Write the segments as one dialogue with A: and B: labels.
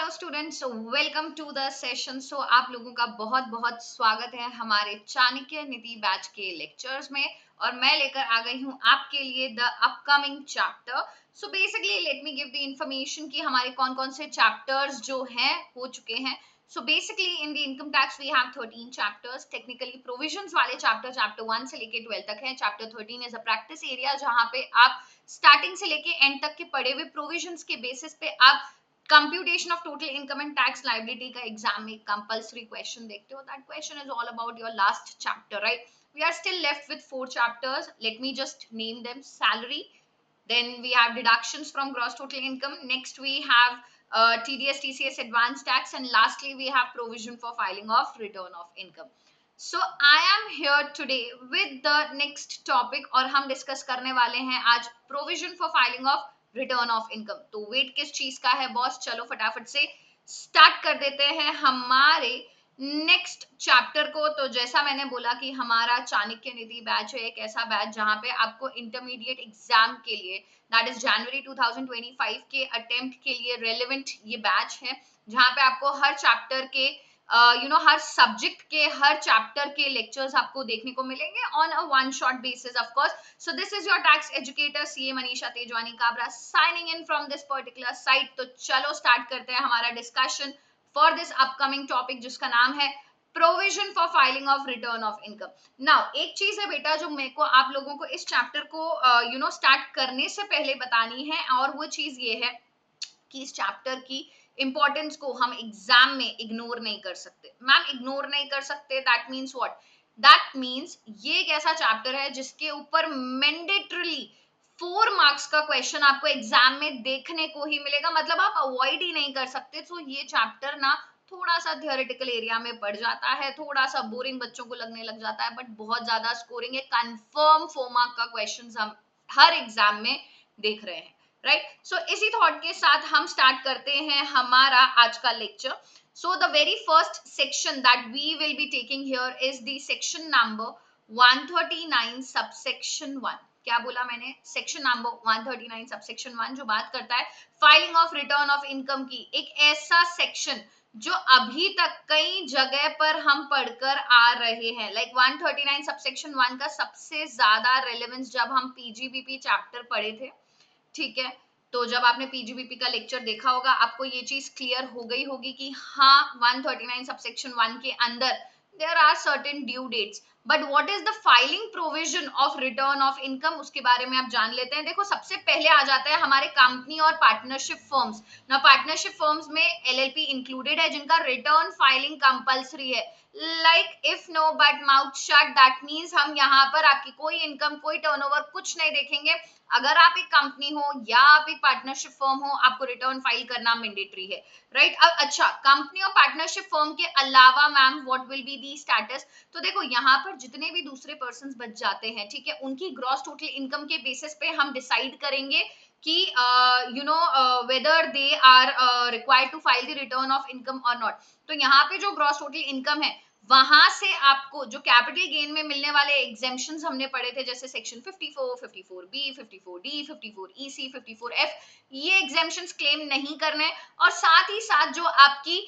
A: Hello students, welcome to the session. आप लोगों का बहुत बहुत स्वागत है हमारे चाणक्य नीति बैच के लेक्चर्स में। और मैं लेकर आ गई हूं आपके लिए the upcoming chapter. So basically let me give the information कि हमारे कौन कौन से चैप्टर्स जो हैं हो चुके हैं। So basically in the income tax we have 13 chapters. Technically provisions वाले चैप्टर 1 से लेके 12 तक है। Chapter 13 is a practice area जहां पे आप स्टार्टिंग से लेके एंड तक के पढ़े हुए प्रोविजंस के बेसिस पे आप computation of total income and tax liability का एग्जाम में कंपल्सरी क्वेश्चन देखते हो। That question is all about your last chapter, right? We are still left with 4 chapters. Let me just name them. Salary, then we have deductions from gross total income. Next we have TDS TCS advanced tax, and lastly we have provision for filing of return of income. So I am here today with the next topic और हम discuss करने वाले हैं आज provision for filing of return of income. तो wait किस चीज का है बॉस? चलो फटाफट से स्टार्ट कर देते हैं हमारे नेक्स्ट चैप्टर को। तो जैसा मैंने बोला कि हमारा चाणक्य निधि बैच है एक ऐसा बैच जहां पे आपको इंटरमीडिएट एग्जाम के लिए, दैट इज जनवरी 2025 के अटेम्प्ट के लिए रेलेवेंट ये बैच है, जहां पे आपको हर चैप्टर के हर सब्जेक्ट के हर चैप्टर के लेक्चर्स आपको देखने को मिलेंगे on a one shot basis of course. So this is your tax educator CA Manisha Tejwani Kabra signing in from this particular site. तो चलो स्टार्ट करते हैं हमारा discussion for this upcoming topic जिसका नाम है provision for filing of return of income. Now एक चीज है बेटा जो मेरे को आप लोगों को इस चैप्टर को स्टार्ट करने से पहले बतानी है, और वो चीज ये है कि इस चैप्टर की इंपॉर्टेंस को हम एग्जाम में इग्नोर नहीं कर सकते. मैम इग्नोर नहीं कर सकते, that means what? That means ये एक ऐसा चैप्टर है जिसके ऊपर मैंडेटरली 4 मार्क्स का क्वेश्चन आपको एग्जाम में देखने को ही मिलेगा, मतलब आप अवॉइड ही नहीं कर सकते. तो ये चैप्टर ना थोड़ा सा थियोरेटिकल एरिया में पड़ जाता है, थोड़ा सा बोरिंग बच्चों को लगने लग जाता है, बट बहुत ज्यादा स्कोरिंग है. कंफर्म 4 मार्क का क्वेश्चन हम हर एग्जाम में देख रहे हैं, राइट? सो इसी थॉट के साथ हम स्टार्ट करते हैं हमारा आज का lecture. So the very first section that we will be taking here is the section number 139 subsection 1. क्या बोला मैंने? सेक्शन नंबर 139 सबसेक्शन 1 जो बात करता है filing of return of income की. एक ऐसा सेक्शन जो अभी तक कई जगह पर हम पढ़कर आ रहे हैं. लाइक 139 सबसेक्शन 1 का सबसे ज्यादा रेलेवेंस जब हम पीजीबीपी चैप्टर पढ़े थे, ठीक है, तो जब आपने पीजीबीपी का लेक्चर देखा होगा आपको ये चीज क्लियर हो गई होगी कि हाँ 139 सबसेक्शन 1 के अंदर there are certain due dates, but what is the filing provision of return of income उसके बारे में आप जान लेते हैं. देखो सबसे पहले आ जाता है हमारे कंपनी और पार्टनरशिप फर्म्स. ना पार्टनरशिप फर्म्स में एलएलपी इंक्लूडेड है जिनका रिटर्न फाइलिंग कंपल्सरी है. Like if no but mouth shut, that means हम यहाँ पर आपकी कोई इनकम कोई टर्नओवर कुछ नहीं देखेंगे. अगर आप एक कंपनी हो या आप एक पार्टनरशिप फर्म हो आपको रिटर्न फाइल करना मैंडेटरी है, राइट? अब अच्छा, कंपनी और पार्टनरशिप फर्म के अलावा ma'am what will be the status? तो देखो यहाँ पर जितने भी दूसरे पर्सन बच जाते हैं, ठीक है, उनकी ग्रॉस टोटल इनकम के बेसिस पे हम डिसाइड करेंगे कि whether they are required to file the return of income और नॉट. तो यहाँ पे जो ग्रॉस टोटल इनकम है वहां से आपको जो कैपिटल गेन में मिलने वाले एग्जेम्पशंस हमने पढ़े थे, जैसे section 54, 54B, 54D, 54EC, 54F, ये एग्जेम्पशंस क्लेम नहीं करने. और साथ ही साथ जो आपकी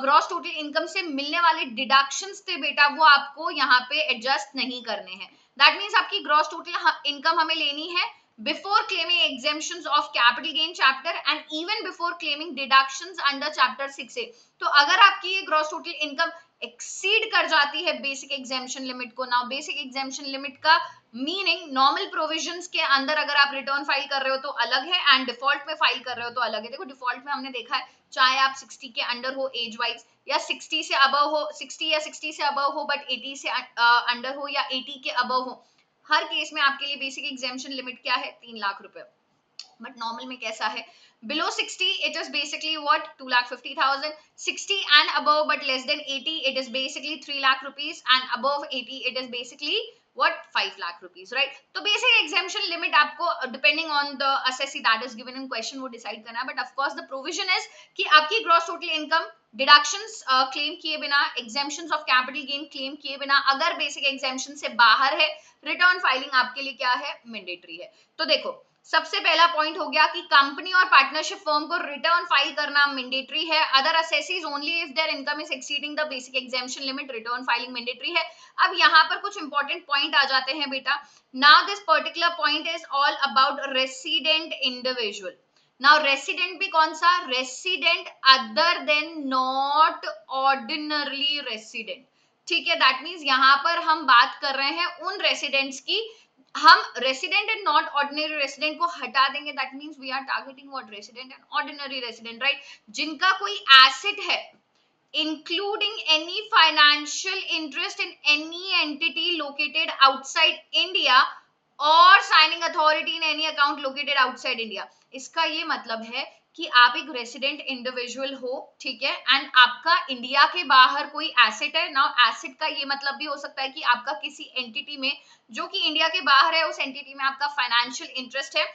A: ग्रॉस टोटल इनकम से मिलने वाले डिडक्शंस थे बेटा वो आपको यहाँ पे एडजस्ट नहीं करने हैं. दैट मीन्स आपकी ग्रॉस टोटल इनकम हमें लेनी है before claiming exemptions of capital gain chapter and even before claiming deductions under chapter 6A. तो अगर आपकी ये ग्रॉस टोटल इनकम एक्सीड कर जाती है बेसिक एग्जेम्पशन लिमिट को, ना बेसिक एग्जेम्पशन लिमिट का मीनिंग नॉर्मल प्रोविजंस के अंदर अगर आप रिटर्न फाइल कर रहे हो तो अलग है एंड डिफॉल्ट में फाइल कर रहे हो तो अलग है. देखो डिफॉल्ट में हमने देखा है चाहे आप 60 के अंडर हो एज वाइज या 60 से अबव हो, 60 या 60 से अबव हो बट 80 से अंडर हो या 80 के अबव हो, हर केस में आपके लिए बेसिक एग्जेम्पशन लिमिट क्या है? 3 लाख रुपए. बट नॉर्मल में कैसा है? below 60 it is basically what? 2,50,000. 60 and above but less than 80 it is basically 3 lakh rupees, and above 80 it is basically what? 5 lakh rupees, right? तो basic exemption limit आपको depending on the assessee that is given in question वो decide करना है. but of course the provision is कि आपकी gross total income deductions claim किए बिना, exemptions of capital gain claim किए बिना, अगर बेसिक एग्जेम्पशन से बाहर है, रिटर्न फाइलिंग आपके लिए क्या है? मैंडेटरी है. तो देखो सबसे पहला पॉइंट हो गया कि कंपनी और पार्टनरशिप फर्म को रिटर्न फाइल करना मैंडेटरी है। Other assessees only if there income is exceeding the basic exemption limit, return filing mandatory है। अब यहाँ पर कुछ इंपॉर्टेंट पॉइंट आ जाते हैं बेटा। Now this particular point is all about resident individual. Now resident भी कौन सा? Resident other then not ordinarily resident. ठीक है, दैट मीन्स यहाँ पर हम बात कर रहे हैं उन रेसिडेंट्स की। हम resident and not ordinary resident को हटा देंगे, that means we are targeting what? Resident and ordinary resident, right? जिनका कोई एसेट है including any financial interest in any entity located outside India or signing authority in any account located outside India। इसका ये मतलब है कि आप एक रेसिडेंट इंडिविजुअल हो, ठीक है, एंड आपका इंडिया के बाहर कोई एसेट है। नाउ एसेट का ये मतलब भी हो सकता है कि आपका किसी एंटिटी में जो कि इंडिया के बाहर है, उस एंटिटी में आपका फाइनेंशियल इंटरेस्ट है,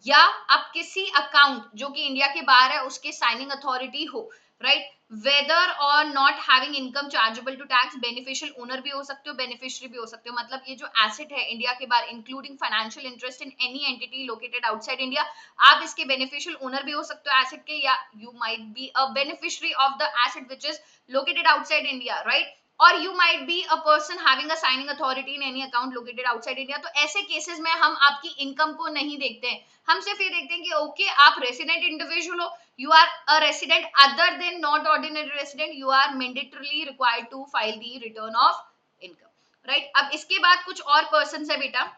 A: या आप किसी अकाउंट जो कि इंडिया के बाहर है उसके साइनिंग अथॉरिटी हो, राइट? वेदर और not having income chargeable to tax, beneficial owner भी हो सकते हो, बेनिफिशियरी भी हो सकते हो। मतलब ये जो एसेट है इंडिया के बाहर including financial interest in any entity located outside India, आप इसके बेनिफिशियल ओनर भी हो सकते हो एसेट के, या you might be a beneficiary of the asset which is located outside India, right? और you might be a person having a signing authority in any account located outside India। तो ऐसे cases में हम आपकी income को नहीं देखते हैं, हम सिर्फ ये देखते हैं कि ओके आप रेसिडेंट इंडिविजुअल हो, you are a resident other than not ordinary resident, you are mandatorily required to file the return of income, right? अब इसके बाद कुछ और persons है बेटा।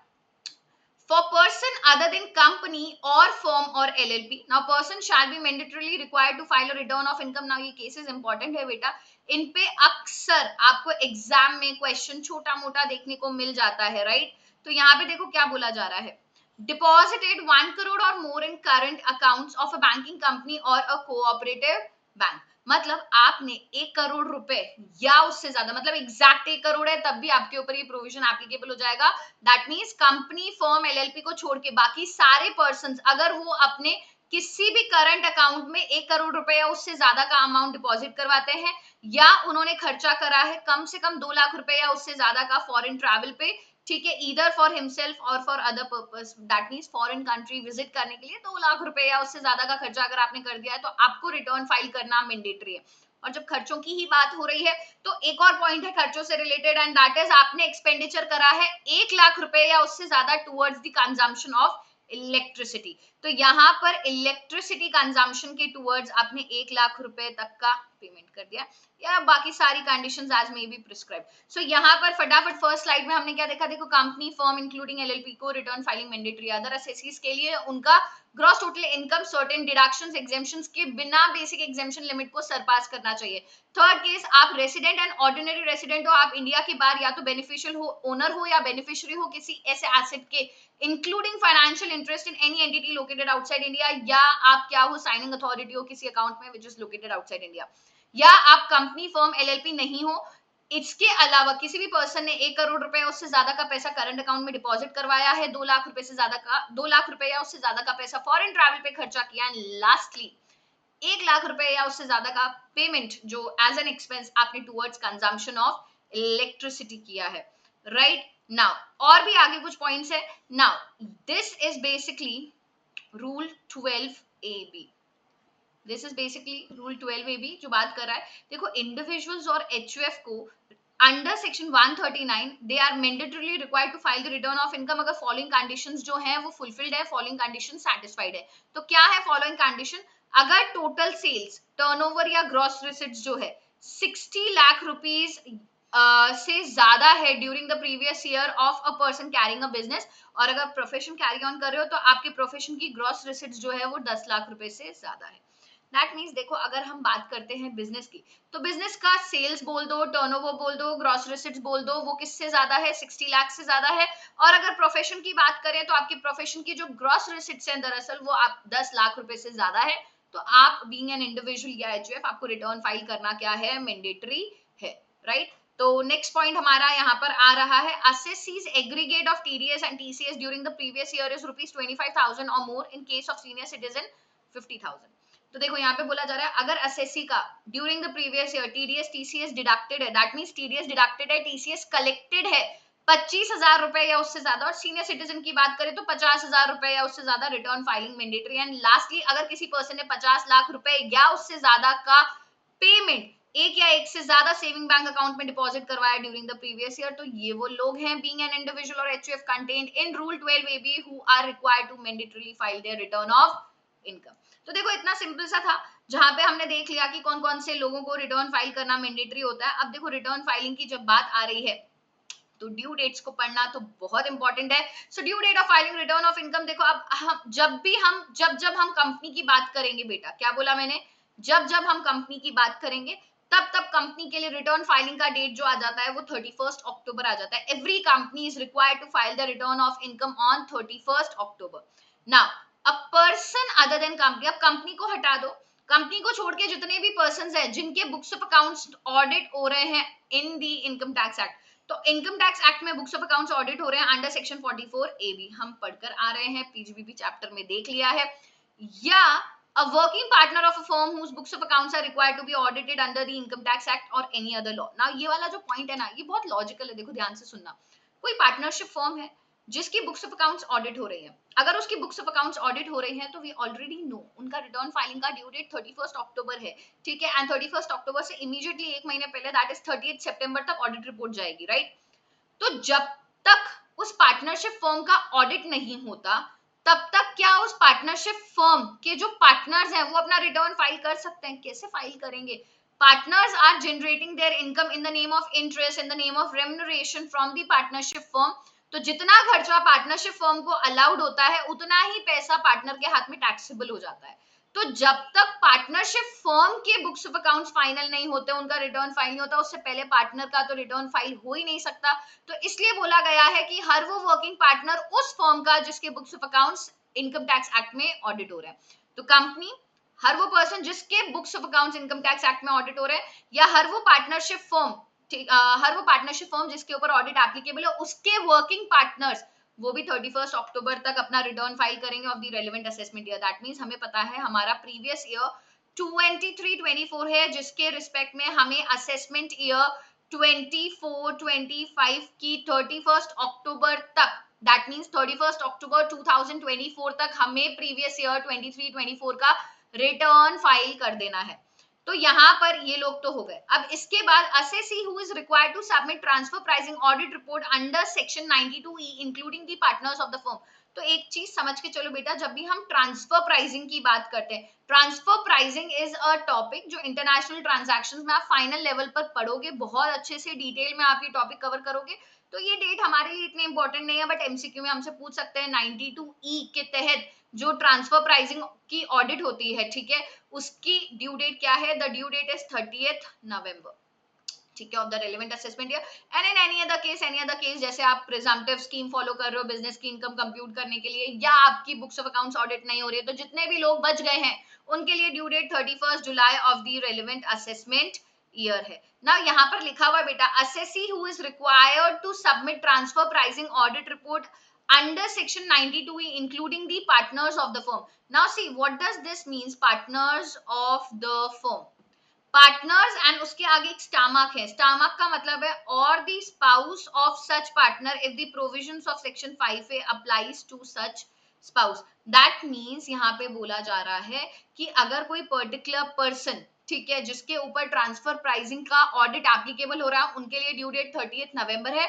A: For person other than company or firm or LLP, now person shall be mandatorily required to file a return of income। now ये cases important है बेटा, इन पे अक्सर आपको एग्जाम में क्वेश्चन छोटा मोटा देखने को मिल जाता है, राइट? तो यहाँ पे देखो क्या बोला जा रहा है। Deposited 1 crore or more in current accounts of a banking company or a cooperative bank। मतलब आपने 1 करोड़ रुपए या उससे ज्यादा, मतलब एग्जैक्ट 1 करोड़ है तब भी आपके ऊपर ये प्रोविजन एप्लीकेबल हो जाएगा। That means company, firm, LLP को छोड़ के बाकी सारे पर्संस अगर वो अपने किसी भी करंट अकाउंट में 1 करोड़ रुपए या उससे ज्यादा का अमाउंट डिपॉजिट करवाते हैं, या उन्होंने खर्चा करा है कम से कम 2 लाख रुपए या उससे ज्यादा का फॉरेन ट्रैवल पे, ठीक है, ईदर फॉर हिमसेल्फ और for other purpose, that means foreign country visit करने के लिए 2 लाख रुपए या उससे ज्यादा का खर्चा अगर आपने कर दिया है तो आपको रिटर्न फाइल करना मैंडेटरी है। और जब खर्चों की ही बात हो रही है तो एक और पॉइंट है खर्चों से रिलेटेड, एंड दैट इज आपने एक्सपेंडिचर करा है 1 लाख रुपए या उससे ज्यादा towards the consumption of electricity. तो यहाँ पर इलेक्ट्रिसिटी कंजम्पशन के टुवर्ड्स आपने 1 लाख रुपए तक का पेमेंट कर दिया, या बाकी सारी conditions as may be prescribe. So यहाँ पर फटाफट फर्स्ट स्लाइड में हमने क्या देखा, देखो कंपनी, फर्म इंक्लूडिंग एलएलपी को return filing mandatory. Other assessees के लिए उनका gross total income certain deductions exemptions के बिना बेसिक एग्जेम्पशन लिमिट को सरपास करना चाहिए। थर्ड केस, आप रेसिडेंट एंड ऑर्डिनरी रेसिडेंट हो, आप इंडिया के बाहर या तो बेनिफिशियल हो, ओनर हो, या बेनिफिशियरी हो किसी ऐसे एसेट के including financial interest in any entity located outside India, या आप क्या हो, साइनिंग अथॉरिटी हो किसी अकाउंट में which is located outside India, या आप कंपनी, फर्म, एलएलपी नहीं हो। इसके अलावा किसी भी पर्सन ने 1 करोड़ रुपए उससे ज्यादा का पैसा करंट अकाउंट में डिपॉजिट करवाया है, 2 लाख रुपए से ज्यादा का, 2 लाख रुपए या उससे ज्यादा का पैसा फॉरेन ट्रैवल पे खर्चा किया, एंड लास्टली 1 लाख रुपए या उससे ज्यादा का पेमेंट जो एज एन एक्सपेंस आपने टुवर्ड्स कंजम्पशन ऑफ इलेक्ट्रिसिटी किया है, राइट? नाउ और भी आगे कुछ पॉइंट्स है। Now this is basically rule 12AB। This is basically rule 12AB जो बात कर रहा है। देखो इंडिविजुअल्स और एचयूएफ को under section 139 they are mandatorily required to file the return of income अगर फॉलोइंग कंडीशंस जो है वो फुलफिल्ड है, फॉलोइंग कंडीशन सेटिस्फाइड है। तो क्या है फॉलोइंग कंडीशन? अगर टोटल सेल्स, टर्नओवर या ग्रॉस रिसीट्स जो है 60 लाख रुपीज से ज्यादा है during the previous year of a person carrying a business, और अगर प्रोफेशन कैरी ऑन कर रहे हो तो आपके प्रोफेशन की ग्रॉस रिसीट्स जो है वो 10 लाख रुपए से ज्यादा है। दैट मीन्स देखो अगर हम बात करते हैं बिजनेस की, तो बिजनेस का सेल्स बोल दो, टर्नओवर बोल दो, ग्रॉस रिसीट्स बोल दो, वो किससे ज्यादा है? 60 लाख से ज्यादा है। और अगर प्रोफेशन की बात करें तो आपके प्रोफेशन की जो ग्रॉस रिसीट्स हैं दरअसल वो आप 10 लाख रुपए से ज्यादा है, तो आप बीइंग एन इंडिविजुअल या एचयूएफ आपको रिटर्न फाइल करना क्या है? मैंडेटरी है, राइट? तो नेक्स्ट पॉइंट हमारा यहाँ पर आ रहा है, assessees aggregate of TDS and TCS during the previous year is rupees 25,000 or more, in case of senior citizen 50,000। तो देखो यहाँ पे बोला जा रहा है अगर असेसी का during the previous year TDS TCS deducted है, दैट मींस टीडीएस डिडक्टेड है, टीसीएस कलेक्टेड है, 25,000 रुपए या उससे ज्यादा, और सीनियर सिटीजन की बात करें तो 50,000 रुपए या उससे ज्यादा return filing mandatory. And lastly, अगर किसी पर्सन ने 50 लाख रुपए या उससे ज्यादा का पेमेंट एक या एक से ज्यादा सेविंग बैंक अकाउंट में डिपॉजिट करवाया ड्यूरिंग द प्रीवियस ईयर, तो ये वो लोग हैं बीइंग एन इंडिविजुअल और HUF contained in rule 12 AB who are required to mandatorily file their return of income. तो देखो इतना सिंपल सा था, जहां पे हमने देख लिया कि कौन कौन से लोगों को रिटर्न फाइल करना मैंडेटरी होता है। अब देखो रिटर्न फाइलिंग की जब बात आ रही है तो ड्यू डेट्स को पढ़ना तो बहुत इंपॉर्टेंट है। So due date of filing return of income, देखो अब हम जब हम कंपनी की बात करेंगे, बेटा क्या बोला मैंने, जब हम कंपनी की बात करेंगे तब कंपनी के लिए रिटर्न फाइलिंग का डेट जो आ जाता है वो 31 अक्टूबर आ जाता है। Every company is required to file the return of income on 31 October. Now a person other than company, अब कंपनी को हटा दो, कंपनी को छोड़ के जितने भी पर्सन है जिनके बुक्स ऑफ अकाउंट्स ऑडिट हो रहे हैं इन दी इनकम टैक्स एक्ट, तो इनकम टैक्स एक्ट में बुक्स ऑफ अकाउंट्स ऑडिट हो रहे हैं अंडर सेक्शन 44 AB, हम पढ़कर आ रहे हैं, पीजीबीपी चैप्टर में देख लिया है। या a working partner of a firm whose books of accounts are required to be audited under the income tax act or any other law। now ये वाला जो पॉइंट है ना, ये बहुत लॉजिकल है, देखो ध्यान से सुनना। कोई पार्टनरशिप फर्म है जिसकी बुक्स ऑफ अकाउंट्स ऑडिट हो रही है, अगर उसकी बुक्स ऑफ अकाउंट्स ऑडिट हो रही हैं तो वी ऑलरेडी नो उनका रिटर्न फाइलिंग का ड्यू डेट 31 अक्टूबर है, ठीक है। एंड 31 अक्टूबर से इमीडिएटली एक महीने पहले दैट इज 30 सितंबर तक ऑडिट रिपोर्ट जाएगी, राइट। तो जब तक उस पार्टनरशिप फर्म का ऑडिट नहीं होता तब तक क्या उस पार्टनरशिप फर्म के जो पार्टनर्स हैं वो अपना रिटर्न फाइल कर सकते हैं? कैसे फाइल करेंगे? Partners are generating their income in the name of interest, in the name of remuneration from the partnership firm. तो जितना खर्चा पार्टनरशिप फर्म को अलाउड होता है उतना ही पैसा पार्टनर के हाथ में टैक्सेबल हो जाता है। तो जब तक पार्टनरशिप फर्म के बुक्स ऑफ अकाउंट्स फाइनल नहीं होते, उनका रिटर्न फाइल नहीं होता, उससे पहले पार्टनर का तो रिटर्न फाइल हो ही नहीं सकता। तो इसलिए बोला गया है कि हर वो वर्किंग पार्टनर उस फर्म का जिसके books of accounts income tax act में ऑडिट हो रहे हैं। तो कंपनी, हर वो पर्सन जिसके books of accounts income tax act में ऑडिट हो रहे हैं, या हर वो पार्टनरशिप फर्म, हर वो पार्टनरशिप फर्म जिसके ऊपर ऑडिट एप्लीकेबल है, उसके वर्किंग पार्टनर्स वो भी 31 अक्टूबर तक अपना रिटर्न फाइल करेंगे of the relevant assessment year. That means हमें पता है हमारा प्रीवियस ईयर 23-24 है, जिसके रिस्पेक्ट में हमें असेसमेंट ईयर 24-25 की 31 अक्टूबर तक, दैट मींस 31 अक्टूबर 2024 तक हमें प्रीवियस ईयर 23-24 का रिटर्न फाइल कर देना है। तो यहाँ पर ये लोग तो हो गए। अब इसके बाद assessee who is required to submit transfer pricing audit report under section 92E including the partners of the firm। तो एक चीज समझ के चलो बेटा, जब भी हम ट्रांसफर प्राइसिंग की बात करते हैं, transfer pricing is a topic जो इंटरनेशनल ट्रांजैक्शंस में आप फाइनल लेवल पर पढ़ोगे, बहुत अच्छे से डिटेल में आप ये टॉपिक कवर करोगे। तो ये डेट हमारे लिए इतनी इंपॉर्टेंट नहीं है, बट एमसीक्यू में हमसे पूछ सकते हैं 92E के तहत जो ट्रांसफर प्राइसिंग की ऑडिट होती है, ठीक है, उसकी ड्यू डेट क्या है? द ड्यू डेट इज 30 नवंबर, ठीक है, of the relevant assessment year. And in any other case जैसे आप प्रिजम्पटिव स्कीम फॉलो कर रहे हो बिजनेस की इनकम कंप्यूट करने के लिए, या आपकी बुक्स ऑफ अकाउंट्स ऑडिट नहीं हो रही है, तो जितने भी लोग बच गए हैं उनके लिए due date 31 July of the relevant assessment year है ना। यहाँ पर लिखा हुआ बेटा, assessee who is required to submit transfer pricing audit report under section 92E including the partners of the firm। now see what does this means, partners of the firm, partners and उसके आगे एक स्टामार्क है, स्टामार्क का मतलब है और the spouse of such partner if the provisions of section 5A applies to such spouse. That means यहाँ पे बोला जा रहा है कि अगर कोई पर्टिकुलर पर्सन, ठीक है, जिसके ऊपर ट्रांसफर प्राइसिंग का ऑडिट एप्लीकेबल हो रहा है, उनके लिए ड्यू डेट 30 नवंबर है,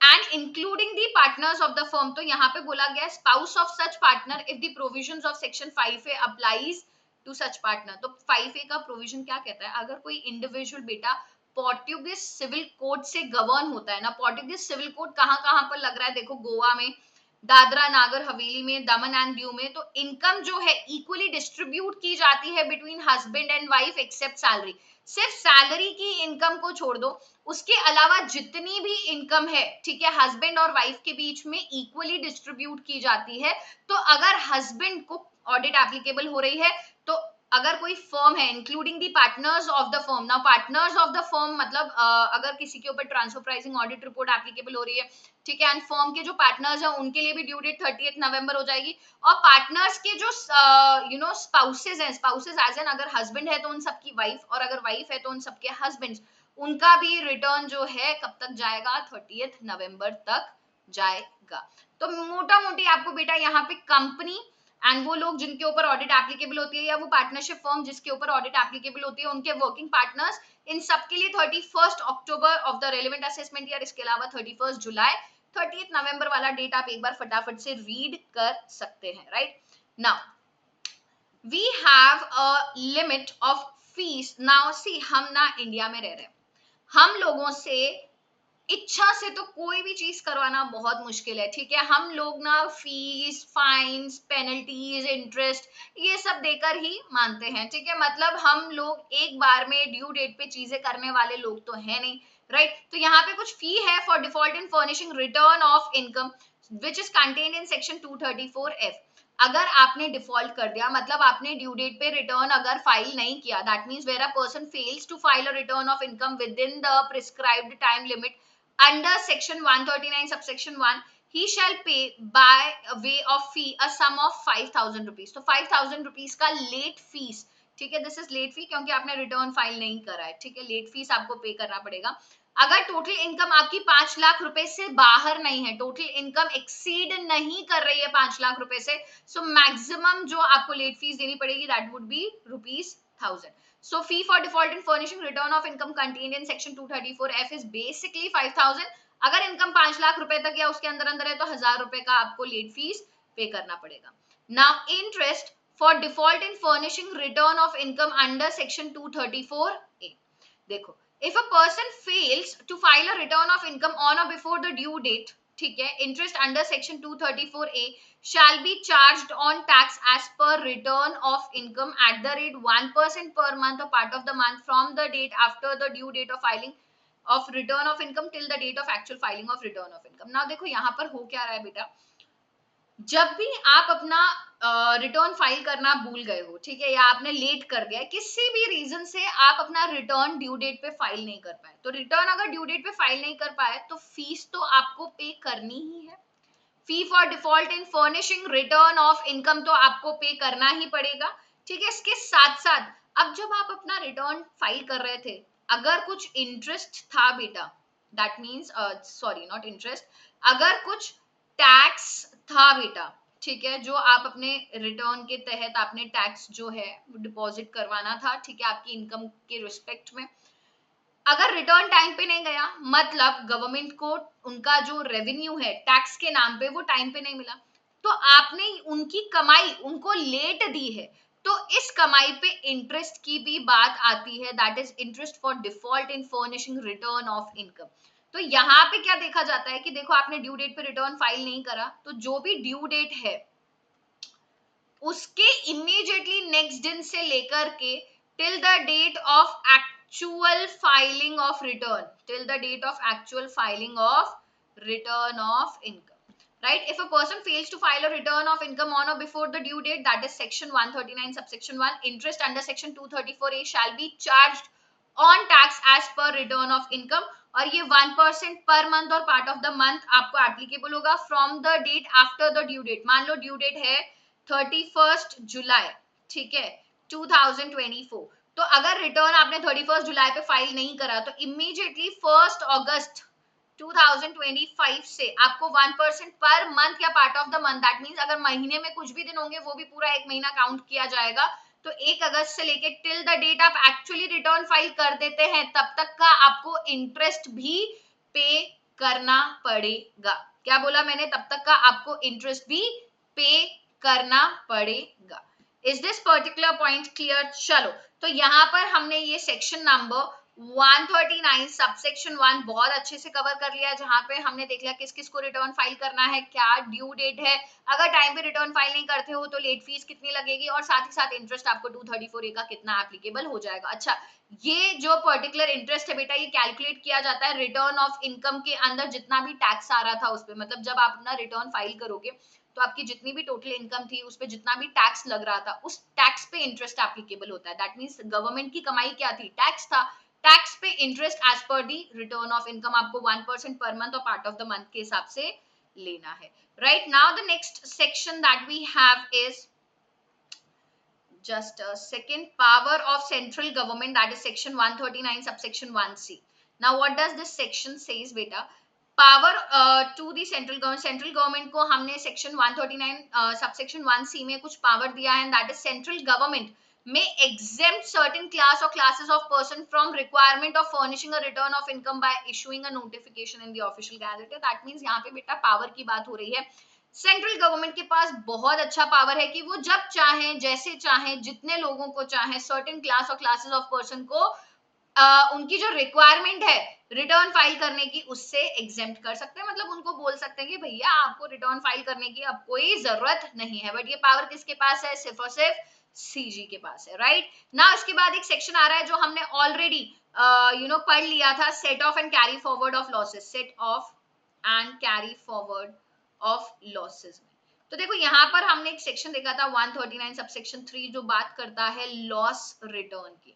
A: and including the partners of the firm. तो यहाँ पे बोला गया spouse of such partner if the provisions of section 5A applies to such partner. तो 5A का प्रोविजन क्या कहता है? अगर कोई इंडिविजुअल बेटा पोर्टुगीज सिविल कोड से गवर्न होता है ना, पोर्टुगीज सिविल कोड कहाँ कहाँ पर लग रहा है? देखो, गोवा में, दादरा नागर हवेली में, दमन एंड दीव में। तो इनकम जो है इक्वली डिस्ट्रीब्यूट की जाती है between husband and wife except salary. सिर्फ सैलरी की इनकम को छोड़ दो, उसके अलावा जितनी भी इनकम है, ठीक है, हस्बैंड और वाइफ के बीच में इक्वली डिस्ट्रीब्यूट की जाती है। तो अगर हस्बैंड को ऑडिट एप्लीकेबल हो रही है, तो अगर कोई फर्म है including the partners of the firm, ना पार्टनर्स ऑफ द फर्म मतलब अगर किसी के ऊपर transfer pricing audit report applicable हो रही है, ठीक है, एंड फर्म के जो पार्टनर्स हैं उनके लिए भी ड्यू डेट 30 नवंबर हो जाएगी। और पार्टनर्स के जो स्पाउसेस हैं, स्पाउसेस एज एन अगर हस्बैंड है तो उन सबकी वाइफ, और अगर वाइफ है तो उन सबके हस्बैंड, उनका भी रिटर्न जो है कब तक जाएगा, 30 नवंबर तक जाएगा। तो मोटा मोटी आपको बेटा यहाँ पे कंपनी एंड वो लोग जिनके ऊपर ऑडिट एप्लीकेबल होती है या वो पार्टनरशिप फर्म जिसके ऊपर ऑडिट एप्लीकेबल होती है, उनके वर्किंग पार्टनर्स, इन सबके लिए 31 October of the relevant assessment year, इसके अलावा 31 जुलाई, 30 नवंबर वाला डेट आप एक बार फटाफट से रीड कर सकते हैं, right. Now we have a limit of fees. Now see, हम ना इंडिया में रह रहे हैं, हम लोगों से इच्छा से तो कोई भी चीज करवाना बहुत मुश्किल है, ठीक है। हम लोग ना फीस, फाइन्स, पेनल्टीज, इंटरेस्ट ये सब देकर ही मानते हैं, ठीक है। मतलब हम लोग एक बार में ड्यू डेट पे चीजें करने वाले लोग तो है नहीं, राइट। तो यहाँ पे कुछ फी है for default in furnishing return of income which is contained in section 234F। अगर आपने डिफॉल्ट कर दिया, मतलब आपने ड्यू डेट पे रिटर्न अगर फाइल नहीं किया, that means where a person fails to file a return of income within the prescribed time limit under section 139 subsection 1, he shall pay by way of fee a sum of 5000 rupees। तो 5000 rupees का late fees, ठीक है, this is late fee, क्योंकि आपने return file नहीं करा है, ठीक है। लेट फीस आपको पे करना पड़ेगा। अगर टोटल इनकम आपकी 5 लाख रुपए से बाहर नहीं है, टोटल इनकम एक्सीड नहीं कर रही है 5 लाख रुपए से, सो मैक्सिमम जो आपको लेट फीस देनी पड़ेगी that would be ₹1000। So fee for default in furnishing return of income contained in section 234F is basically 5000। अगर इनकम 5 लाख रुपए तक या उसके अंदर अंदर है तो 1000 रुपए का आपको लेट फीस पे करना पड़ेगा। Now interest for default in furnishing return of income under section 234A। देखो, if a person fails to file a return of income on or before the due date, ठीक है, interest under section 234A shall be charged on tax as per return of income at the rate 1% per month or part of the month from the date after the due date of filing of return of income till the date of actual filing of return of income। now देखो यहाँ पर हो क्या रहा है बेटा, जब भी आप अपना रिटर्न फाइल करना भूल गए हो, ठीक है, या आपने लेट कर दिया, किसी भी रीजन से आप अपना रिटर्न ड्यू डेट पे फाइल नहीं कर पाए, तो रिटर्न अगर ड्यू डेट पे फाइल नहीं कर पाए तो फीस तो आपको पे करनी ही है। Fee for default in furnishing return of income तो आपको पे करना ही पड़ेगा, ठीक है। इसके साथ साथ अब जब आप अपना रिटर्न फाइल कर रहे थे, अगर कुछ इंटरेस्ट था बेटा, that means sorry not interest, अगर कुछ टैक्स था बेटा, ठीक है, जो आप अपने रिटर्न के तहत आपने टैक्स जो है डिपॉजिट करवाना था, ठीक है, आपकी इनकम के रिस्पेक्ट में, अगर रिटर्न टाइम पे नहीं गया, मतलब गवर्नमेंट को उनका जो रेवेन्यू है टैक्स के नाम पे वो टाइम पे नहीं मिला, तो आपने उनकी कमाई उनको लेट दी है, तो इस कमाई पे इंटरेस्ट की भी बात आती है, that is interest for default in furnishing return of income. तो यहाँ पे क्या देखा जाता है कि देखो आपने ड्यू डेट पे रिटर्न फाइल नहीं करा, तो जो भी ड्यू डेट है उसके इमीडिएटली नेक्स्ट दिन से लेकर के till the date of actual filing of return, till the date of actual filing of return of income, right? If a person fails to file a return of income on or before the due date, that is section 139 subsection 1, interest under section 234A shall be charged on tax as per return of income, और ये 1% पर month और part of the month आपको applicable होगा from the date after the due date. मान लो due date है 31 जुलाई, ठीक है, 2024, तो अगर रिटर्न आपने 31 जुलाई पे फाइल नहीं करा तो इमीडिएटली 1 अगस्त 2025 से आपको 1% पर मंथ या part of the month, that means अगर महीने में कुछ भी दिन होंगे वो भी पूरा एक महीना काउंट किया जाएगा। तो 1 अगस्त से लेके टिल द डेट आप एक्चुअली रिटर्न फाइल कर देते हैं तब तक का आपको इंटरेस्ट भी पे करना पड़ेगा। क्या बोला मैंने? तब तक का आपको इंटरेस्ट भी पे करना पड़ेगा। Is this particular point clear? चलो, तो यहाँ पर हमने ये सेक्शन नंबर 139 सबसेक्शन 1 बहुत अच्छे से कवर कर लिया, जहां पे हमने देख लिया किस किस को रिटर्न फाइल करना है, क्या ड्यू डेट है, अगर टाइम पे रिटर्न फाइल नहीं करते हो तो लेट फीस कितनी लगेगी, और साथ ही साथ इंटरेस्ट आपको 234A का कितना एप्लीकेबल हो जाएगा। अच्छा, ये जो पर्टिकुलर इंटरेस्ट है बेटा, ये कैलकुलेट किया जाता है रिटर्न ऑफ इनकम के अंदर जितना भी टैक्स आ रहा था उस पर, मतलब जब आप अपना रिटर्न फाइल करोगे तो आपकी जितनी भी टोटल इनकम थी उस पर जितना भी टैक्स लग रहा था उस टैक्स पे इंटरेस्ट एप्लीकेबल होता है। दैट मींस गवर्नमेंट की कमाई क्या थी? टैक्स था, टैक्स पे interest as per the return of income आपको 1% पर मंथ और पार्ट ऑफ द मंथ के हिसाब से लेना है। Right now the next section that we have is, just a second. Power of central government, that is section 139 subsection 1c. Now what does this section says beta? Power to the central government को हमने section 139 subsection 1c में कुछ power दिया है, and that is central government may exempt certain class or classes of person from requirement of furnishing a return of income by issuing a notification in the official gazette. That means यहाँ पे बेटा power की बात हो रही है. Central government के पास बहुत अच्छा पावर है कि वो जब चाहें, जैसे चाहें, जितने लोगों को चाहें, सर्टेन क्लास और क्लासेस ऑफ पर्सन को उनकी जो रिक्वायरमेंट है रिटर्न फाइल करने की उससे एग्जेम्प्ट कर सकते हैं. मतलब उनको बोल सकते हैं कि भैया आपको रिटर्न फाइल करने की अब कोई जरूरत नहीं है. बट ये पावर किसके पास है? सिर्फ और सिर्फ सीजी के पास है. राइट ना. इसके बाद एक सेक्शन आ रहा है जो हमने ऑलरेडी पढ़ लिया था, set of and carry forward of losses. Set of and carry forward of losses में तो देखो यहाँ पर हमने एक सेक्शन देखा था 139 सबसेक्शन 3 जो बात करता है लॉस रिटर्न की.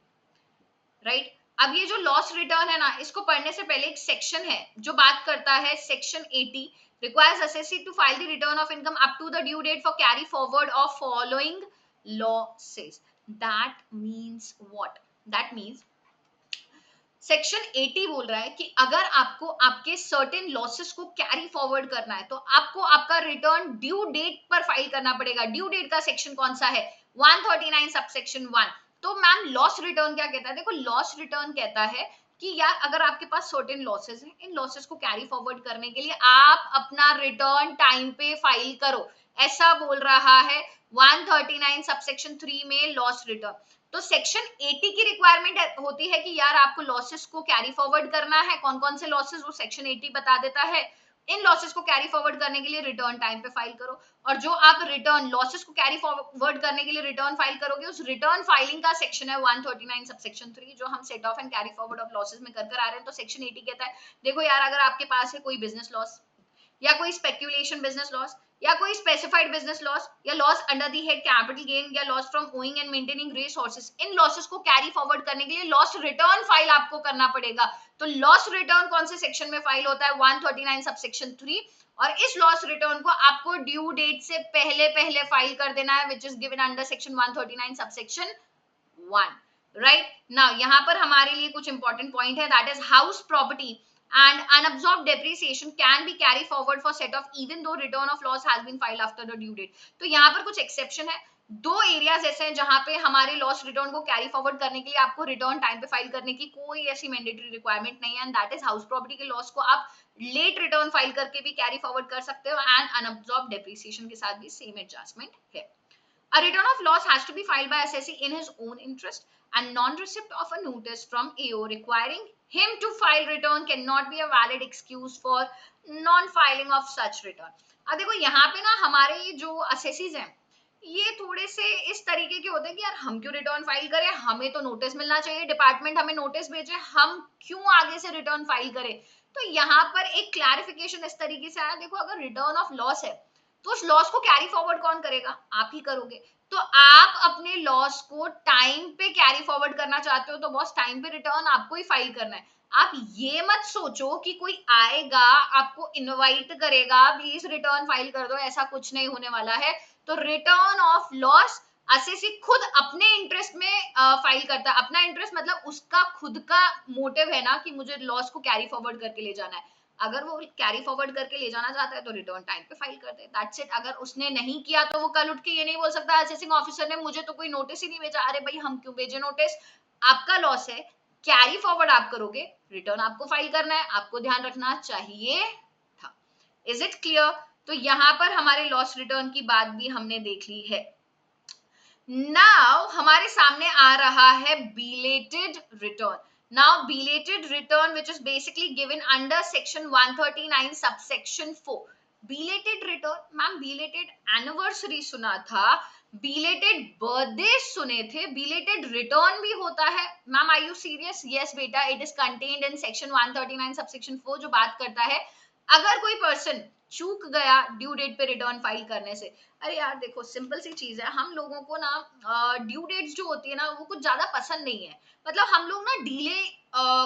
A: राइट अब ये जो लॉस रिटर्न है ना, इसको पढ़ने से पहले एक सेक्शन है जो बात करता है section 80 requires assessee to file the return of income up to the due date for carry forward of following losses. That means what? That means section 80 बोल रहा है कि अगर आपको आपके सर्टेन लॉसेस को कैरी फॉरवर्ड करना है तो आपको आपका रिटर्न ड्यू डेट पर फाइल करना पड़ेगा. ड्यू डेट का सेक्शन कौन सा है? 139 सबसेक्शन 1. तो मैम लॉस रिटर्न क्या कहता है? देखो लॉस रिटर्न कहता है कि यार अगर आपके पास सर्टेन लॉसेस हैं, इन लॉसेस को कैरी फॉरवर्ड करने के लिए आप अपना रिटर्न टाइम पे फाइल करो, ऐसा बोल रहा है 139 सबसेक्शन 3 में लॉस रिटर्न. तो सेक्शन 80 की रिक्वायरमेंट होती है कि यार आपको लॉसेस को कैरी फॉरवर्ड करना है. कौन कौन से लॉसेस वो सेक्शन 80 बता देता है. इन लॉसेस को कैरी फॉरवर्ड करने के लिए रिटर्न टाइम पे फाइल करो, और जो आप रिटर्न लॉसेस को कैरी फॉरवर्ड करने के लिए रिटर्न फाइल करोगे उस रिटर्न फाइलिंग का सेक्शन है 139 सबसेक्शन 3 जो हम set of and carry forward of losses में कर आ रहे हैं. तो सेक्शन 80 कहता है देखो यार अगर आपके पास है कोई बिजनेस लॉस या कोई स्पेक्यूलेशन बिजनेस लॉस या कोई स्पेसिफाइड बिजनेस लॉस या loss under the head capital gain या loss from owing and maintaining resources, इन लॉसेस को कैरी फॉरवर्ड करने के लिए लॉस रिटर्न फाइल आपको करना पड़ेगा. तो लॉस रिटर्न कौन से सेक्शन में फाइल होता है? 139 सबसेक्शन 3. और इस लॉस रिटर्न को आपको ड्यू डेट से पहले पहले फाइल कर देना है which is given under section 139 subsection 1. Right now यहाँ पर हमारे लिए कुछ इंपॉर्टेंट पॉइंट है, that is house property and unabsorbed depreciation can be carry forward for set off even though return of loss has been filed after the due date. तो यहाँ पर कुछ एक्सेप्शन है. दो एरियाज ऐसे हैं जहां पे हमारे लॉस रिटर्न को कैरी फॉरवर्ड करने के लिए आपको रिटर्न टाइम पे फाइल करने की कोई ऐसी मैंडेटरी रिक्वायरमेंट नहीं है, and that is house property के लॉस को आप लेट रिटर्न फाइल करके भी कैरी फॉरवर्ड कर सकते हो, एंड अनअब्सॉर्ब्ड डेप्रिसिएशन के साथ भी सेम एडजस्टमेंट है. A return of loss has to be filed by assessee in his own interest, and non-receipt of a notice from AO requiring him to file return cannot be a valid excuse for non-filing of such return. अब देखो यहाँ पे ना हमारे जो assessees हैं ये थोड़े से इस तरीके के होते हैं कि यार हम क्यों रिटर्न फाइल करें, हमें तो नोटिस मिलना चाहिए, डिपार्टमेंट हमें नोटिस भेजे, हम क्यों आगे से रिटर्न फाइल करें. तो यहाँ पर एक क्लैरिफिकेशन इस तरीके से आया, देखो अगर रिटर्न ऑफ लॉस है तो उस लॉस को कैरी फॉरवर्ड कौन करेगा? आप ही करोगे. तो आप अपने लॉस को टाइम पे कैरी फॉरवर्ड करना चाहते हो तो बॉस टाइम पे रिटर्न आपको ही फाइल करना है. आप ये मत सोचो कि कोई आएगा आपको इनवाइट करेगा प्लीज रिटर्न फाइल कर दो, ऐसा कुछ नहीं होने वाला है. तो रिटर्न ऑफ लॉस असेसी खुद अपने इंटरेस्ट में फाइल करता है. अपना इंटरेस्ट मतलब उसका खुद का मोटिव है ना कि मुझे लॉस को कैरी फॉरवर्ड करके ले जाना है. अगर वो कैरी फॉरवर्ड करके ले जाना चाहता है तो रिटर्न टाइम पे फाइल कर दे, दैट्स इट. अगर उसने नहीं किया तो वो कल उठ के ये नहीं बोल सकता असेसिंग ऑफिसर ने मुझे तो कोई नोटिस ही नहीं भेजा. अरे भाई हम क्यों भेजे नोटिस? आपका लॉस है, कैरी फॉरवर्ड आप करोगे, रिटर्न आपको फाइल करना है, आपको ध्यान रखना चाहिए था. Is it clear? तो यहाँ पर हमारे लॉस रिटर्न की बात भी हमने देख ली है. नाउ हमारे सामने आ रहा है belated return. Now belated return which is basically given under section 139 subsection 4. Belated return, ma'am belated anniversary सुना था, belated birthday सुने थे, belated return भी होता है. Ma'am are you serious? Yes बेटा, it is contained in section 139 subsection 4 जो बात करता है अगर कोई पर्सन चूक गया ड्यू डेट पे रिटर्न फाइल करने से. अरे यार देखो सिंपल सी चीज है, हम लोगों को ना ड्यू डेट्स जो होती है ना वो कुछ ज्यादा पसंद नहीं है. मतलब हम लोग ना डीले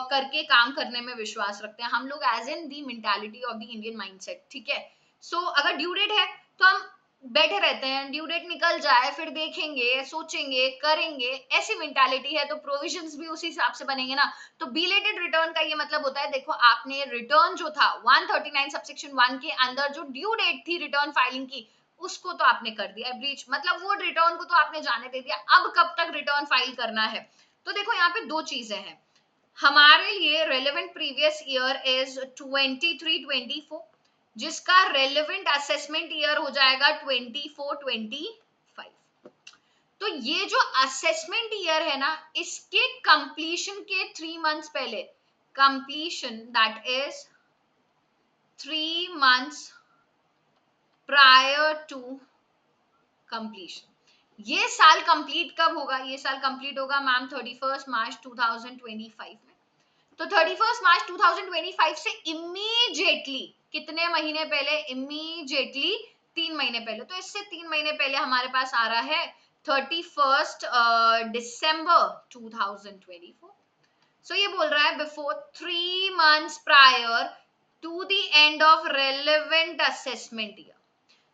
A: करके काम करने में विश्वास रखते हैं. हम लोग as in the mentality of the Indian mindset, ठीक है. सो अगर ड्यू डेट है तो हम बैठे रहते हैं, ड्यू डेट निकल जाए फिर देखेंगे, सोचेंगे, करेंगे, ऐसी मेंटालिटी है तो प्रोविजंस भी उसी हिसाब से बनेंगे ना। तो बिलेटेड रिटर्न का ये मतलब होता है, देखो आपने रिटर्न जो था 139 सबसेक्शन 1 के अंदर जो ड्यू डेट थी रिटर्न फाइलिंग की, उसको तो आपने कर दिया ब्रीच, मतलब वो रिटर्न को तो आपने जाने दे दिया, अब कब तक रिटर्न फाइल करना है। तो देखो यहाँ पे दो चीजें हैं हमारे लिए, रेलेवेंट प्रीवियस ईयर इज 23-24, जिसका रेलेवेंट असेसमेंट ईयर हो जाएगा 24-25। तो ये जो असेसमेंट ईयर है ना, इसके कंप्लीशन के 3 मंथ्स पहले, completion that is 3 months prior to completion. ये साल कंप्लीट कब होगा, ये साल कंप्लीट होगा मैम 31 मार्च 2025 में। तो 31 मार्च 2025 से इमीडिएटली कितने महीने पहले, इमीडिएटली 3 महीने पहले, तो इससे 3 महीने पहले हमारे पास आ रहा है 31 दिसंबर 2024। सो ये बोल रहा है before 3 months prior to the end of relevant assessment year,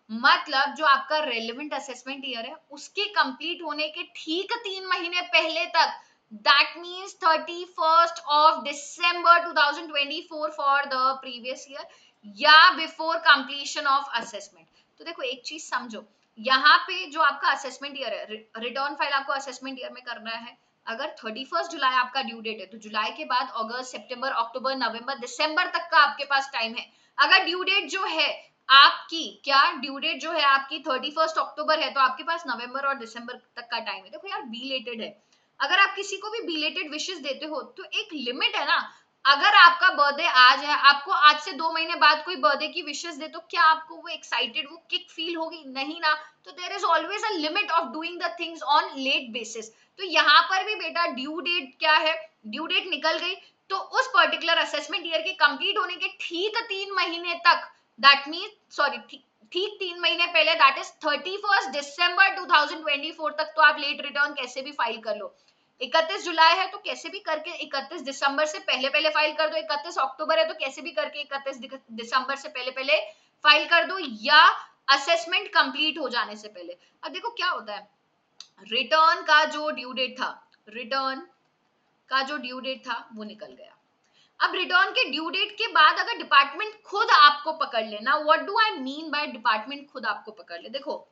A: मतलब जो आपका रेलेवेंट असेसमेंट ईयर है उसके कंप्लीट होने के ठीक 3 महीने पहले तक, that means 31 December 2024 for the previous year, या बिफोर कंप्लीशन ऑफ असेसमेंट। तो देखो एक चीज समझो, यहाँ पे जो आपका असेसमेंट ईयर है, रिटर्न फाइल आपको असेसमेंट ईयर में करना है, अगर 31 जुलाई आपका ड्यू डेट है तो जुलाई के बाद अगस्त, सितंबर, अक्टूबर, नवंबर, दिसंबर तक का आपके पास टाइम है। अगर ड्यू डेट जो है आपकी, क्या ड्यू डेट जो है आपकी 31 अक्टूबर है, तो आपके पास नवंबर और दिसंबर तक का टाइम है। देखो यार बिलेटेड है, अगर आप किसी को भी बिलेटेड विशेस देते हो तो एक लिमिट है ना। अगर आपका बर्थडे आज है, आपको आज से 2 महीने बाद कोई बर्थडे की विशेस दे, तो क्या आपको वो एक्साइटेड, वो किक फील होगी? नहीं ना। तो there is always a limit of doing the things on late basis. तो यहाँ पर भी बेटा ड्यू डेट क्या है, ड्यू डेट निकल गई तो उस पर्टिकुलर असेसमेंट ईयर के कंप्लीट होने के ठीक 3 महीने तक, दैट मीन सॉरी ठीक 3 महीने पहले, दैट इज 31 December 2024 तक तो आप लेट रिटर्न कैसे भी फाइल कर लो। 31 जुलाई है तो कैसे भी करके 31 दिसंबर से पहले पहले फाइल कर दो, 31 अक्टूबर है तो कैसे भी करके 31 दिसंबर से पहले पहले फाइल कर दो, या असेसमेंट कंप्लीट हो जाने से पहले। अब देखो क्या होता है, रिटर्न का जो ड्यू डेट था, रिटर्न का जो ड्यू डेट था वो निकल गया। अब रिटर्न के ड्यू डेट के बाद अगर डिपार्टमेंट खुद आपको पकड़ ले ना, what do I mean by department खुद आपको पकड़ ले, देखो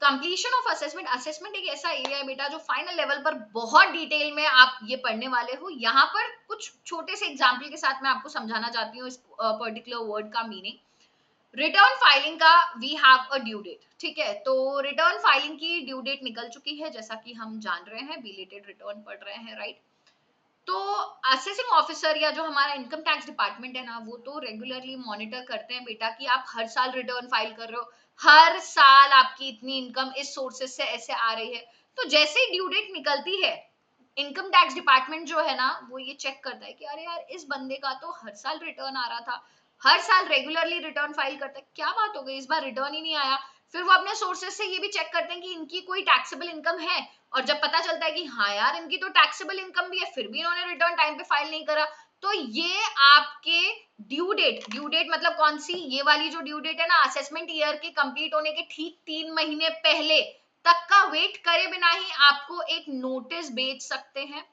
A: कंप्लीशन ऑफ असेसमेंट, असेसमेंट एक ऐसा एरिया है बेटा जो फाइनल लेवल पर बहुत डिटेल में आप ये पढ़ने वाले हो। यहाँ पर कुछ छोटे से एग्जाम्पल के साथ मैं आपको समझाना चाहती हूँ इस पर्टिकुलर वर्ड का मीनिंग। रिटर्न फाइलिंग का we have a due date, ठीक है, तो रिटर्न फाइलिंग की ड्यू डेट निकल चुकी है, जैसा कि हम जान रहे हैं, बिलेटेड रिटर्न पढ़ रहे हैं, राइट। तो असेसिंग ऑफिसर या जो हमारा इनकम टैक्स डिपार्टमेंट है ना, वो तो रेगुलरली मॉनिटर करते हैं बेटा कि आप हर साल रिटर्न फाइल कर रहे हो, हर साल आपकी इतनी इनकम इस सोर्सेस से ऐसे आ रही है। तो जैसे ही ड्यू डेट निकलती है, इनकम टैक्स डिपार्टमेंट जो है ना वो ये चेक करता है कि अरे यार इस बंदे का तो हर साल रिटर्न आ रहा था, हर साल रेगुलरली रिटर्न फाइल करता है, क्या बात हो गई इस बार रिटर्न ही नहीं आया। फिर वो अपने सोर्सेस से ये भी चेक करते हैं कि इनकी कोई टैक्सेबल इनकम है, और जब पता चलता है कि हाँ यार इनकी तो टैक्सेबल इनकम भी है, फिर भी इन्होंने रिटर्न टाइम पे फाइल नहीं करा, तो ये आपके ड्यू डेट, ड्यू डेट मतलब कौन सी, ये वाली जो ड्यू डेट है ना असेसमेंट ईयर के कंप्लीट होने के ठीक 3 महीने पहले तक का वेट करे बिना ही आपको एक नोटिस भेज सकते हैं।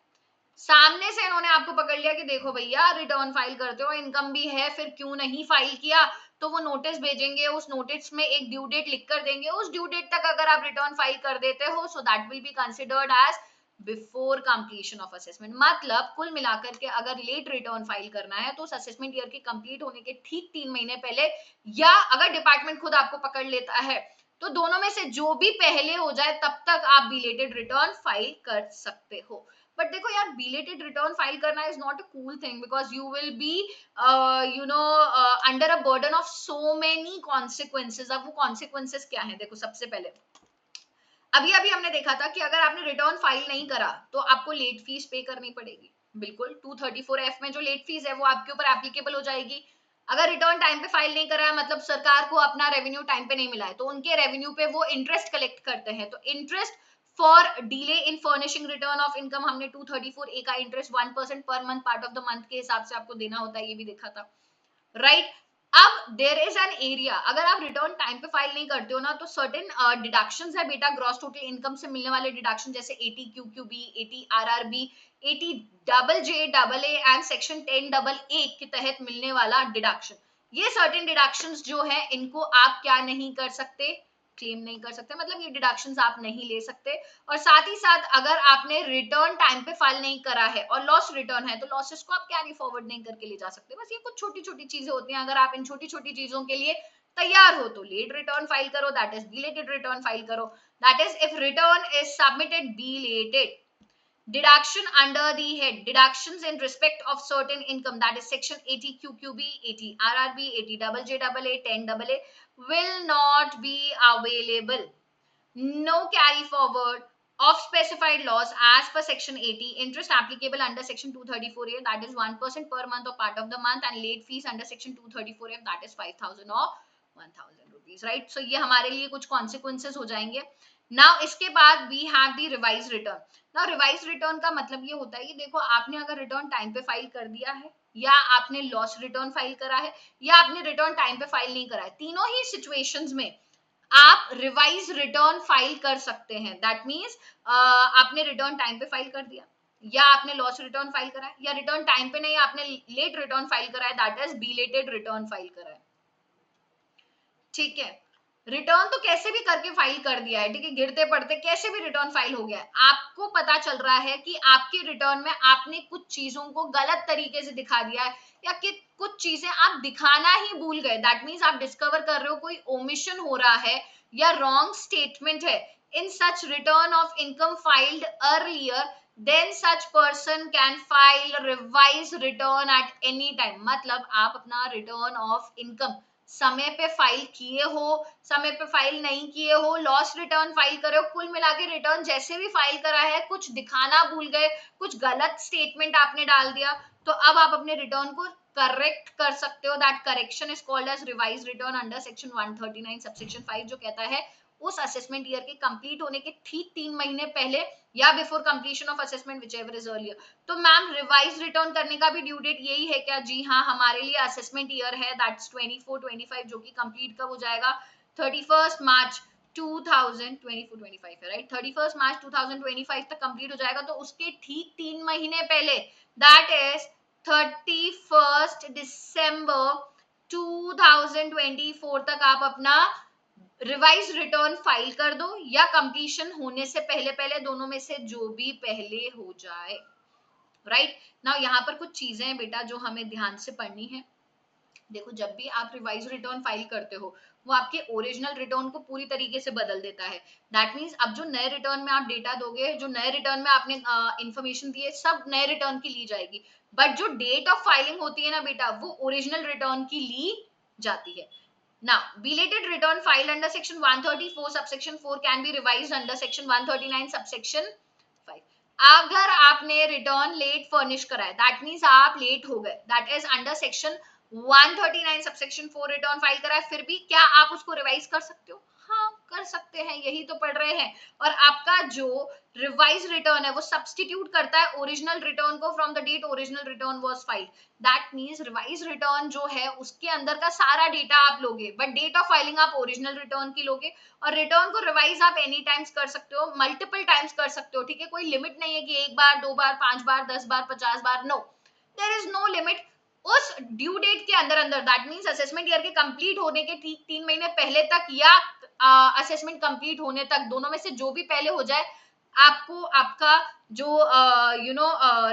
A: सामने से इन्होंने आपको पकड़ लिया कि देखो भैया रिटर्न फाइल करते हो, इनकम भी है, फिर क्यों नहीं फाइल किया, तो वो नोटिस भेजेंगे, उस नोटिस में एक ड्यू डेट लिख कर देंगे, उस ड्यू डेट तक अगर आप रिटर्न फाइल कर देते हो so that will be considered as before completion of assessment. मतलब कुल मिलाकर के अगर लेट रिटर्न फाइल करना है तो उस असेसमेंट ईयर के कंप्लीट होने के ठीक 3 महीने पहले, या अगर डिपार्टमेंट खुद आपको पकड़ लेता है तो दोनों में से जो भी पहले हो जाए तब तक आप बिलेटेड रिटर्न फाइल कर सकते हो। बट देखो यार बिलेटेड रिटर्न फाइल करना is not a cool thing, because you will be under a burden of so many consequences. अब वो कॉन्सिक्वेंसेज क्या है, देखो सबसे पहले अभी अभी हमने देखा था कि अगर आपने रिटर्न फाइल नहीं करा तो आपको लेट फीस पे करनी पड़ेगी, बिल्कुल 234F में जो लेट फीस है वो आपके ऊपर एप्लीकेबल हो जाएगी। अगर रिटर्न टाइम पे फाइल नहीं करा है, मतलब सरकार को अपना रेवेन्यू टाइम पे नहीं मिला है, तो उनके रेवेन्यू पे वो इंटरेस्ट कलेक्ट करते हैं, तो interest for delay in furnishing return of income हमने 234A का इंटरेस्ट 1% पर month part of the month के हिसाब से आपको देना होता है, ये भी देखा था, राइट। अब देयर इज एन एरिया, अगर आप रिटर्न टाइम पे फाइल नहीं करते हो ना, तो सर्टेन डिडक्शंस है बेटा, ग्रॉस टोटल इनकम से मिलने वाले डिडक्शन, जैसे 80 QQB, 80 RRB, 80 double J double A and section 10 double A के तहत मिलने वाला डिडक्शन। ये सर्टेन डिडक्शंस जो है इनको आप क्या नहीं कर सकते, क्लेम नहीं कर सकते, मतलब ये डिडक्शंस आप नहीं ले सकते। और साथ ही साथ अगर आपने रिटर्न टाइम पे फाइल नहीं करा है और लॉस रिटर्न है, तो लॉसेस को आप कैरी फॉरवर्ड नहीं करके ले जा सकते। बस ये कुछ छोटी छोटी चीजें होती हैं, अगर आप इन छोटी छोटी चीजों के लिए तैयार हो तो लेट रिटर्न फाइल करो, that is belated return file करो, that is if return is submitted belated. Deduction under the head deductions in respect of certain income, that is section 80 QQB, 80 RRB, 80 double J double A, 10 double A will not be available. No carry forward of specified loss as per section 80. Interest applicable under section 234A, that is 1% per month or part of the month, and late fees under section 234F, that is 5,000 or 1,000 rupees, right? So ये हमारे लिए कुछ consequences हो जाएंगे। Now इसके बाद we have the revised return. Now revised return का मतलब ये होता है कि देखो आपने अगर रिटर्न टाइम पे फाइल कर दिया है, या आपने लॉस रिटर्न फाइल करा है, या आपने रिटर्न टाइम पे फाइल नहीं करा है, तीनों ही सिचुएशंस में आप रिवाइज रिटर्न फाइल कर सकते हैं। दैट मीन्स आपने रिटर्न टाइम पे फाइल कर दिया, या आपने लॉस रिटर्न फाइल करा है, या रिटर्न टाइम पे नहीं आपने लेट रिटर्न फाइल करा है, that is belated return file करा है। ठीक है, रिटर्न तो कैसे भी करके फाइल कर दिया है, ठीक है, गिरते पड़ते कैसे भी रिटर्न फाइल हो गया है, आपको पता चल रहा है कि आपके रिटर्न में आपने कुछ चीजों को गलत तरीके से दिखा दिया है, या कि कुछ चीजें आप दिखाना ही भूल गए, दैट मीन्स आप डिस्कवर कर रहे हो कोई ओमिशन हो रहा है या रॉन्ग स्टेटमेंट है in such return of income filed earlier, then such person can file revise return at any time। मतलब आप अपना रिटर्न ऑफ इनकम समय पे फाइल किए हो, समय पे फाइल नहीं किए हो, लॉस रिटर्न फाइल करे हो, कुल मिला के रिटर्न जैसे भी फाइल करा है, कुछ दिखाना भूल गए, कुछ गलत स्टेटमेंट आपने डाल दिया, तो अब आप अपने रिटर्न को करेक्ट कर सकते हो। That correction is called as revise return under section 139 subsection 5, जो कहता है उस असेसमेंट ईयर के कंप्लीट होने के ठीक 3 महीने पहले या before completion of assessment whichever is earlier. तो मैम रिवाइज रिटर्न करने का भी ड्यू डेट यही है क्या? जी हाँ, हमारे लिए असेसमेंट ईयर है दैट्स 24-25, जो कि कंप्लीट कब हो जाएगा? 31 मार्च 2024-25 है, राइट? 31 मार्च 2025 तक कंप्लीट हो जाएगा, तो उसके ठीक 3 महीने पहले दैट इज 31 दिसंबर 2024 तक आप अपना रिवाइज रिटर्न फाइल कर दो, या कंप्लीशन होने से पहले पहले, दोनों में से जो भी पहले हो जाए, राइट? नाउ यहाँ पर कुछ चीजें हैं बेटा जो हमें ध्यान से पढ़नी है। देखो, जब भी आप रिवाइज रिटर्न फाइल करते हो, वो आपके ओरिजिनल रिटर्न को पूरी तरीके से बदल देता है। दैट मीन्स अब जो नए रिटर्न में आप डेटा दोगे, जो नए रिटर्न में आपने इंफॉर्मेशन दी है, सब नए रिटर्न की ली जाएगी, बट जो डेट ऑफ फाइलिंग होती है ना बेटा, वो ओरिजिनल रिटर्न की ली जाती है। Now, belated return filed under section 134 subsection 4 can be revised under section 139 subsection 5। अगर आपने रिटर्न लेट फर्निश करा है, दैट मीन्स आप लेट हो गए, that is under section 139 subsection 4 return file करा है, फिर भी क्या आप उसको रिवाइज कर सकते हो? हाँ, कर सकते हैं, यही तो पढ़ रहे हैं। और आपका जो रिवाइज रिटर्न है वो सब्सटीट्यूट करता है ओरिजिनल रिटर्न को from the date original return was filed. That means revise return जो है उसके अंदर का सारा डेटा आप लोगे, बट डेट ऑफ फाइलिंग आप ओरिजिनल रिटर्न की लोगे। और रिटर्न को रिवाइज आप एनी टाइम्स कर सकते हो, मल्टीपल टाइम्स कर सकते हो, ठीक है? कोई लिमिट नहीं है कि 1 बार, 2 बार, 5 बार, 10 बार, 50 बार, no, there is no limit. उस ड्यू डेट के अंदर अंदर, दैट मीन्स असेसमेंट ईयर के कंप्लीट होने के ठीक 3 महीने पहले तक, या असेसमेंट कंप्लीट होने तक, दोनों में से जो भी पहले हो जाए, आपको आपका जो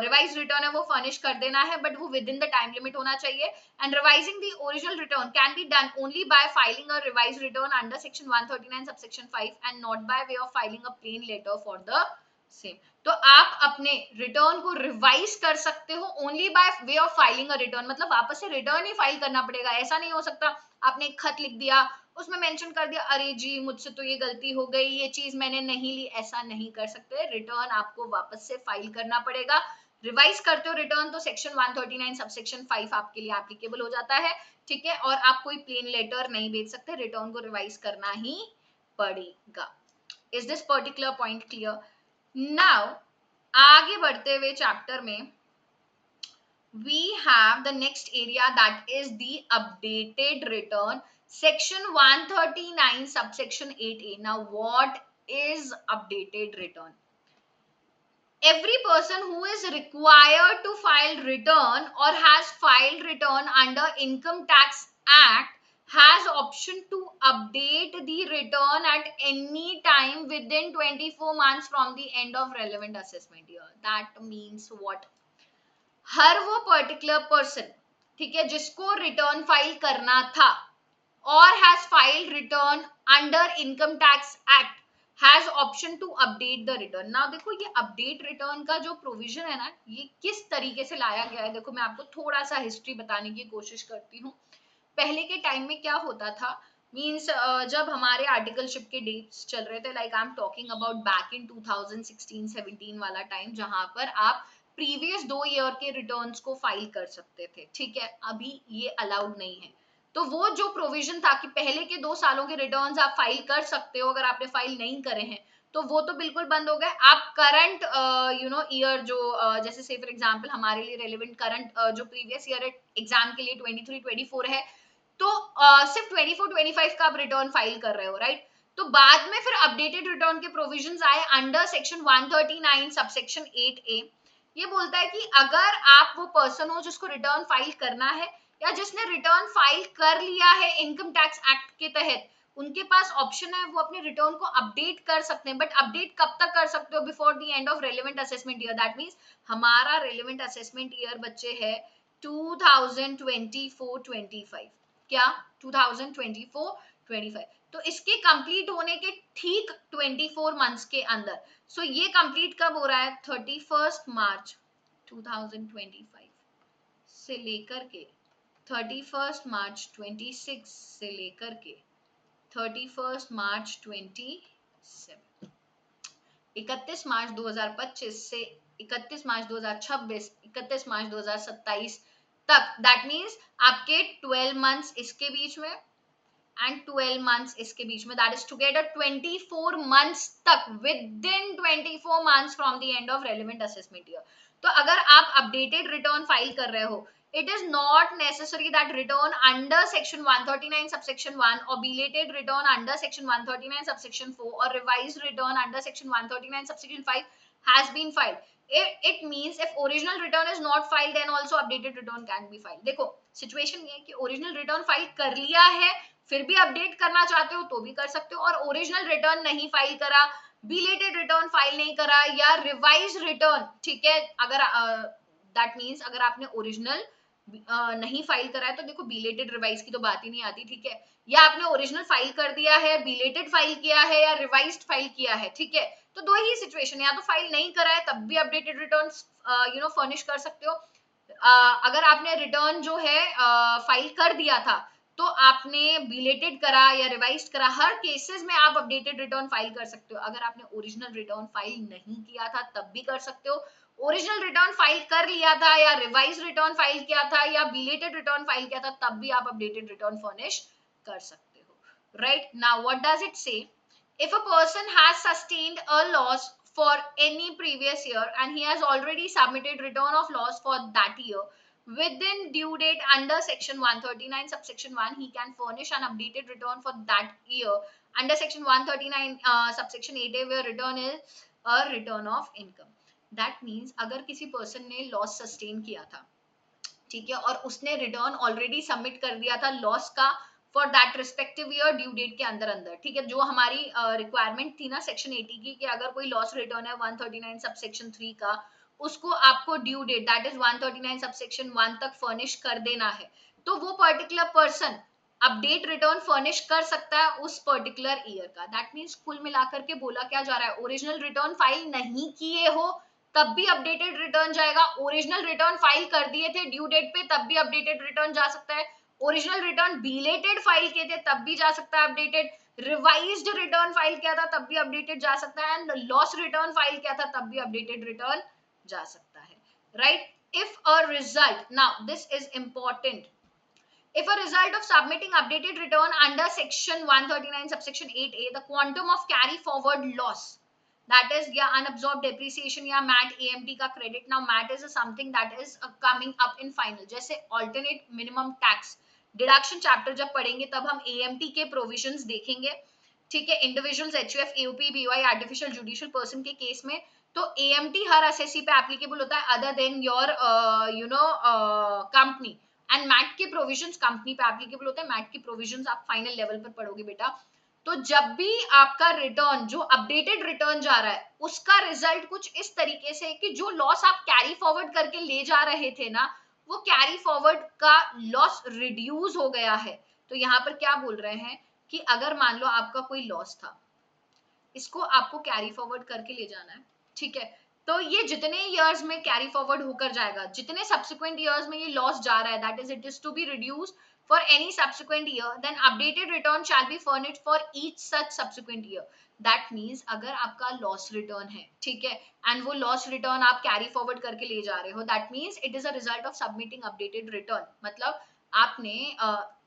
A: रिवाइज रिटर्न है वो फर्निश कर देना है, बट वो within the time limit होना चाहिए। And revising the original return can be done only by filing a revise return under section 139 subsection 5 and not by way of filing a plain letter for the same. तो आप अपने return को revise कर सकते हो only by way of filing a return, मतलब वापस से रिटर्न ही फाइल करना पड़ेगा। ऐसा नहीं हो सकता आपने एक खत लिख दिया, उसमें मेंशन कर दिया अरे जी मुझसे तो ये गलती हो गई, ये चीज मैंने नहीं ली, ऐसा नहीं कर सकते। रिटर्न आपको वापस से फाइल करना पड़ेगा। रिवाइज करते हो रिटर्न तो सेक्शन 139 सबसेक्शन 5 आपके लिए एप्लीकेबल हो जाता है, ठीक है? और आप कोई प्लेन लेटर नहीं भेज सकते, रिटर्न को रिवाइज करना ही पड़ेगा। Is this particular point clear? Now आगे बढ़ते हुए चैप्टर में we have the next area, that is the updated return, section 139 subsection 8a. Now what is updated return? Every person who is required to file return or has filed return under Income Tax Act has option to update the return at any time within 24 months from the end of relevant assessment year. That means what? हर वो particular person, ठीक है, जिसको return file करना था और has filed return under income tax act has option to update the return. Now देखो ये update return का जो प्रोविजन है ना, ये किस तरीके से लाया गया है, देखो मैं आपको थोड़ा सा हिस्ट्री बताने की कोशिश करती हूँ। पहले के टाइम में क्या होता था, मीन्स जब हमारे आर्टिकलशिप के डेट्स चल रहे थे, like I am talking about back in 2016-17 वाला टाइम, जहां पर आप प्रीवियस 2 ईयर के रिटर्न्स को फाइल कर सकते थे, ठीक है, अभी ये अलाउड नहीं है। तो वो जो प्रोविजन था कि पहले के 2 सालों के रिटर्न्स आप फाइल कर सकते हो, अगर आपने फाइल नहीं करे हैं तो वो तो बिल्कुल बंद हो गए। आप करंट ईयर जो जैसे से फॉर एग्जांपल हमारे लिए रेलेवेंट करंट जो प्रीवियस ईयर एग्जाम के लिए 23-24 है, तो सिर्फ 24-25 का आप रिटर्न फाइल कर रहे हो, राइट। तो बाद में फिर अपडेटेड रिटर्न के प्रोविजंस आए अंडर सेक्शन 139 सबसेक्शन 8A। ये बोलता है कि अगर आप वो पर्सन हो जिसको रिटर्न फाइल करना है या जिसने रिटर्न फाइल कर लिया है इनकम टैक्स एक्ट के तहत, उनके पास ऑप्शन है वो अपने रिटर्न को अपडेट कर सकते हैं। बट अपडेट कब तक कर सकते हो? Before the end of relevant assessment year. That means हमारा रेलेवेंट असेसमेंट ईयर बच्चे है 2024-25। क्या? 2024-25। तो इसके कंप्लीट होने के ठीक 24 मंथ्स के अंदर, सो ये कंप्लीट कब हो रहा है? 31 मार्च 2025 से लेकर के 31 मार्च 26 से लेकर के 31 मार्च 27, 31 मार्च 2025 से 31 मार्च 2026, 31 मार्च 2027 तक। दैट मीन्स आपके 12 मंथ्स इसके बीच में एंड 12 मंथ्स इसके बीच में, दैट इज टुगेदर 24 मंथ्स तक, with in 24 months from the end of relevant assessment year. तो अगर आप अपडेटेड रिटर्न फाइल कर रहे हो, it is not necessary that return under section 139 subsection 1 or belated return under section 139 subsection 4 or revised return under section 139 subsection 5 has been filed. It means if original return is not filed, then also updated return can be filed. देखो situation ये है कि original return file कर लिया है, फिर भी update करना चाहते हो तो भी कर सकते हो, और ओरिजिनल रिटर्न नहीं फाइल करा, बिलेटेड रिटर्न फाइल नहीं करा या रिवाइज रिटर्न, ठीक है, अगर दैट मीन्स अगर आपने ओरिजिनल नहीं फाइल करा है तो देखो बिलेटेड रिवाइज की तो बात ही नहीं आती, ठीक है, या आपने ओरिजिनल फाइल कर दिया है, बिलेटेड फाइल किया है या रिवाइज्ड फाइल किया है, ठीक है, तो दो ही सिचुएशन, या तो फाइल नहीं करा है तब भी अपडेटेड रिटर्न फर्निश कर सकते हो। अगर आपने रिटर्न जो है फाइल कर दिया था तो आपने बिलेटेड करा या रिवाइज्ड करा, हर केसेस में आप अपडेटेड रिटर्न फाइल कर सकते हो। अगर आपने ओरिजिनल रिटर्न फाइल नहीं किया था तब भी कर सकते हो, ओरिजिनल रिटर्न फाइल कर लिया था या रिवाइज रिटर्न फाइल किया था या बिलेटेड रिटर्न फाइल किया था तब भी आप अपडेटेड रिटर्न फर्निश कर सकते हो, right. Now what does it से? if a person has sustained a loss for any previous year and he has already submitted return of loss for that year within due date under section 139 subsection 1, he can furnish an updated return for that year under section 139 subsection 8a, where return is a return of income. That means अगर किसी person ने loss sustain किया था, ठीक है, और उसने return already submit कर दिया था लॉस का for that respective year due date के अंदर अंदर, ठीक है, जो हमारी रिक्वायरमेंट थी ना सेक्शन 80 की कि अगर कोई लॉस रिटर्न है 139 सबसेक्शन 3 का, उसको आपको due date that is 139 subsection 1 तक फर्निश कर देना है, तो वो particular person update return furnish कर सकता है उस पर्टिकुलर ईयर का। दैट मीन्स कुल मिलाकर के बोला क्या जा रहा है, ओरिजिनल रिटर्न फाइल नहीं किए हो तब भी अपडेटेड रिटर्न जाएगा, ओरिजिनल रिटर्न फाइल कर दिए थे ड्यू डेट पे तब भी अपडेटेड रिटर्न जा सकता है, ओरिजिनल रिटर्न बिलेटेड फाइल किए थे तब भी जा सकता है अपडेटेड, रिवाइज्ड रिटर्न फाइल किया था तब भी अपडेटेड जा सकता है, एंड लॉस रिटर्न फाइल किया था तब भी अपडेटेड रिटर्न जा सकता है, right. If a result, now this is important, if a result of submitting updated return under section 139 subsection 8a, the quantum of carry forward loss that is या unabsorbed depreciation या MAT AMT का credit. Now MAT is something that is coming up in final. जैसे alternate minimum tax deduction chapter जब पढ़ेंगे तब हम AMT के provisions देखेंगे, ठीक है, individuals, HUF, AOP, BOI, artificial judicial person के केस में तो AMT हर असेसी पे एप्लीकेबल होता है other than your company, and MAT के प्रोविजंस कंपनी पे एप्लीकेबल होते हैं. मैट के प्रोविजंस आप फाइनल लेवल पर पढ़ोगे बेटा. तो जब भी आपका रिटर्न जो अपडेटेड रिटर्न जा रहा है उसका रिजल्ट कुछ इस तरीके से कि जो लॉस आप कैरी फॉरवर्ड करके ले जा रहे थे ना, वो कैरी फॉरवर्ड का लॉस रिड्यूस हो गया है. तो यहाँ पर क्या बोल रहे हैं कि अगर मान लो आपका कोई लॉस था, इसको आपको कैरी फॉरवर्ड करके ले जाना है, ठीक है, तो ये जितने इयर्स में कैरी फॉरवर्ड होकर जाएगा, जितने सब्सिक्वेंट इयर्स में ये लॉस जा रहा है, that is it is to be reduced for any subsequent year, then updated return shall be furnished for each such subsequent year. That means अगर आपका loss return है, ठीक है, and वो loss return आप carry forward करके ले जा रहे हो, that means it is a result of submitting updated return. मतलब आपने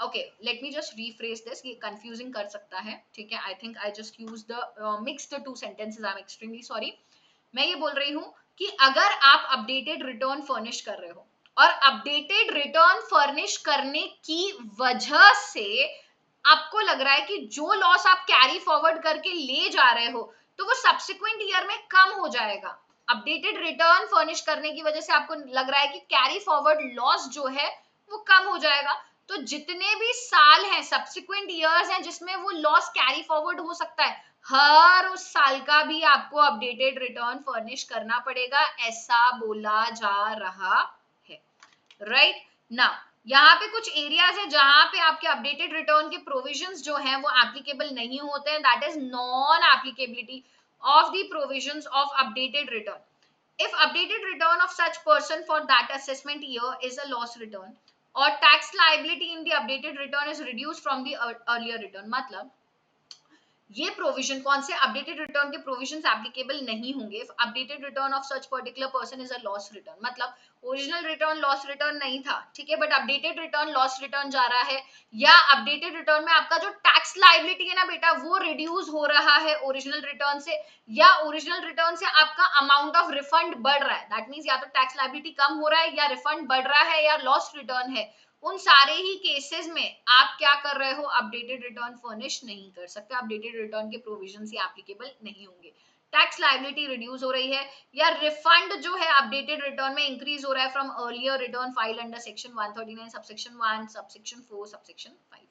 A: okay, let me just rephrase this, ये confusing कर सकता है, ठीक है, I think I just used the mixed the two sentences, I'm extremely sorry. मैं ये बोल रही हूँ कि अगर आप updated return furnish कर रहे हो और अपडेटेड रिटर्न फर्निश करने की वजह से आपको लग रहा है कि जो लॉस आप कैरी फॉरवर्ड करके ले जा रहे हो तो वो सब्सिक्वेंट ईयर में कम हो जाएगा. अपडेटेड रिटर्न फर्निश करने की वजह से आपको लग रहा है कि कैरी फॉरवर्ड लॉस जो है वो कम हो जाएगा. तो जितने भी साल हैं, सब्सिक्वेंट ईयर्स हैं जिसमें वो लॉस कैरी फॉरवर्ड हो सकता है, हर उस साल का भी आपको अपडेटेड रिटर्न फर्निश करना पड़ेगा, ऐसा बोला जा रहा है. राइट नाउ यहाँ पे कुछ एरियाज है जहां पे आपके अपडेटेड रिटर्न के प्रोविजंस जो हैं वो एप्लीकेबल नहीं होते हैं, that is non applicability of the provisions of updated return. If updated return of such person for that assessment year is a loss return or tax liability in the updated return is reduced from the earlier return. मतलब ये provision कौन से updated return के provisions applicable नहीं होंगे if updated return of such particular person is a loss return. मतलब original return loss return नहीं था, ठीक है, but updated return loss return जा रहा है, या अपडेटेड रिटर्न में आपका जो टैक्स लायबिलिटी है ना बेटा वो रिड्यूस हो रहा है ओरिजिनल रिटर्न से, या ओरिजिनल रिटर्न से आपका अमाउंट ऑफ रिफंड बढ़ रहा है, दैट मींस या तो टैक्स लायबिलिटी कम हो रहा है या रिफंड बढ़ रहा है या लॉस रिटर्न है. उन सारे ही केसेस में आप क्या कर रहे हो, अपडेटेड रिटर्न फर्निश नहीं कर सकते, अपडेटेड रिटर्न के प्रोविजंस ही एप्लीकेबल नहीं होंगे. टैक्स लायबिलिटी रिड्यूस हो रही है या रिफंड जो है अपडेटेड रिटर्न में इंक्रीज हो रहा है from earlier return file under section 139 subsection 1 subsection 4 subsection 5.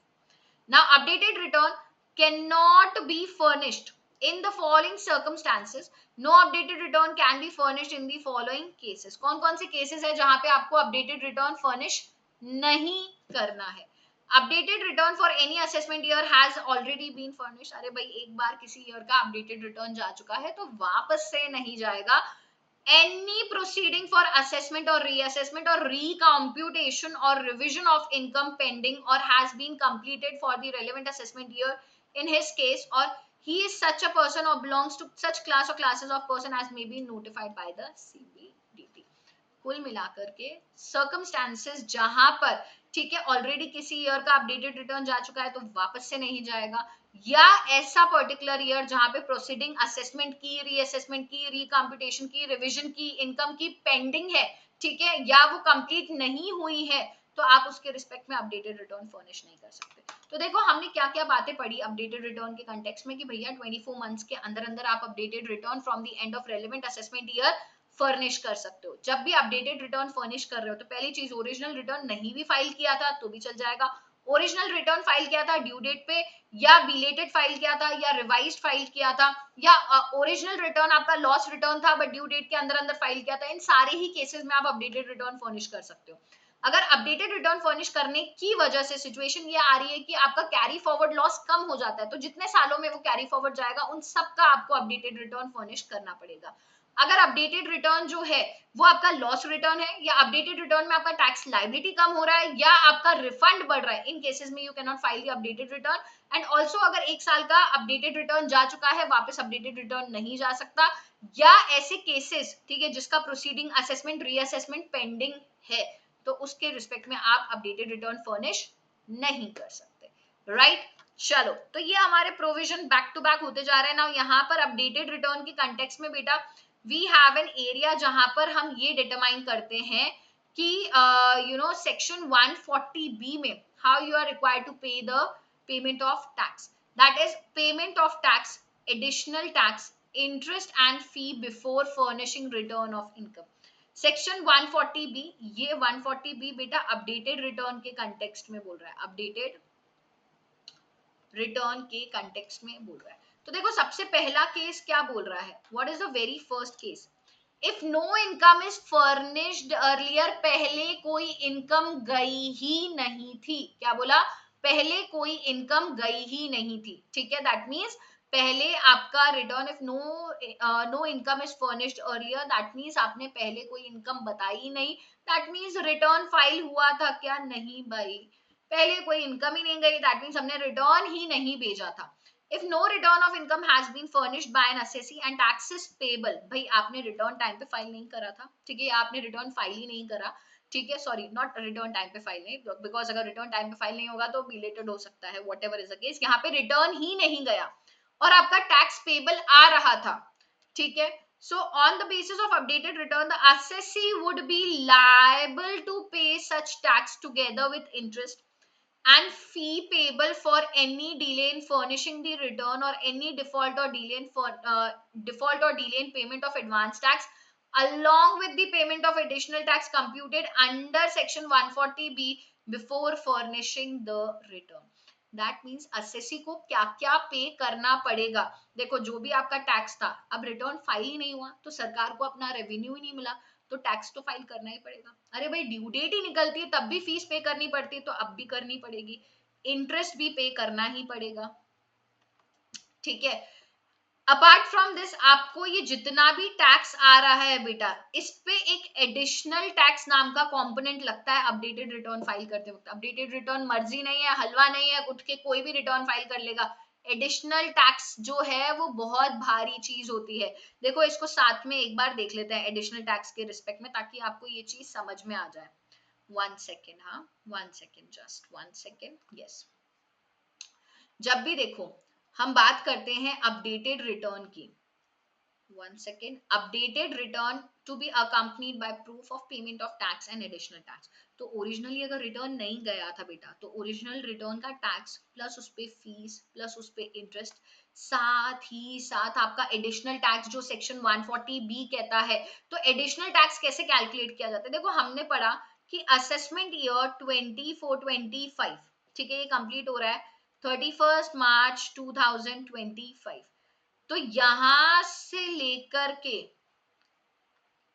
A: Now updated return can not be furnished in the following circumstances. No updated return can be furnished in the following cases. कौन कौन से cases है जहां पे आपको updated return furnish नहीं करना है. Updated return for any assessment year has already been furnish. अरे भाई एक बार किसी ईयर का अपडेटेड रिटर्न जा चुका है तो वापस से नहीं जाएगा. Any proceeding for assessment or reassessment or recomputation or revision of income pending or has been completed for the relevant assessment year in his case, or he is such a person or belongs to such class or classes of person as may be notified by the CBDT. कुल मिलाकर के circumstances जहां पर, ठीक है, already किसी year का updated return जा चुका है तो वापस से नहीं जाएगा, या ऐसा पर्टिकुलर ईयर जहां पे प्रोसीडिंग असेसमेंट की, रीअसेसमेंट की, रिकम्प्यूटेशन की, रिवीजन की, इनकम की पेंडिंग है, ठीक है, या वो कंप्लीट नहीं हुई है, तो आप उसके रिस्पेक्ट में अपडेटेड रिटर्न फर्निश नहीं कर सकते. तो देखो हमने क्या क्या बातें पढ़ी अपडेटेड रिटर्न के कंटेक्स्ट में कि भैया 24 मंथ्स के अंदर अंदर आप updated return from the end of relevant assessment year furnish कर सकते हो. जब भी अपडेटेड रिटर्न फर्निश कर रहे हो तो पहली चीज, ओरिजिनल रिटर्न नहीं भी फाइल किया था तो भी चल जाएगा. ओरिजिनल रिटर्न फाइल किया था ड्यू डेट पे, या बिलेटेड फाइल किया था, या रिवाइज्ड फाइल किया था, या ओरिजिनल रिटर्न आपका लॉस रिटर्न था बट ड्यू डेट के अंदर अंदर फाइल किया था, इन सारे ही केसेस में आप अपडेटेड रिटर्न फर्निश कर सकते हो. अगर अपडेटेड रिटर्न फर्निश करने की वजह से सिचुएशन ये आ रही है कि आपका कैरी फॉरवर्ड लॉस कम हो जाता है, तो जितने सालों में वो कैरी फॉरवर्ड जाएगा उन सब का आपको अपडेटेड रिटर्न फर्निश करना पड़ेगा. अगर अपडेटेड रिटर्न जो है वो आपका लॉस रिटर्न है, या अपडेटेड रिटर्न में आपका टैक्स लायबिलिटी कम हो रहा है, या आपका रिफंड बढ़ रहा है, इन केसेस में you can not file the updated return. And also अगर एक साल का अपडेटेड रिटर्न जा चुका है वापस अपडेटेड रिटर्न नहीं जा सकता, या ऐसे केसेस, ठीक है, जिसका प्रोसीडिंग असेसमेंट रीअसेसमेंट पेंडिंग है, तो उसके रिस्पेक्ट में आप अपडेटेड रिटर्न फर्निश नहीं कर सकते. राइट चलो, तो ये हमारे प्रोविजन बैक टू बैक होते जा रहे हैं। ना यहाँ पर अपडेटेड रिटर्न के कंटेक्स्ट में बेटा वी हैव एन एरिया जहां पर हम ये डिटरमाइन करते हैं कि सेक्शन 140B में how you are required to pay the payment of tax, that is payment of tax, additional tax, interest and fee before furnishing return of income. Section 140B, ये 140B बेटा updated return के context में बोल रहा है, updated return के context में बोल रहा है। तो देखो सबसे पहला केस क्या बोल रहा है, what is the very first case, if no income is furnished earlier, पहले कोई इनकम गई ही नहीं थी, क्या बोला, पहले कोई इनकम गई ही नहीं थी, ठीक है, दैट मीन्स पहले आपका return, if no income is furnished earlier, that means आपने पहले कोई इनकम बताई नहीं, दैट मीन्स रिटर्न फाइल हुआ था क्या, नहीं भाई, पहले कोई इनकम ही नहीं गई, दैट मीन्स हमने रिटर्न ही नहीं भेजा था। If no return of income has been furnished by an assessee and taxes payable, भाई आपने रिटर्न टाइम पे फाइल नहीं करा था, ठीक है, आपने रिटर्न फाइल ही नहीं करा, ठीक है, सॉरी नॉट रिटर्न टाइम पे फाइल नहीं, बिकॉज अगर रिटर्न टाइम पे फाइल नहीं होगा तो बिलेटेड हो सकता है, what ever is the case, यहाँ पे रिटर्न ही नहीं गया और आपका टैक्स पेबल आ रहा था, ठीक है। So on the basis of updated return, the assessee would be liable to pay such tax together with interest and fee payable for any delay in furnishing the return or any default or delay in payment of advance tax, along with the payment of additional tax computed under section 140B before furnishing the return. That means assessee को क्या क्या पे करना पड़ेगा, देखो जो भी आपका टैक्स था, अब रिटर्न फाइल ही नहीं हुआ तो सरकार को अपना रेवेन्यू ही नहीं मिला, तो टैक्स तो फाइल करना ही पड़ेगा। अरे भाई ड्यू डेट ही निकलती है तब भी फीस पे करनी पड़ती है, तो अब भी करनी पड़ेगी, इंटरेस्ट भी पे करना ही पड़ेगा, ठीक है। अपार्ट फ्रॉम दिस आपको ये जितना भी टैक्स आ रहा है बेटा, इस पे एक एडिशनल टैक्स नाम का कंपोनेंट लगता है अपडेटेड रिटर्न फाइल करते वक्त। अपडेटेड रिटर्न मर्जी नहीं है, हलवा नहीं है, उठ के कोई भी रिटर्न फाइल कर लेगा, एडिशनल टैक्स जो है वो बहुत भारी चीज होती है। देखो इसको साथ में एक बार देख लेते हैं एडिशनल टैक्स के रिस्पेक्ट में, ताकि आपको ये चीज समझ में आ जाए। 1 सेकेंड, हाँ 1 सेकेंड, जस्ट 1 सेकेंड, यस। जब भी देखो हम बात करते हैं अपडेटेड रिटर्न की, 1 second, updated return to be accompanied by proof of payment of tax and additional tax. तो ओरिजिनली अगर रिटर्न नहीं गया था बेटा, तो ओरिजिनल रिटर्न का टैक्स प्लस उस पे फीस प्लस उस पे इंटरेस्ट, साथ ही साथ आपका एडिशनल टैक्स जो सेक्शन 140B कहता है। तो एडिशनल टैक्स कैसे कैलकुलेट किया जाता है, देखो हमने पढ़ा कि असेसमेंट ईयर 24-25, ठीक है, ये कंप्लीट हो रहा है 31 मार्च 2025, तो यहां से लेकर के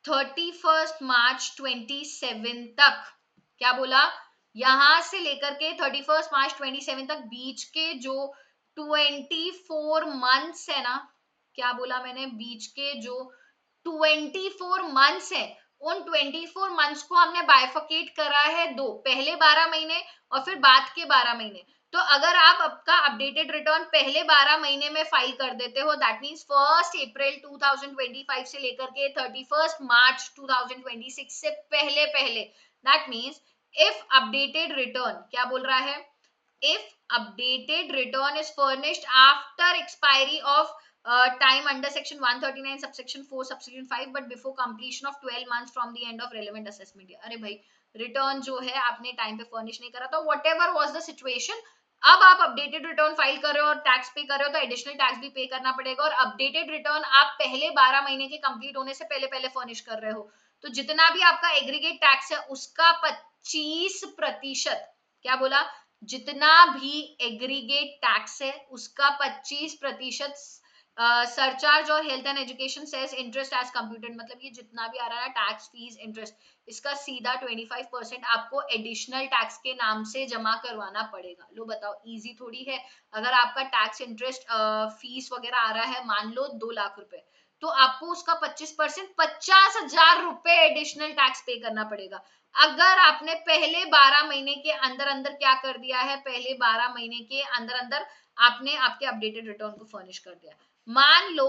A: 31 मार्च 27 तक, क्या बोला, यहां से लेकर के 31 मार्च 27 तक बीच के जो 24 मंथ्स है ना, क्या बोला मैंने, बीच के जो 24 मंथ्स है, उन 24 मंथ्स को हमने बाइफरकेट करा है दो, पहले 12 महीने और फिर बाद के 12 महीने। तो अगर आप आपका अपडेटेड रिटर्न पहले 12 महीने में फाइल कर देते हो, दैट मींस 1 अप्रैल 2025 से लेकर के 31 मार्च 2026 से पहले पहले, that means if updated return, क्या बोल रहा है, if updated return is furnished after expiry of time under section 139 subsection 4 subsection 5 but before completion of 12 months from the end of relevant assessment year। अरे भाई रिटर्न जो है आपने time पे फर्निश नहीं करा, तो whatever was the situation, अब आप अपडेटेड रिटर्न फाइल कर रहे हो और टैक्स पे कर रहे हो, तो एडिशनल टैक्स भी पे करना पड़ेगा, और अपडेटेड रिटर्न आप पहले 12 महीने के कंप्लीट होने से पहले पहले फर्निश कर रहे हो, तो जितना भी आपका एग्रीगेट टैक्स है उसका 25%, क्या बोला, जितना भी एग्रीगेट टैक्स है उसका 25% सरचार्ज और health and education cess interest as computed, मतलब ये जितना भी आ रहा है टैक्स फीस इंटरेस्ट, इसका सीधा 25% आपको एडिशनल टैक्स के नाम से जमा करवाना पड़ेगा। लो बताओ इजी थोड़ी है, अगर आपका टैक्स इंटरेस्ट फीस वगैरह आ रहा है मान लो 2 लाख रुपए, तो आपको उसका 25% 50,000 रुपए एडिशनल टैक्स पे करना पड़ेगा। अगर आपने पहले 12 महीने के अंदर अंदर क्या कर दिया है, पहले 12 महीने के अंदर अंदर आपने आपके अपडेटेड रिटर्न को फर्निश कर दिया, मान लो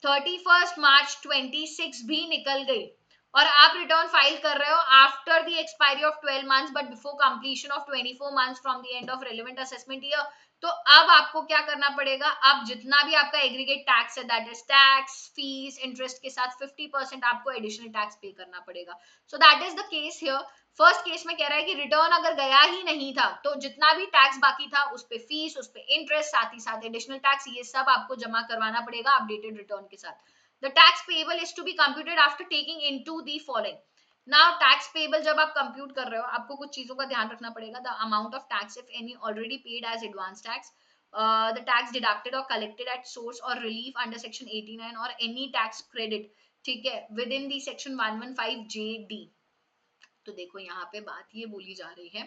A: 31 मार्च 26 भी निकल गई और आप रिटर्न फाइल कर रहे हो after the expiry of 12 months but before completion of 24 months from the end of relevant assessment year, तो अब आपको क्या करना पड़ेगा, अब जितना भी आपका एग्रीगेट टैक्स है, that is tax, fees, interest के साथ 50% आपको एडिशनल टैक्स पे करना पड़ेगा. So that is the case here. First case में कह रहा है कि रिटर्न अगर गया ही नहीं था तो जितना भी टैक्स बाकी था उस पे फीस, उस पे इंटरेस्ट, साथ ही साथ एडिशनल टैक्स, ये सब आपको जमा करवाना पड़ेगा अपडेटेड रिटर्न के साथ. The tax payable is to be computed after taking into the following. Now tax payable जब आप कंप्यूट कर रहे हो आपको कुछ चीजों का ध्यान रखना पड़ेगा. The amount of tax if any already paid as advance tax, the tax deducted or collected at source or relief under section 89 or any tax credit, ठीक है, within the section 115 JD. तो देखो यहाँ पे बात ये बोली जा रही है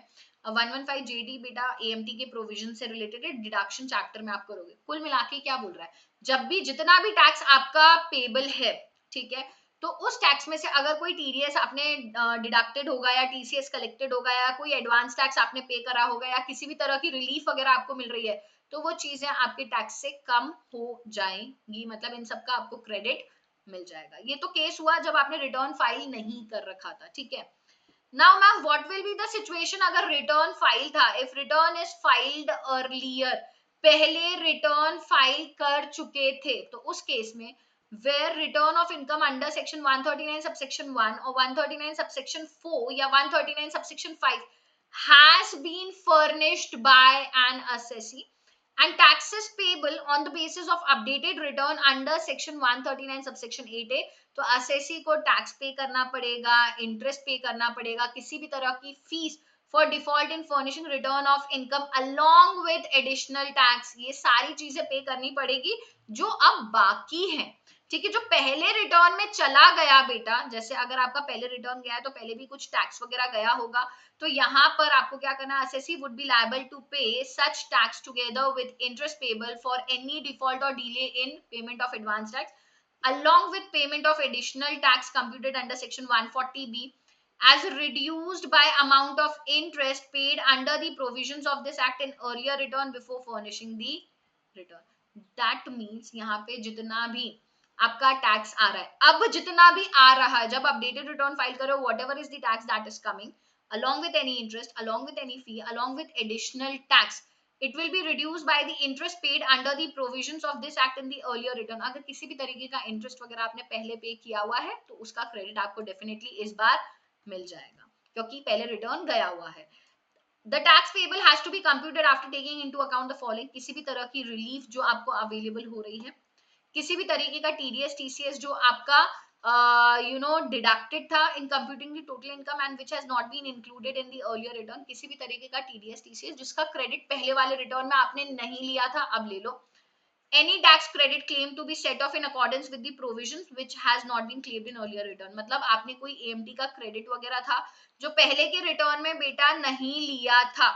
A: 115 JD बेटा AMT के प्रोविजन से रिलेटेड है, डिडक्शन चैप्टर में आप करोगे. कुल मिला के क्या बोल रहा है, जब भी जितना भी टैक्स आपका पेबल है, ठीक है, तो उस टैक्स में से अगर कोई टीडीएस आपने डिडक्टेड होगा या टीसीएस कलेक्टेड होगा या कोई एडवांस टैक्स आपने पे करा होगा या किसी भी तरह की रिलीफ वगैरह आपको मिल रही है, तो वो चीजें आपके टैक्स से कम हो जाएंगी, मतलब इन सब का आपको क्रेडिट मिल जाएगा. ये तो केस हुआ जब आपने रिटर्न फाइल नहीं कर रखा था, ठीक है. Now ma'am what will be the situation अगर रिटर्न फाइल था, if return is filed earlier, पहले रिटर्न फाइल कर चुके थे, तो उस केस में where return of income under section 139 subsection 1 or 139 subsection 4 या 139 subsection 5 has been furnished by an assessee and taxes payable on the basis of updated return under section 139 subsection 8A, तो assessee को tax पे करना पड़ेगा, interest पे करना पड़ेगा, किसी भी तरह की fees for default in furnishing return of income along with additional tax, ये सारी चीजें पे करनी पड़ेगी जो अब बाकी हैं. ठीक है, जो पहले रिटर्न में चला गया बेटा, जैसे अगर आपका पहले रिटर्न गया है तो पहले भी कुछ टैक्स वगैरह गया होगा, तो यहाँ पर आपको क्या करना है, assessee would be liable to pay such tax together with interest payable for any default or delay in payment of advance tax along with payment of additional tax computed under section 140B as reduced by amount of interest paid under the provisions of this act in earlier return before furnishing the return. That means यहाँ पे जितना भी आपका tax आ रहा है, अब जितना भी आ रहा है, जब अपडेटेड रिटर्न फाइल करो, whatever is the tax that is coming along with any interest, along with any fee, along with additional tax, it will be reduced by the interest paid under the provisions of this act in the earlier return. अगर किसी भी तरीके का interest वगैरह आपने पहले पे किया हुआ है तो उसका क्रेडिट आपको डेफिनेटली इस बार मिल जाएगा क्योंकि पहले रिटर्न गया हुआ है. The tax payable has to be computed after taking into account the following. किसी भी तरह की रिलीफ जो आपको अवेलेबल हो रही है, किसी भी तरीके का टीडीएस टीसीएस जो आपका डिडक्टेड था in computing the total income and which has not been included in the earlier return, किसी भी तरीके का टीडीएस टीसीएस जिसका क्रेडिट पहले वाले रिटर्न में आपने नहीं लिया था, अब ले लो. Any tax credit claim to be set off in accordance with the provisions which has not been claimed in earlier return. मतलब आपने कोई AMT का क्रेडिट वगैरह था जो पहले के रिटर्न में बेटा नहीं लिया था,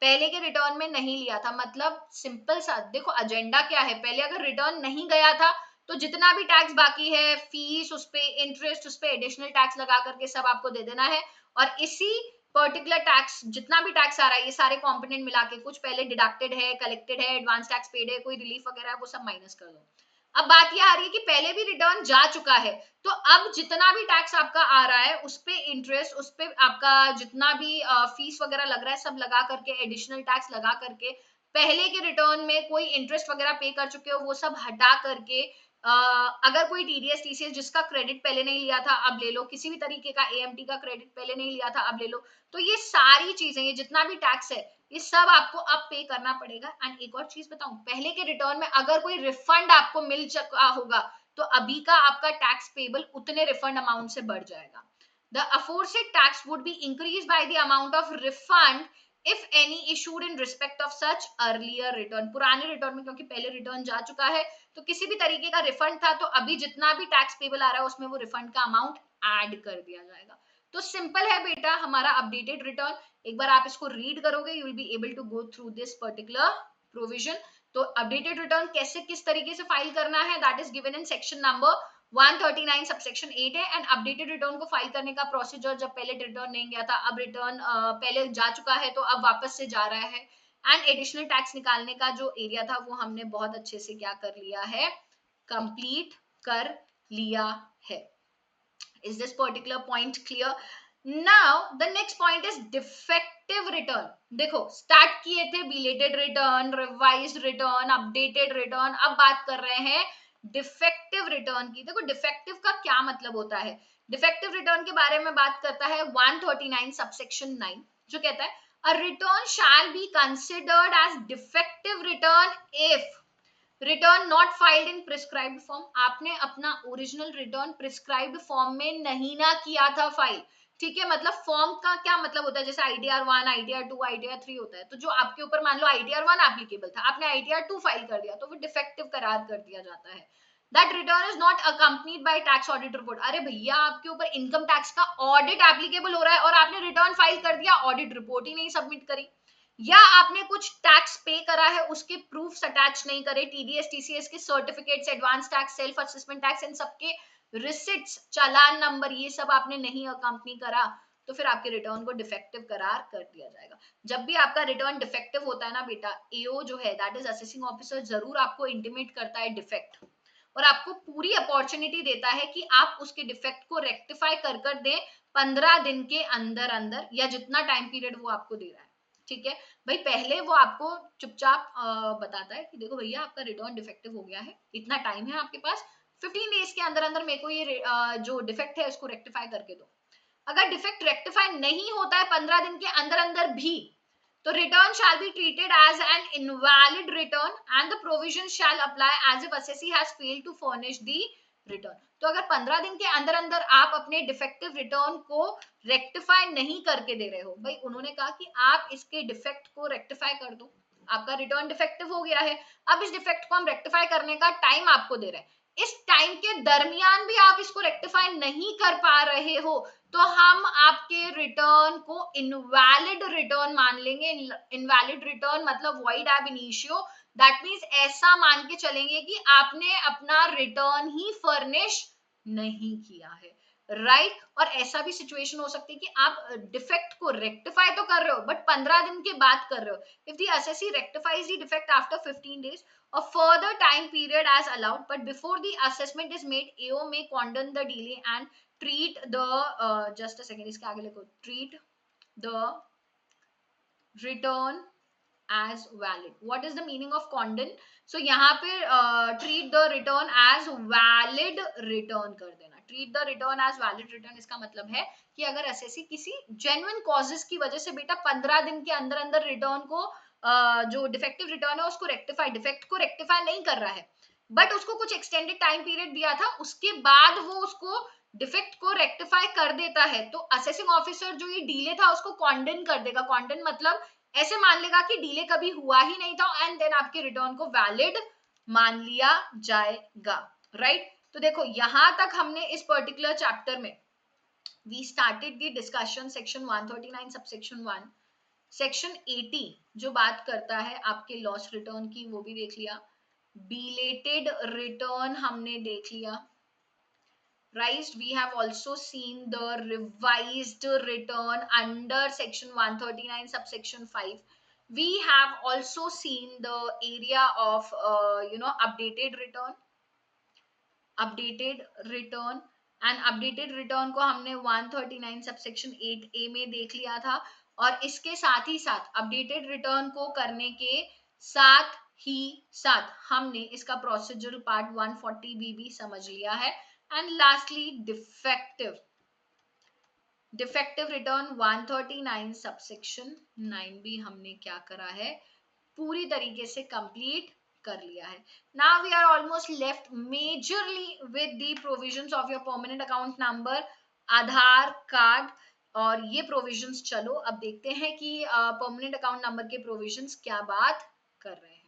A: पहले के रिटर्न में नहीं लिया था, मतलब सिंपल सा देखो एजेंडा क्या है, पहले अगर रिटर्न नहीं गया था तो जितना भी टैक्स बाकी है, फीस, उस पे इंटरेस्ट, उस पे एडिशनल टैक्स लगा करके सब आपको दे देना है और इसी पर्टिकुलर टैक्स जितना भी टैक्स आ रहा है ये सारे कंपोनेंट मिला के, कुछ पहले डिडक्टेड है, कलेक्टेड है, एडवांस टैक्स पेड है, कोई रिलीफ वगैरह है, वो सब माइनस कर दो. अब बात ये आ रही है कि पहले भी रिटर्न जा चुका है तो अब जितना भी टैक्स आपका आ रहा है उस पे इंटरेस्ट, उस पे आपका जितना भी फीस वगैरह लग रहा है सब लगा करके, एडिशनल टैक्स लगा करके, पहले के रिटर्न में कोई इंटरेस्ट वगैरह पे कर चुके हो वो सब हटा करके, अगर कोई टीडीएस टीसीएस जिसका क्रेडिट पहले नहीं लिया था अब ले लो, किसी भी तरीके का एएमटी का क्रेडिट पहले नहीं लिया था अब ले लो, तो ये सारी चीजें, ये जितना भी टैक्स है ये सब आपको अब पे करना पड़ेगा. एंड एक और चीज बताऊं, पहले के रिटर्न में अगर कोई रिफंड आपको मिल चुका होगा तो अभी का आपका टैक्स पेबल उतने रिफंड अमाउंट से बढ़ जाएगा. The aforesaid tax would be increase by the amount of refund if any issued in respect of such earlier return. पुराने रिटर्न में क्योंकि पहले रिटर्न जा चुका है तो किसी भी तरीके का रिफंड था तो अभी जितना भी टैक्स पेबल आ रहा है उसमें वो रिफंड का अमाउंट ऐड कर दिया जाएगा. तो सिंपल है बेटा हमारा अपडेटेड रिटर्न, एक बार आप इसको रीड करोगे you will be able to go through this particular provision. तो अपडेटेड रिटर्न कैसे किस तरीके से फाइल करना है that is given in section number 139 subsection 8 है. एंड अपडेटेड रिटर्न को फाइल करने का प्रोसीजर, जब पहले रिटर्न नहीं गया था अब रिटर्न पहले जा चुका है तो अब वापस से जा रहा है, एंड एडिशनल टैक्स निकालने का जो एरिया था वो हमने बहुत अच्छे से क्या कर लिया है, कंप्लीट कर लिया है. Is this particular point clear? Now the next point is defective return. देखो स्टार्ट किए थे belated return, revised return, updated return, अब बात कर रहे हैं डिफेक्टिव रिटर्न की। देखो डिफेक्टिव का क्या मतलब होता है। डिफेक्टिव रिटर्न के बारे में बात करता है 139 सबसेक्शन 9, जो कहता है a return shall be considered as defective return if return not filed in prescribed form, आपने अपना ओरिजिनल रिटर्न प्रिस्क्राइब्ड फॉर्म में नहीं ना किया था फाइल। ठीक है, मतलब फॉर्म का क्या मतलब होता है, जैसे आईटीआर 1, आईटीआर 2, आईटीआर 3 होता है, तो जो आपके ऊपर मान लो आईटीआर 1 एप्लीकेबल था, आपने आईटीआर 2 फाइल कर दिया, तो वो डिफेक्टिव करार कर दिया जाता है। That return is not accompanied by tax audit report. अरे भैया आपके ऊपर इनकम टैक्स का ऑडिट एप्लीकेबल हो रहा है और आपने रिटर्न फाइल कर दिया, ऑडिट रिपोर्ट ही नहीं सबमिट करी, या आपने कुछ टैक्स पे करा है उसके प्रूफ्स अटैच नहीं करे, टीडीएस टीसीएस के certificates, advance tax, self assessment tax, इन सबके रिसिट्स, चालान नंबर, ये सब आपने नहीं अकम्पनी करा, तो फिर आपके रिटर्न को डिफेक्टिव करार कर दिया जाएगा। जब भी आपका रिटर्न डिफेक्टिव होता है ना बेटा, एओ जो है दैट इज असेसिंग ऑफिसर जरूर आपको इंटीमेट करता है डिफेक्ट, और आपको पूरी अपॉर्चुनिटी देता है कि आप उसके डिफेक्ट को रेक्टिफाई कर दें 15 दिन के अंदर अंदर, या जितना टाइम पीरियड वो आपको दे रहा है। ठीक है भाई, पहले वो आपको चुपचाप बताता है कि देखो भैया आपका रिटर्न डिफेक्टिव हो गया है, इतना टाइम है आपके पास, 15 डेज के अंदर अंदर मेरे को ये जो डिफेक्ट है उसको रेक्टिफाई करके दो। अगर डिफेक्ट रेक्टिफाई नहीं होता है 15 दिन के अंदर अंदर भी, तो return shall be treated as an invalid return and the provision shall apply as if assessee has failed to furnish the return। तो अगर 15 दिन के अंदर अंदर आप अपने डिफेक्टिव रिटर्न को रेक्टिफाई नहीं करके दे रहे हो, भाई उन्होंने कहा कि आप इसके डिफेक्ट को रेक्टिफाई कर दो, आपका रिटर्न डिफेक्टिव हो गया है, अब इस डिफेक्ट को हम रेक्टिफाई करने का टाइम आपको दे रहे हैं, इस टाइम के दरमियान भी आप इसको रेक्टिफाई नहीं कर पा रहे हो, तो हम आपके रिटर्न को इनवैलिड रिटर्न मान लेंगे। इनवैलिड रिटर्न मतलब वॉइड एब इनिशियो, दैट मींस ऐसा मान के चलेंगे कि आपने अपना रिटर्न ही फर्निश नहीं किया है, राइट और ऐसा भी सिचुएशन हो सकती है कि आप डिफेक्ट को रेक्टिफाई तो कर रहे हो बट 15 दिन के बाद कर रहे हो। If the assessee rectifies the defect after 15 days, a further time period as allowed, but before the assessment is made, AO may condone the delay and treat the just a second, इसके आगे लिखो, treat the return as valid. What is the meaning of condone? So यहाँ पे treat the return as valid return कर देना। treat the return as valid return इसका मतलब है कि अगर एसएससी किसी genuine causes की वजह से बेटा 15 दिन के अंदर अंदर रिटर्न को जो डिफेक्टिव रिटर्न है उसको रेक्टिफाई, डिफेक्ट को रेक्टिफाई नहीं कर रहा है, बट उसको कुछ एक्सटेंडेड टाइम पीरियड दिया था, उसके बाद वो उसको डिफेक्ट को रेक्टिफाई कर देता है, तो असेसिंग ऑफिसर जो ये डीले था उसको कॉन्डेन कर देगा। कॉन्डेन मतलब ऐसे मान लेगा कि डीले कभी हुआ ही नहीं था एंड देन आपके रिटर्न को वैलिड मान लिया जाएगा, राइट। तो देखो यहां तक हमने इस पर्टिकुलर चैप्टर में we started the discussion section 139 subsection 1, section 80 जो बात करता है आपके लॉस रिटर्न की वो भी देख लिया, बिलेटेड रिटर्न हमने देख लिया, right, we have also seen the revised return under section 139 subsection 5. We have also seen the area of updated return and updated return को हमने 139 subsection 8A में देख लिया था, और इसके साथ ही साथ अपडेटेड रिटर्न को करने के साथ ही साथ हमने इसका प्रोसीजरल पार्ट 140B भी समझ लिया है। And lastly defective return 139 subsection 9 भी हमने क्या करा है, पूरी तरीके से कंप्लीट कर लिया है। Now we are almost left majorly with the provisions of your permanent account number, Aadhaar card, और ये प्रोविजंस चलो अब देखते हैं कि परमानेंट अकाउंट नंबर के प्रोविजंस क्या बात कर रहे हैं।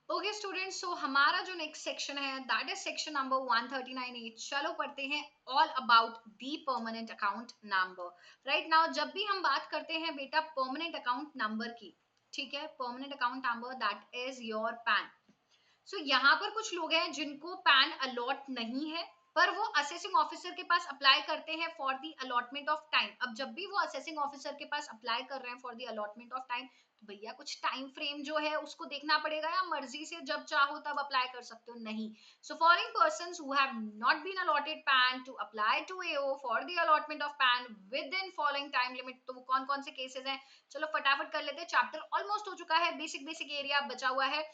A: ओके स्टूडेंट्स, सो हमारा जो नेक्स्ट सेक्शन है that is section number 139A। चलो पढ़ते हैं all about the permanent account number. Right now जब भी हम बात करते हैं बेटा परमानेंट अकाउंट नंबर की, ठीक है, permanent account number that is your PAN. So यहाँ पर कुछ लोग हैं जिनको पैन अलॉट नहीं है, पर वो असेसिंग ऑफिसर के पास अप्लाई करते हैं for the allotment of time. अब जब भी वो असेसिंग ऑफिसर के पास अप्लाई कर रहे हैं for the allotment of time, तो भैया कुछ टाइम फ्रेम जो है उसको देखना पड़ेगा, या मर्जी से जब चाहो तब अप्लाई कर सकते हो? नहीं। So following persons who have not been allotted PAN to apply to AO for the allotment of PAN within following time limit. तो वो कौन कौन से केसेस हैं, चलो फटाफट कर लेते हैं, चैप्टर ऑलमोस्ट हो चुका है, बेसिक बेसिक एरिया बचा हुआ है।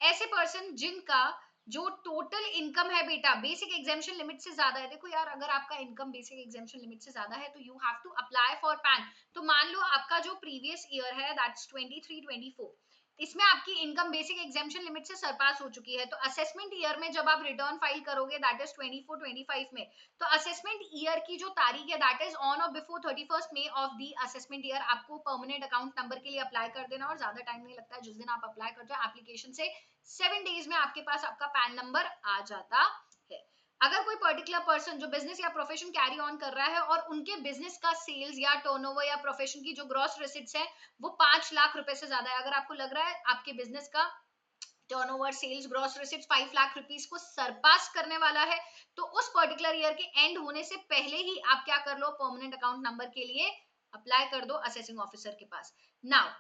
A: ऐसे पर्सन जिनका जो टोटल इनकम है बेटा बेसिक एग्जामिशन लिमिट से ज्यादा है। देखो यार, अगर आपका इनकम बेसिक एग्जामिशन लिमिट से ज्यादा है तो you have to apply for PAN. तो मान लो आपका जो प्रीवियस ईयर है दैट्स 23-24, इसमें आपकी इनकम बेसिक एग्जामिशन लिमिट से सरपास हो चुकी है, तो असेसमेंट ईयर में जब आप रिटर्न फाइल करोगे दैट इज 24-25 में, तो असेसमेंट ईयर की जो तारीख है दैट इज ऑन और before 31 May of the assessment year, आपको परमानेंट अकाउंट नंबर के लिए अप्लाई कर देना, और ज्यादा टाइम नहीं लगता है। जिस दिन आप अप्लाई करते हो एप्लीकेशन से 7 डेज में आपके पास आपका पैन नंबर आ जाता है। अगर कोई पर्टिकुलर पर्सन जो बिजनेस या प्रोफेशन कैरी ऑन कर रहा है और उनके बिजनेस का सेल्स या टर्नओवर या प्रोफेशन की जो ग्रॉस रिसिट्स है वो 5 लाख रुपए से ज्यादा है, अगर आपको लग रहा है आपके बिजनेस का turnover sales gross receipts 5 lakh rupees को सरपास करने वाला है, तो उस पर्टिकुलर ईयर के एंड होने से पहले ही आप क्या कर लो, परमानेंट अकाउंट नंबर के लिए अप्लाई कर दो असेसिंग ऑफिसर के पास। Now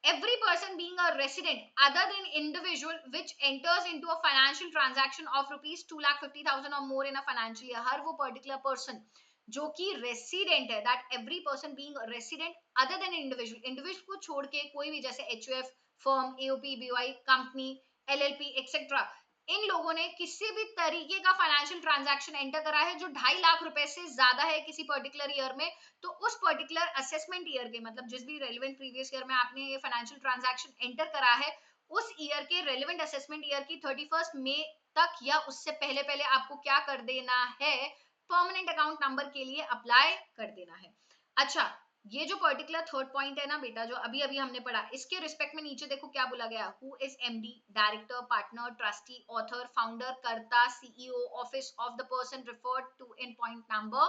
A: every person being a resident other than individual which enters into a financial transaction of rupees 2,50,000 or more in a financial year, हर वो पर्टिकुलर पर्सन जो कि रेसिडेंट है, that every person being resident other than individual, individual को छोड़ के कोई भी, जैसे HUF firm, AOP, BOI company, LLP etcetera, इन लोगों ने किसी भी तरीके का फाइनेंशियल ट्रांजैक्शन एंटर करा है जो 2.5 लाख रुपए से ज्यादा है किसी पर्टिकुलर ईयर में, तो उस पर्टिकुलर असेसमेंट ईयर के, मतलब जिस भी रेलेवेंट प्रीवियस ईयर में आपने ये फाइनेंशियल ट्रांजैक्शन एंटर करा है, उस ईयर के रेलेवेंट असेसमेंट ईयर की 31 मई तक या उससे पहले पहले आपको क्या कर देना है, परमानेंट अकाउंट नंबर के लिए अप्लाई कर देना है। अच्छा, ये जो पर्टिकुलर थर्ड पॉइंट है ना बेटा, जो अभी अभी हमने पढ़ा, इसके रिस्पेक्ट में नीचे देखो क्या बोला गया, who is MD, director, partner, trustee, author, founder, karta, CEO, office of the person referred to in point number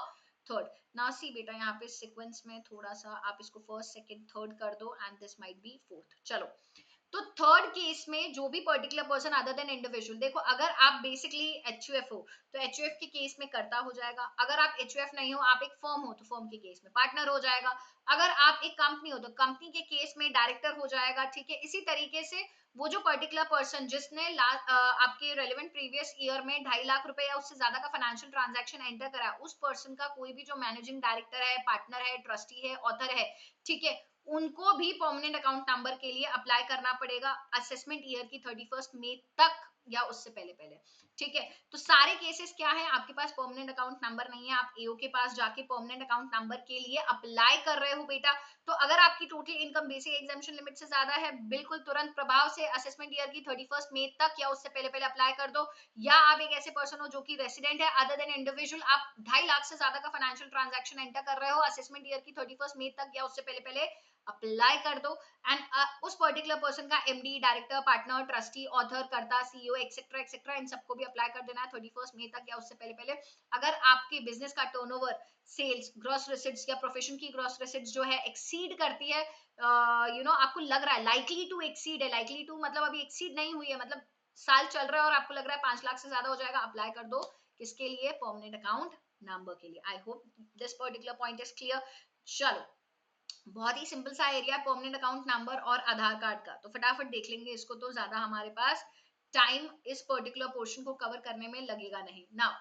A: third. Now see बेटा, यहाँ पे सीक्वेंस में थोड़ा सा आप इसको फर्स्ट सेकंड थर्ड कर दो and this might be fourth. चलो, तो थर्ड केस में जो भी particular person other than individual, देखो अगर आप बेसिकली एचयूएफ हो तो एचयूएफ के केस में कर्ता हो जाएगा, अगर आप एचयूएफ नहीं हो, आप एक फर्म हो, तो फर्म के केस में पार्टनर हो जाएगा, अगर आप एक कंपनी हो तो कंपनी के केस में डायरेक्टर हो जाएगा। ठीक है, इसी तरीके से वो जो पर्टिकुलर पर्सन जिसने आपके रेलेवेंट प्रीवियस ईयर में 2.5 लाख रुपए या उससे ज्यादा का फाइनेंशियल ट्रांजैक्शन एंटर करा, उस पर्सन का कोई भी जो मैनेजिंग डायरेक्टर है, पार्टनर है, ट्रस्टी है, ऑथर है, ठीक है, उनको भी परमानेंट अकाउंट नंबर के लिए अप्लाई करना पड़ेगा असेसमेंट ईयर की 31 मई तक या उससे पहले पहले। ठीक है, तो सारे केसेस क्या है, आपके पास परमानेंट अकाउंट नंबर नहीं है, आप एओ के पास जाके परमानेंट अकाउंट नंबर के लिए अप्लाई कर रहे हो बेटा, तो अगर आपकी total income basic exemption limit से ज्यादा है, बिल्कुल तुरंत प्रभाव से असेसमेंट ईयर की 31 मई तक या उससे पहले पहले अप्लाई कर दो। या आप एक ऐसे पर्सन हो जो कि रेसिडेंट है अदर देन इंडिविजुअल, आप 2.5 लाख से ज्यादा का फाइनेंशियल ट्रांजैक्शन एंटर कर रहे हो असेसमेंट ईयर की 31 मई तक या उससे पहले पहले अप्लाई कर दो, एंड उस पर्टिकुलर पर्सन का MD, director, partner, trustee, author, कर्ता, सीईओ एक्सेट्रा एक्सेट्रा, इन सबको भी अप्लाई कर देना है 31 मई तक या उससे पहले पहले। अगर आपके बिजनेस का टर्नओवर, सेल्स, ग्रॉस रिसिट्स या प्रोफेशन की ग्रॉस रिसिट्स जो है एक्सीड करती है, आपको लग रहा है लाइकली टू एक्सीड है, लाइकली टू मतलब अभी एक्सीड नहीं हुई है, मतलब साल चल रहा है और आपको लग रहा है 5 लाख से ज्यादा हो जाएगा, अप्लाई कर दो किसके लिए, परमानेंट अकाउंट नंबर के लिए। I hope this particular point is clear. चलो, बहुत ही सिंपल सा एरिया परमानेंट अकाउंट नंबर और आधार कार्ड का, तो फटाफट देख लेंगे इसको, तो ज्यादा हमारे पास टाइम इस पर्टिकुलर पोर्शन को कवर करने में लगेगा नहीं। Now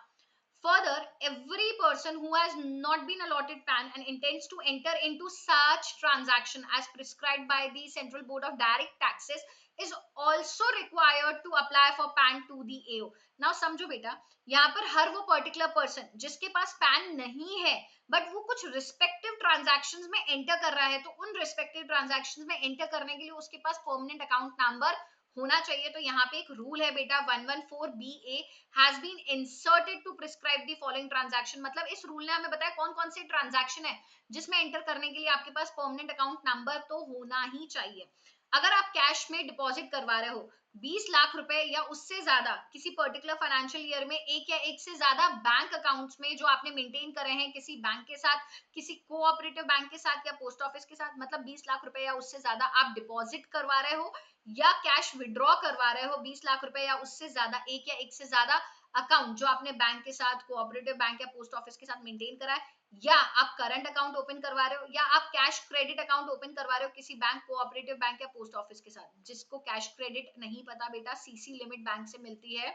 A: further, every person who has not been allotted PAN and intends to enter into such transaction as prescribed by the Central Board of Direct Taxes is also required to apply for PAN to the AO. Now समझो बेटा, यहाँ पर हर वो particular person जिसके पास pan नहीं है but वो कुछ रिस्पेक्टिव ट्रांजैक्शंस में एंटर कर रहा है, तो उन रिस्पेक्टिव ट्रांजैक्शंस में एंटर करने के लिए उसके पास परमानेंट अकाउंट नंबर होना चाहिए। तो यहाँ पे एक रूल है बेटा 114BA has been inserted to prescribe the following transaction, मतलब इस रूल ने हमें बताया कौन कौन से ट्रांजैक्शन है जिसमें एंटर करने के लिए आपके पास परमानेंट अकाउंट नंबर तो होना ही चाहिए। अगर आप कैश में डिपॉजिट करवा रहे हो 20 लाख रुपए या उससे ज्यादा किसी पर्टिकुलर फाइनेंशियल ईयर में, एक या एक से ज्यादा बैंक अकाउंट्स में जो आपने मेंटेन करे हैं किसी बैंक के साथ, किसी कोऑपरेटिव बैंक के साथ या पोस्ट ऑफिस के साथ, मतलब 20 लाख रुपए या उससे ज्यादा आप डिपॉजिट करवा रहे हो या कैश विड्रॉ करवा रहे हो 20 लाख रुपए या उससे ज्यादा, एक या एक से ज्यादा, अकाउंट जो आपने बैंक के साथ, कोऑपरेटिव बैंक या पोस्ट ऑफिस के साथ मेंटेन करा है, या आप करंट अकाउंट ओपन करवा रहे हो, या आप कैश क्रेडिट अकाउंट ओपन करवा रहे हो किसी बैंक, कोऑपरेटिव बैंक या पोस्ट ऑफिस के साथ। जिसको कैश क्रेडिट नहीं पता बेटा, सीसी लिमिट बैंक से मिलती है,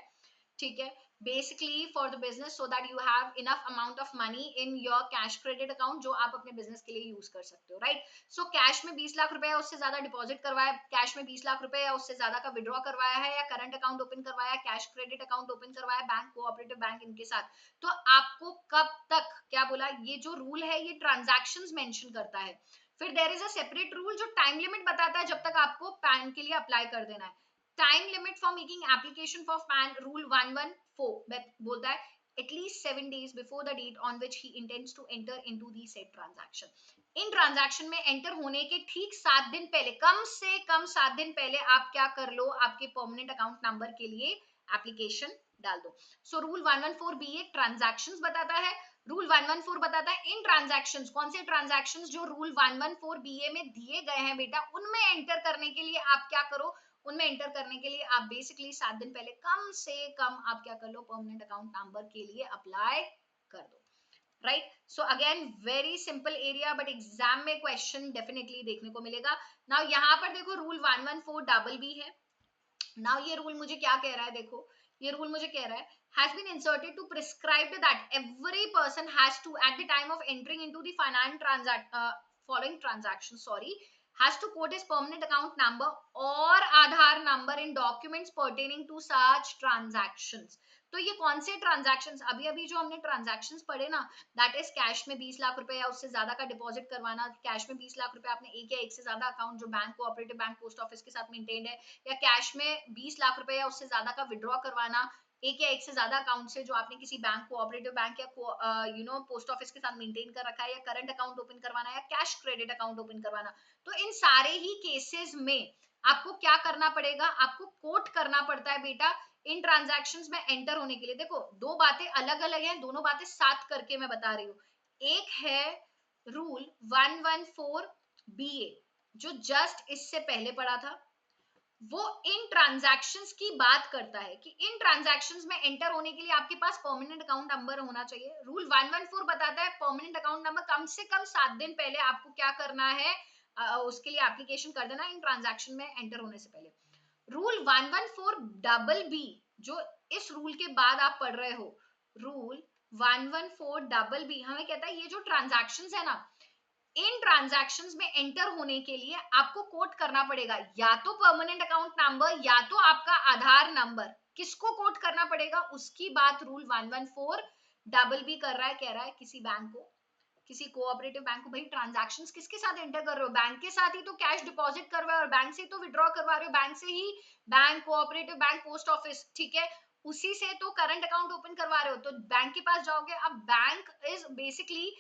A: ठीक है, basically for the business, so that you have enough amount of money in your cash credit account जो आप अपने बिजनेस के लिए यूज कर सकते हो, राइट। सो कैश में 20 लाख रुपए या उससे ज्यादा डिपॉजिट करवाया, कैश में 20 लाख रुपए या उससे ज्यादा का विड्रॉ करवाया है, या करंट अकाउंट ओपन करवाया, कैश क्रेडिट अकाउंट ओपन करवाया बैंक, कोऑपरेटिव बैंक इनके साथ, तो आपको कब तक, क्या बोला, ये जो रूल है ये ट्रांजैक्शंस मेंशन करता है। फिर there is a separate rule जो टाइम लिमिट बताता है जब तक आपको पैन के लिए अप्लाई कर देना है। Time limit for making application for pan, rule 114 बोलता है at least 7 days before the date on which he intends to enter into the said transaction. In transaction में एंटर होने के ठीक 7 दिन पहले, कम से कम 7 दिन पहले आप क्या कर लो, आपके परमानेंट अकाउंट नंबर के लिए एप्लीकेशन डाल दो। सो रूल 114 बी ए ट्रांजैक्शंस बताता है, रूल 114 बताता है इन ट्रांजैक्शंस, कौन से ट्रांजैक्शंस जो रूल 114 बी ए में दिए गए हैं बेटा, उनमें एंटर करने के लिए आप क्या करो, उनमें एंटर करने के लिए आप बेसिकली 7 दिन पहले कम से कम आप क्या कर लो, परमानेंट अकाउंट नंबर के लिए अप्लाई कर दो, right. So again very simple area, but exam में क्वेश्चन डेफिनेटली देखने को मिलेगा। नाउ यहाँ पर देखो रूल 114 डबल बी है। नाउ ये रूल मुझे क्या कह रहा है, देखो ये रूल मुझे कह रहा है has been inserted to prescribe that every person has to at the time of entering into the following transaction, has to quote his permanent account number or Aadhaar number in documents pertaining to such transactions। तो ये कौन से transactions, अभी अभी जो हमने transactions पढ़े ना, दैट इज कैश में 20 लाख रुपए या उससे ज्यादा का डिपॉजिट करवाना, कैश में 20 लाख रुपए आपने एक या एक से ज्यादा अकाउंट जो bank, cooperative bank, post office के साथ मेंटेन्ड है, या कैश में 20 लाख रुपए या उससे ज्यादा का विड्रॉ करवाना एक या एक से ज्यादा अकाउंट से जो आपने किसी बैंक, कोऑपरेटिव बैंक या पोस्ट ऑफिस के साथ मेंटेन कर रखा है, या करंट अकाउंट ओपन करवाना, या कैश क्रेडिट अकाउंट ओपन करवाना। तो इन सारे ही केसेस में आपको क्या करना पड़ेगा, आपको कोट करना पड़ता है बेटा इन ट्रांजैक्शंस में एंटर होने के लिए। देखो दो बातें अलग अलग हैं, दोनों बातें साथ करके मैं बता रही हूँ। एक है रूल 114 बी ए जो जस्ट इससे पहले पढ़ा था, वो इन ट्रांजैक्शंस की बात करता है कि इन ट्रांजैक्शंस में एंटर होने के लिए आपके पास परमानेंट अकाउंट नंबर होना चाहिए। रूल 114 बताता है परमानेंट अकाउंट नंबर कम से कम 7 दिन पहले आपको क्या करना है, उसके लिए एप्लीकेशन कर देना इन ट्रांजैक्शन में एंटर होने से पहले। रूल 114 डबल बी जो इस रूल के बाद आप पढ़ रहे हो, रूल 114 डबल बी हमें कहता है ये जो ट्रांजैक्शंस है ना, इन ट्रांजैक्शंस में एंटर होने के लिए आपको कोट करना पड़ेगा या तो परमानेंट अकाउंट नंबर या तो आपका आधार नंबर। किसको कोट करना पड़ेगा उसकी बात रूल 114 डबल बी कर रहा है, कह रहा है किसी बैंक को, किसी कोऑपरेटिव बैंक को। भाई ट्रांजैक्शंस किसके साथ एंटर कर रहे हो, बैंक के साथ ही तो कैश डिपॉजिट करवा रहे हो, और बैंक से तो विड्रॉ करवा रहे हो, बैंक से ही bank, cooperative bank, post office, ठीक है, उसी से तो करंट अकाउंट ओपन करवा रहे हो, तो बैंक के पास जाओगे। अब bank is basically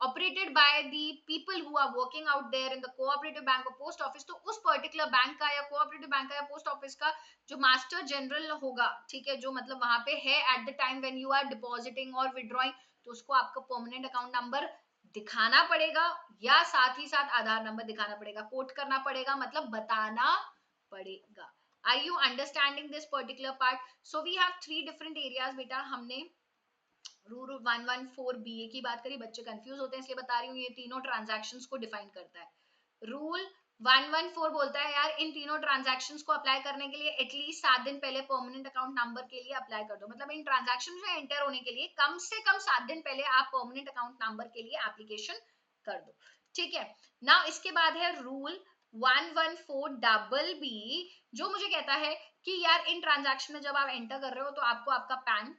A: operated by the people who are working out there in the cooperative bank or post office, तो उस पर्टिकुलर बैंक का या कोऑपरेटिव बैंक का या पोस्ट ऑफिस का जो मास्टर जनरल होगा, ठीक है, जो मतलब वहां पे है at the time when you are depositing और विड्रॉइंग, तो उसको आपका परमानेंट अकाउंट नंबर दिखाना पड़ेगा या साथ ही साथ आधार नंबर दिखाना पड़ेगा, कोट करना पड़ेगा, मतलब बताना पड़ेगा। Are you understanding this particular part? So we have 3 different areas बेटा। हमने रूल 114 बीए की बात करी, बच्चे कंफ्यूज होते हैं इसलिए बता रही हूँ, ये तीनों ट्रांजैक्शंस को डिफाइन करता है। रूल 114 बोलता है यार इन तीनों ट्रांजैक्शंस को अप्लाई करने के लिए एटलीस्ट 7 दिन पहले परमानेंट अकाउंट नंबर के लिए अप्लाई कर दो, मतलब इन ट्रांजैक्शन में एंटर होने के लिए कम से कम 7 दिन पहले आप परमानेंट अकाउंट नंबर के लिए एप्लीकेशन कर दो, ठीक है। नाउ इसके बाद है रूल 114 डबल बी जो मुझे कहता है कि यार इन ट्रांजैक्शन में जब आप एंटर कर रहे हो तो आपको आपका पैन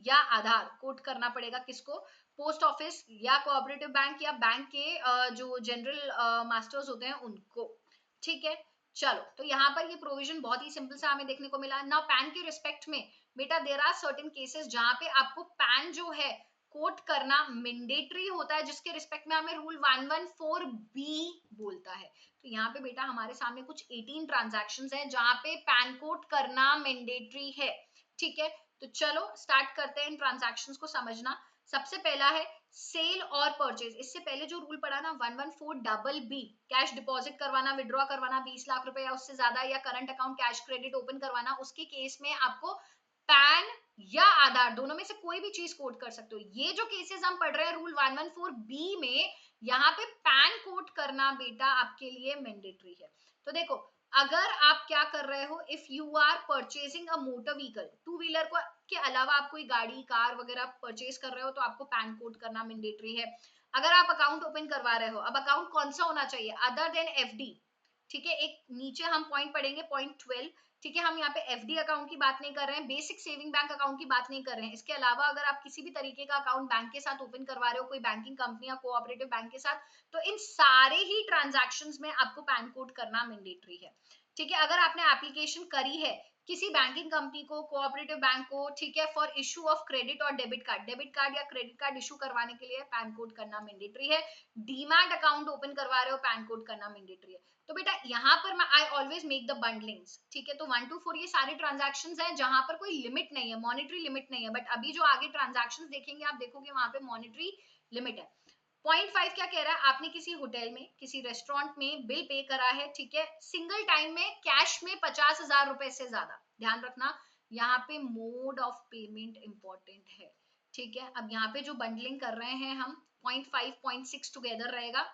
A: या आधार कोट करना पड़ेगा, किसको, पोस्ट ऑफिस या कोऑपरेटिव बैंक या बैंक के जो जनरल मास्टर्स होते हैं उनको, ठीक है। चलो तो यहाँ पर ये प्रोविजन बहुत ही सिंपल सा हमें देखने को मिला ना। पैन के रिस्पेक्ट में बेटा देयर आर सर्टेन केसेस जहां पे आपको पैन जो है कोट करना मैंडेटरी होता है, जिसके रिस्पेक्ट में हमें रूल 114 बी बोलता है। तो यहाँ पे बेटा हमारे सामने कुछ 18 ट्रांजैक्शंस हैं जहां पे पैन कोट करना मैंडेटरी है, ठीक है। तो चलो स्टार्ट करते हैं इन ट्रांजैक्शंस को समझना। सबसे पहला है सेल और परचेज। इससे पहले जो रूल पड़ा ना 114BB, कैश डिपॉजिट करवाना, विड्रॉ करवाना 20 लाख रुपए या उससे ज्यादा, या current account cash credit open करवाना, उसके केस में आपको पैन या आधार दोनों में से कोई भी चीज कोड कर सकते हो। ये जो केसेस हम पढ़ रहे हैं रूल 114B में, यहाँ पे पैन कोड करना बेटा आपके लिए मैंडेटरी है। तो देखो, अगर आप क्या कर रहे हो, if you are purchasing a motor vehicle, two wheeler को के अलावा आप कोई गाड़ी कार वगैरह परचेज कर रहे हो तो आपको पैन कोड करना मैंडेटरी है। अगर आप अकाउंट ओपन करवा रहे हो, अब अकाउंट कौन सा होना चाहिए अदर देन एफडी, ठीक है। एक नीचे हम पॉइंट पढ़ेंगे, पॉइंट 12, ठीक है। हम यहाँ पे एफडी अकाउंट की बात नहीं कर रहे हैं, बेसिक सेविंग बैंक अकाउंट की बात नहीं कर रहे हैं। इसके अलावा अगर आप किसी भी तरीके का अकाउंट बैंक के साथ ओपन करवा रहे हो, कोई बैंकिंग कंपनी या कोऑपरेटिव बैंक के साथ, तो इन सारे ही ट्रांजैक्शंस में आपको पैन कोड करना मैंडेटरी है, ठीक है। अगर आपने एप्लीकेशन करी है किसी बैंकिंग कंपनी को, कोऑपरेटिव बैंक को, ठीक है, फॉर इशू ऑफ क्रेडिट और डेबिट कार्ड या क्रेडिट कार्ड इशू करवाने के लिए पैन कोड करना मैंडेटरी है। डीमैट अकाउंट ओपन करवा रहे हो, पैन कोड करना मैंडेटरी है। तो बेटा यहाँ पर मैं आई ऑलवेज मेक द बंडलिंग्स, ठीक है। तो 1 to 4 ये सारे ट्रांजैक्शंस हैं जहां पर कोई लिमिट नहीं है, मॉनेटरी लिमिट नहीं है, बट अभी जो आगे ट्रांजैक्शंस देखेंगे आप देखोगे वहां पे मॉनेटरी लिमिट है। पॉइंट 5 क्या कह रहा है, आपने किसी होटल में, किसी रेस्टोरेंट में बिल पे करा है, ठीक है, सिंगल टाइम में कैश में 50,000 रुपए से ज्यादा। ध्यान रखना यहाँ पे मोड ऑफ पेमेंट इंपॉर्टेंट है, ठीक है। अब यहाँ पे जो बंडलिंग कर रहे हैं हम, पॉइंट 5 पॉइंट 6 टुगेदर रहेगा।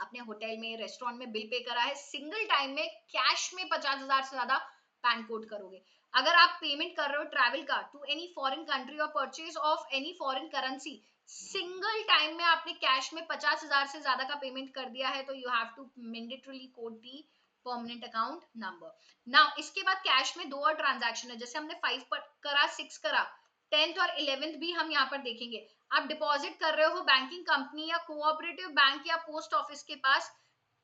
A: आपने होटल में, रेस्टोरेंट में बिल पे करा है, सिंगल टाइम में कैश में 50,000 से ज्यादा, पैन कोड करोगे। अगर आप पेमेंट कर रहे हो ट्रैवल का टू एनी फॉरेन कंट्री और purchase of any foreign currency, single time में आपने कैश में 50,000 से ज्यादा का पेमेंट कर दिया है, तो you have to mandatorily quote the permanent account number. Now इसके बाद कैश में दो और ट्रांजैक्शन है, जैसे हमने 5 पर करा, 6 करा, 10th और 11th भी हम यहाँ पर देखेंगे। आप डिपॉजिट कर रहे हो बैंकिंग कंपनी या कोऑपरेटिव बैंक या पोस्ट ऑफिस के पास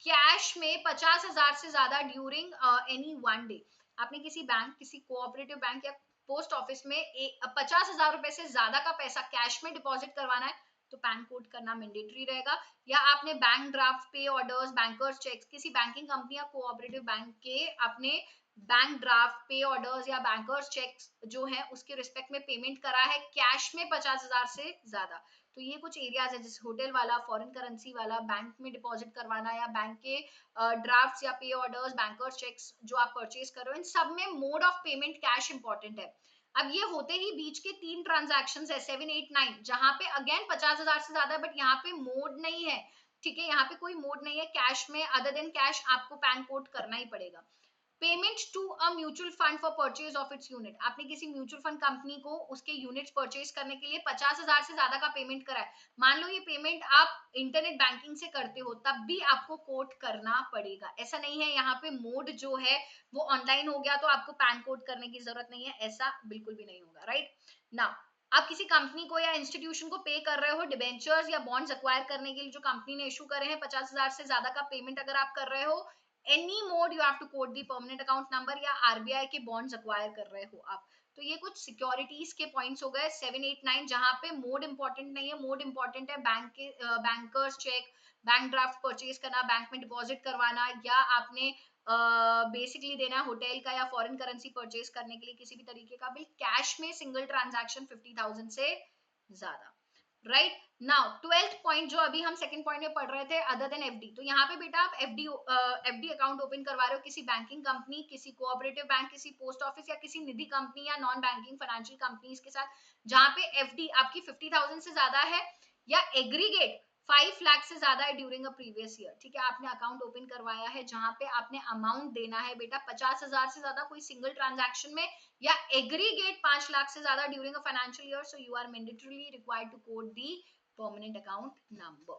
A: कैश में 50,000 से ज्यादा ड्यूरिंग एनी वन डे। आपने किसी बैंक, किसी कोऑपरेटिव बैंक या पोस्ट ऑफिस में 50,000 रुपए से ज्यादा का पैसा कैश में डिपॉजिट करवाना है, तो पैन कोड करना मैंडेटरी रहेगा। या आपने बैंक ड्राफ्ट, पे ऑर्डर्स, बैंकर्स चेक्स, किसी बैंकिंग कंपनी या कोऑपरेटिव बैंक के अपने बैंक ड्राफ्ट, पे ऑर्डर्स या बैंकर्स चेक्स जो है उसके रिस्पेक्ट में पेमेंट करा है कैश में 50,000 से ज्यादा, तो ये कुछ एरियाज है, जैसे होटल वाला, फॉरेन करेंसी वाला, बैंक में डिपॉजिट करवाना या बैंक के ड्राफ्ट्स या पे ऑर्डर्स, बैंकर्स चेक्स जो आप परचेज कर रहे हो, इन सब में mode of payment cash important है। अब ये होते ही बीच के 3 ट्रांजैक्शंस है 7, 8, 9, जहां पे अगेन 50,000 से ज्यादा, बट यहाँ पे मोड नहीं है, ठीक है। यहाँ पे कोई मोड नहीं है कैश में, अदर देन कैश आपको पैन कोड करना ही पड़ेगा। Payment to a mutual fund for purchase of its unit, आपने किसी म्यूचुअल फंड कंपनी को उसके यूनिट्स परचेज करने के लिए 50,000 से ज्यादा का पेमेंट करा है, मान लो ये पेमेंट आप इंटरनेट बैंकिंग से करते हो, तब भी आपको कोड करना पड़ेगा। ऐसा नहीं है यहाँ पे मोड जो है वो ऑनलाइन हो गया तो आपको पैन कोड करने की जरूरत नहीं है, ऐसा बिल्कुल भी नहीं होगा, राइट ना। आप किसी कंपनी को या इंस्टीट्यूशन को पे कर रहे हो, डिबेंचर्स या बॉन्ड्स एक्वायर करने के लिए जो कंपनी ने इशू करे हैं, 50,000 से ज्यादा का पेमेंट अगर आप कर रहे हो, any mode you have to quote the permanent account number, या आरबीआई के बॉन्ड्स अक्वायर कर रहे हो आप। तो ये कुछ सिक्योरिटीज के पॉइंट्स हो गए 7, 8, 9, जहां पे मोड इंपॉर्टेंट नहीं है। मोड इंपॉर्टेंट है बैंक के bankers cheque, bank draft purchase करना, बैंक में डिपॉजिट करवाना, या आपने बेसिकली देना होटल का या फॉरेन करेंसी परचेज करने के लिए किसी भी तरीके का बिल कैश में, सिंगल ट्रांजैक्शन 50,000 से ज्यादा, राइट। नाउ 12th पॉइंट जो अभी हम सेकंड पॉइंट में पढ़ रहे थे, अदर देन एफडी, तो यहाँ पे बेटा आप एफडी अकाउंट ओपन करवा रहे हो किसी बैंकिंग कंपनी, किसी कोऑपरेटिव बैंक, किसी पोस्ट ऑफिस या किसी निधि कंपनी या नॉन बैंकिंग फाइनेंशियल कंपनीज के साथ, जहां पे एफडी आपकी 50,000 से ज्यादा है या एग्रीगेट 5 लाख से ज्यादा है ड्यूरिंग अ प्रीवियस ईयर, ठीक है। आपने अकाउंट ओपन करवाया है जहां पे आपने अमाउंट देना है बेटा 50,000 से ज्यादा कोई सिंगल ट्रांजैक्शन में, या एग्रीगेट 5 लाख से ज्यादा during a financial year, so you are mandatorily required to quote the permanent account number.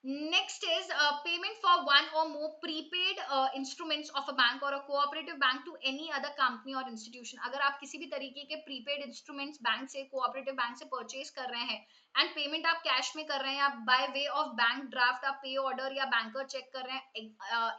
A: Next is payment for one or more prepaid instruments of a bank or a cooperative bank to any other company or institution. अगर आप किसी भी तरीके के prepaid instruments bank से, cooperative bank से purchase कर रहे हैं एंड पेमेंट आप कैश में कर रहे हैं, आप by way of bank draft, आप पे ऑर्डर या बैंकर चेक कर रहे हैं,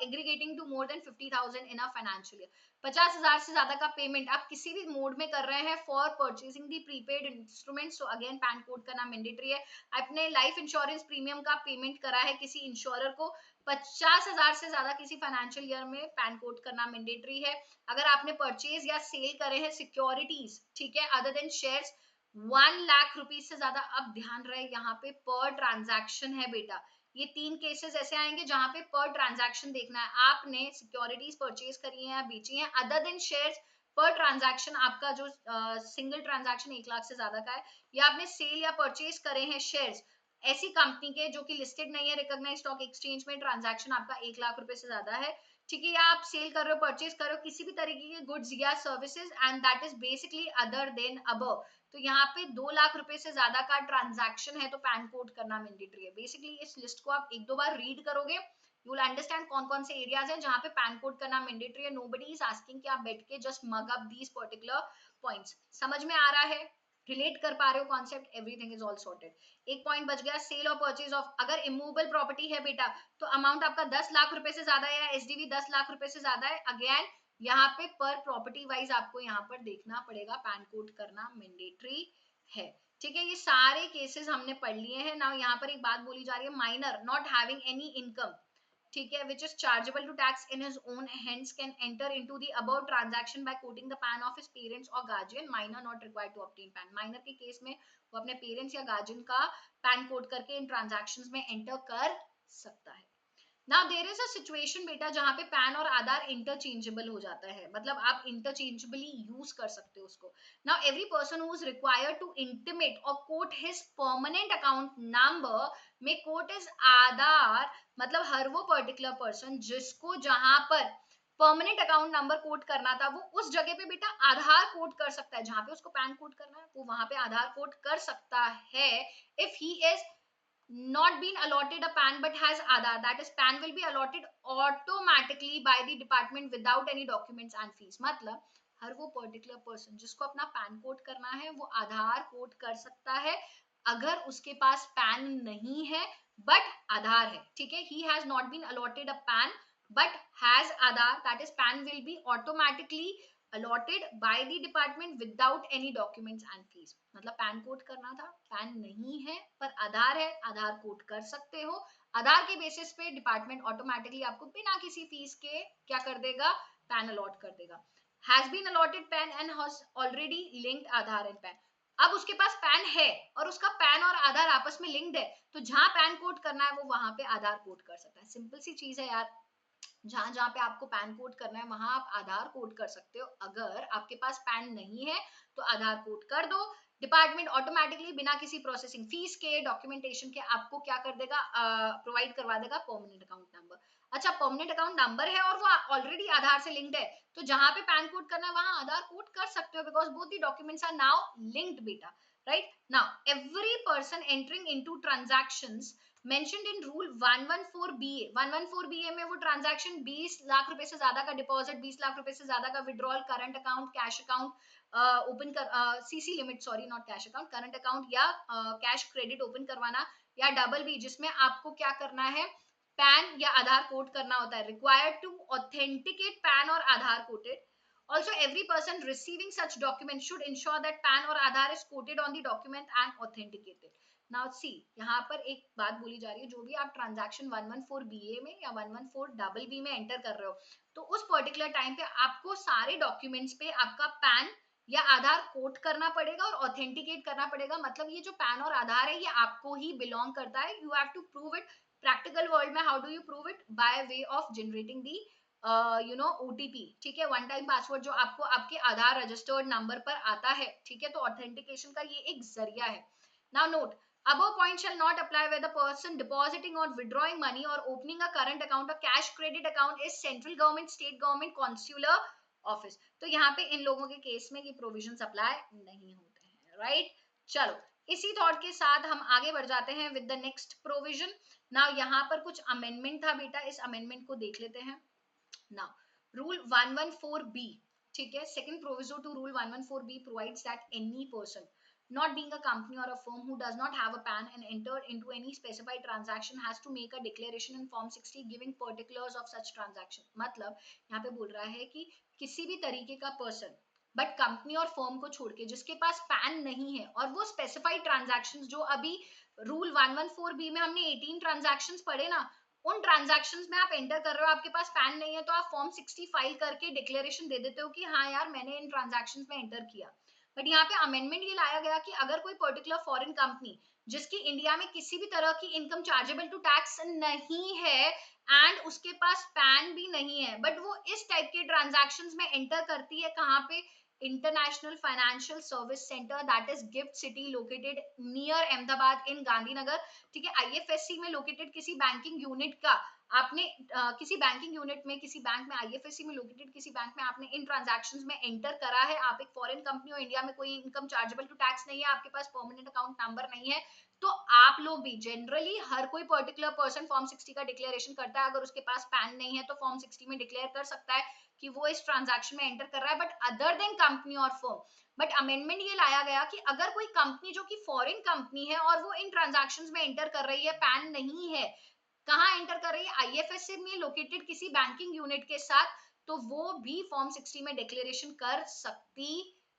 A: aggregating to more than 50,000 in a financial year, 50,000 से ज्यादा का पेमेंट आप किसी भी मोड में कर रहे हैं for purchasing the prepaid instrument, so again pan quote करना मैंडेटरी है। आपने लाइफ इंश्योरेंस प्रीमियम का पेमेंट करा है किसी इंश्योरर को, 50,000 से ज्यादा किसी फाइनेंशियल ईयर में, पैन कोड करना मैंडेटरी है। अगर आपने परचेज या सेल करे हैं सिक्योरिटीज, ठीक है, other then shares, 1 lakh rupees से ज्यादा। अब ध्यान रहे यहाँ पे पर ट्रांजैक्शन है बेटा, ये 3 केसेस ऐसे आएंगे जहां पे पर ट्रांजैक्शन देखना है। आपने सिक्योरिटीज परचेज करी है या बेची है अदर देन शेयर्स, पर ट्रांजैक्शन आपका जो सिंगल ट्रांजैक्शन 1 लाख से ज्यादा का है, या आपने सेल या परचेज करे हैं शेयर्स ऐसी कंपनी के जो कि लिस्टेड नहीं है रिकॉग्नाइज्ड स्टॉक एक्सचेंज में, ट्रांजैक्शन आपका 1 लाख रुपए से ज्यादा है, ठीक है, या आप सेल कर रहे हो परचेज कर रहे हो किसी भी तरीके के गुड्स या services and that is basically other than above, तो यहाँ पे 2 लाख रुपए से ज्यादा का ट्रांजैक्शन है तो पैन कोड करना मैंडेटरी है। बेसिकली इस लिस्ट को आप 1-2 बार रीड करोगे, यू विल अंडरस्टैंड कौन कौन से एरियाज हैं जहाँ पे पैन कोड करना मैंडेटरी है। नोबडी इज आस्किंग कि आप बैठ के just mug up these particular points. समझ में आ रहा है, रिलेट कर पा रहे हो concept, everything is all sorted. एक पॉइंट बच गया, सेल और परचेज ऑफ, अगर इमूवेबल प्रॉपर्टी है बेटा तो अमाउंट आपका 10 लाख रुपए से ज्यादा है या एसडीवी 10 लाख रुपए से ज्यादा है, अगेन यहाँ पे पर प्रॉपर्टी वाइज आपको यहाँ पर देखना पड़ेगा, पैन कोड करना मैंडेटरी है, ठीक है। ये सारे केसेस हमने पढ़ लिए हैं ना। यहाँ पर एक बात बोली जा रही है, minor not having any income, ठीक है, which is chargeable to tax in his own hands can enter into the above transaction by quoting the PAN of his parents or guardian, minor not required to obtain PAN। Minor के case में वो अपने parents या guardian का pan code करके इन transactions में enter कर सकता है। Now there is a situation बेटा जहां पे पैन और आधार इंटरचेंजेबल हो जाता है, मतलब आप इंटरचेंजेबली यूज कर सकते हो उसको। Now every person who is required to intimate और quote his permanent account number में कोट इज आधार, मतलब हर वो पर्टिकुलर पर्सन जिसको जहां पर परमानेंट अकाउंट नंबर कोड करना था वो उस जगह पे बेटा आधार कोड कर सकता है, जहां पे उसको पैन कोड करना है वो वहां पे आधार कोड कर सकता है। If he is not been allotted a PAN but has Aadhaar, that is PAN will be allotted automatically by the department without any documents and fees। मतलब हर वो पर्टिकुलर पर्सन जिसको अपना पैन कोड करना है वो आधार कोड कर सकता है अगर उसके पास पैन नहीं है बट आधार है, ठीक है। he has not been allotted a PAN but has Aadhaar, that is PAN will be automatically allotted by the department without any documents and fees। मतलब पैन कोड करना था, पैन नहीं है पर आधार है, आधार कोड कर सकते हो, आधार के बेसिस पे डिपार्टमेंट ऑटोमेटिकली आपको बिना किसी फीस के क्या कर देगा, पैन अलॉट कर देगा। Has been allotted PAN and has already linked Aadhaar and PAN, अब उसके पास पैन है और उसका पैन और आधार आपस में लिंक्ड है तो जहां पैन कोड करना है वो वहां पे आधार कोड कर सकता है। सिंपल सी चीज है यार, जहां जहां पे आपको पैन कोड करना है वहां आप आधार कोड कर सकते हो, अगर आपके पास पैन नहीं है तो आधार कोड कर दो, डिपार्टमेंट ऑटोमेटिकली बिना किसी प्रोसेसिंग फीस के डॉक्यूमेंटेशन के आपको क्या कर देगा, प्रोवाइड करवा देगा परमानेंट अकाउंट नंबर। अच्छा परमानेंट अकाउंट नंबर है और वो ऑलरेडी आधार से लिंक्ड है तो जहां पे पैन कोड करना है वहां आधार कोड कर सकते हो because both the documents are now linked बेटा, right. Now every person entering into transactions mentioned in rule 114BA, 114BA में वो ट्रांजैक्शन 20 लाख रुपए से ज्यादा का डिपॉजिट, 20 लाख रुपए से ज्यादा का withdrawal, current account, cash account open कर, CC limit sorry not cash account, current account या कैश क्रेडिट ओपन करवाना, या डबल बी जिसमें आपको क्या करना है, पैन या आधार कोड करना होता है, रिक्वायर्ड टू ऑथेंटिकेट पैन और आधार coded. Also, every person receiving such document should ensure that PAN or Aadhaar is quoted on the document and authenticated। Now see, यहाँ पर एक बात बोली जा रही है, जो भी आप ट्रांजैक्शन 114BA में या 114BB में एंटर कर रहे हो तो उस पर्टिकुलर टाइम पे आपको सारे डॉक्यूमेंट्स पे आपका पैन या आधार कोड करना पड़ेगा और ऑथेंटिकेट करना पड़ेगा। मतलब ये जो पैन और आधार है ये आपको ही बिलोंग करता है, you have to prove it. Practical world में how do you prove it, by way of generating the you know OTP, ठीक है, वन टाइम पासवर्ड जो आपको आपके आधार रजिस्टर्ड नंबर पर आता है, ठीक है, तो ऑथेंटिकेशन का ये एक जरिया है। Now note, above point shall not apply where the person depositing or withdrawing money or opening a current account or cash credit account is central government, state government, consular office। तो यहाँ पे इन लोगों के केस में ये provisions apply नहीं होते हैं, राइट। चलो इसी थॉट के साथ हम आगे बढ़ जाते हैं with the next provision. Now यहाँ पर कुछ अमेंडमेंट था बेटा, इस अमेंडमेंट को देख लेते हैं। Now, Rule 114B, ठीक है, second proviso to Rule 114B provides that any person not being a company or a firm who does not have a PAN and entered into any specified transaction has to make a declaration in Form 60 giving particulars of such transaction। मतलब यहाँ पे बोल रहा है कि किसी भी तरीके का पर्सन बट कंपनी और फर्म को छोड़ के जिसके पास पैन नहीं है और वो स्पेसिफाइड ट्रांजैक्शंस जो अभी रूल 114B में हमने 18 ट्रांजैक्शंस पढ़े ना, उन ट्रांजैक्शंस में आप एंटर कर रहे हो, आपके पास पैन नहीं है तो आप फॉर्म 60 फाइल करके डिक्लेरेशन दे देते हो कि हाँ यार मैंने इन ट्रांजैक्शंस में एंटर किया। बट यहाँ पे अमेंडमेंट ये लाया गया कि अगर कोई पर्टिकुलर फॉरेन कंपनी जिसकी इंडिया में किसी भी तरह की इनकम चार्जेबल टू टैक्स नहीं है एंड उसके पास पैन भी नहीं है, बट वो इस टाइप के ट्रांजैक्शंस में एंटर करती है, कहाँ पे, international financial service centre that is GIFT city located near Ahmedabad in Gandhinagar, ठीक है, आईएफएससी में लोकेटेड किसी बैंकिंग यूनिट का आपने किसी बैंकिंग यूनिट में, किसी बैंक में, आईएफएससी में लोकेटेड किसी बैंक में आपने इन ट्रांजैक्शंस में एंटर करा है, आप एक फॉरेन कंपनी हो, इंडिया में कोई इनकम चार्जेबल टू टैक्स नहीं है, आपके पास परमानेंट अकाउंट नंबर नहीं है, तो आप लोग भी, जनरली हर कोई पर्टिकुलर पर्सन फॉर्म 60 का डिक्लेरेशन करता है, अगर उसके पास पैन नहीं है तो फॉर्म 60 में डिक्लेयर कर सकता है कि वो इस ट्रांजैक्शन में एंटर कर रहा है, बट अदर देन कंपनी और फर्म। बट अमेंडमेंट ये लाया गया कि अगर कोई कंपनी जो कि फॉरेन कंपनी है और वो इन ट्रांजैक्शंस में एंटर कर रही है, पैन नहीं है, कहाँ एंटर कर रही है, आईएफएससी में लोकेटेड किसी बैंकिंग यूनिट के साथ, तो वो भी फॉर्म 60 में डिक्लेरेशन कर सकती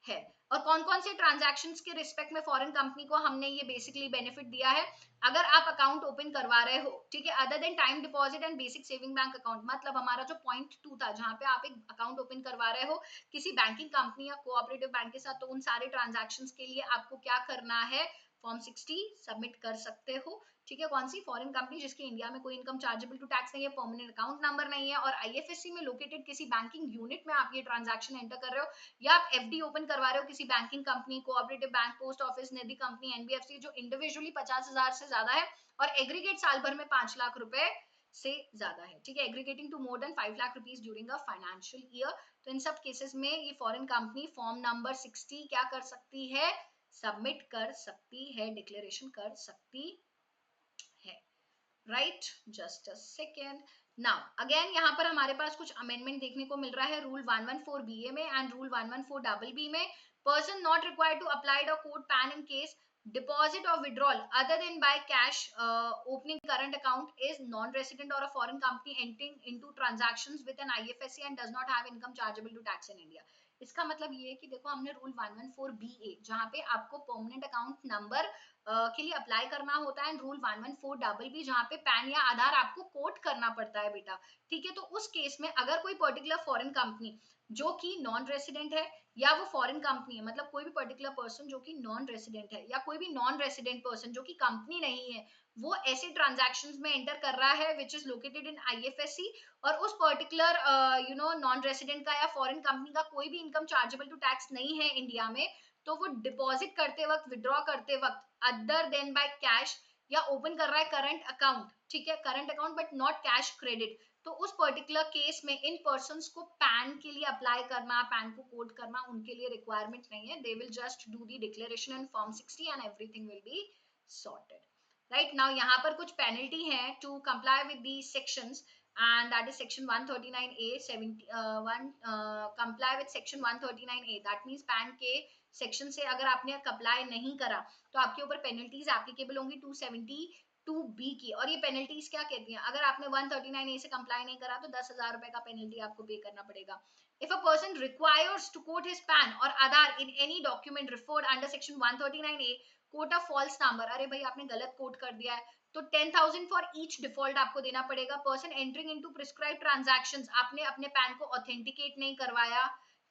A: है। और कौन कौन से ट्रांजैक्शंस के रिस्पेक्ट में फॉरेन कंपनी को हमने ये बेसिकली बेनिफिट दिया है, अगर आप अकाउंट ओपन करवा रहे हो, ठीक है, other then time deposit and basic saving bank account, मतलब हमारा जो पॉइंट 2 था जहां पे आप एक अकाउंट ओपन करवा रहे हो किसी बैंकिंग कंपनी या कोऑपरेटिव बैंक के साथ, तो उन सारे ट्रांजैक्शंस के लिए आपको क्या करना है, फॉर्म 60 सबमिट कर सकते हो, ठीक है। कौन सी, फॉरेन कंपनी जिसकी इंडिया में कोई इनकम चार्जेबल टू टैक्स नहीं है, परमानेंट अकाउंट नंबर नहीं है, और आईएफएससी में लोकेटेड किसी बैंकिंग यूनिट में आप ये ट्रांजैक्शन एंटर कर रहे हो, या आप एफडी ओपन करवा रहे हो किसी banking company, cooperative bank, post office, Nidhi company, NBFC, जो इंडिविजुअली 50,000 से ज्यादा है और एग्रीगेट साल भर में 5 लाख रुपए से ज्यादा है, ठीक है, aggregating to more than 5 lakh rupees during a financial year, तो इन सब केसेस में ये फॉरेन कंपनी फॉर्म नंबर 60 क्या कर सकती है, सबमिट कर सकती है, डिक्लेरेशन कर सकती है, right. Just a second. Now again यहाँ पर हमारे पास कुछ अमेंडमेंट देखने को मिल रहा है रूल 114 बीए में एंड रूल 114 डबल बी में। Person not required to apply the quote PAN in case deposit or withdrawal other than by cash opening current account is non-resident or a foreign company entering into transactions with an IFSC and does not have income chargeable to tax in India। इसका मतलब ये है कि देखो हमने rule 114 BA जहाँ पे आपको परमानेंट अकाउंट नंबर के लिए अप्लाई करना होता है, रूल 114 डबल बी जहाँ पे पैन या आधार आपको कोट करना पड़ता है बेटा, ठीक है। तो उस केस में अगर कोई पर्टिकुलर फॉरेन कंपनी जो कि नॉन रेसिडेंट है, या वो फॉरेन कंपनी है, मतलब कोई भी पर्टिकुलर पर्सन जो कि नॉन रेसिडेंट है, या कोई भी नॉन रेसिडेंट पर्सन जो कि कंपनी नहीं है, वो ऐसे ट्रांजैक्शंस में एंटर कर रहा है which is located in IFSC, और उस पर्टिकुलर नॉन रेसिडेंट का या फॉरेन कंपनी का कोई भी इनकम चार्जेबल टू टैक्स नहीं है इंडिया में, तो वो डिपॉजिट करते वक्त, विड्रॉ करते वक्त, अदर देन बाय कैश, या ओपन कर रहा है करंट अकाउंट, ठीक है, current account but not cash credit, तो उस पर्टिकुलर केस में इन पर्सन्स को पैन के लिए अप्लाई करना, पैन को कोड करना उनके लिए रिक्वायरमेंट नहीं है, they will just do the declaration in form 60 and everything will be sorted, right. Now यहाँ पर कुछ पेनल्टी है to comply with the sections, and that is section 139A 71 comply with section 139A, that means pan के section से अगर आपने apply नहीं करा तो आपके ऊपर पेनल्टीज एप्लीकेबल होंगी 272B की, और ये पेनल्टीज क्या कहती हैं, अगर आपने 139A से कंप्लाई नहीं करा तो 10,000 रुपए का पेनल्टी आपको पे करना पड़ेगा। If a person requires to quote his PAN or Aadhaar in any document referred under section 139A, quote a false number, अरे भाई आपने गलत कोट कर दिया है, तो 10,000 फॉर ईच डिफॉल्ट आपको देना पड़ेगा। Person entering into prescribe transactions, आपने अपने पैन को ऑथेंटिकेट नहीं करवाया,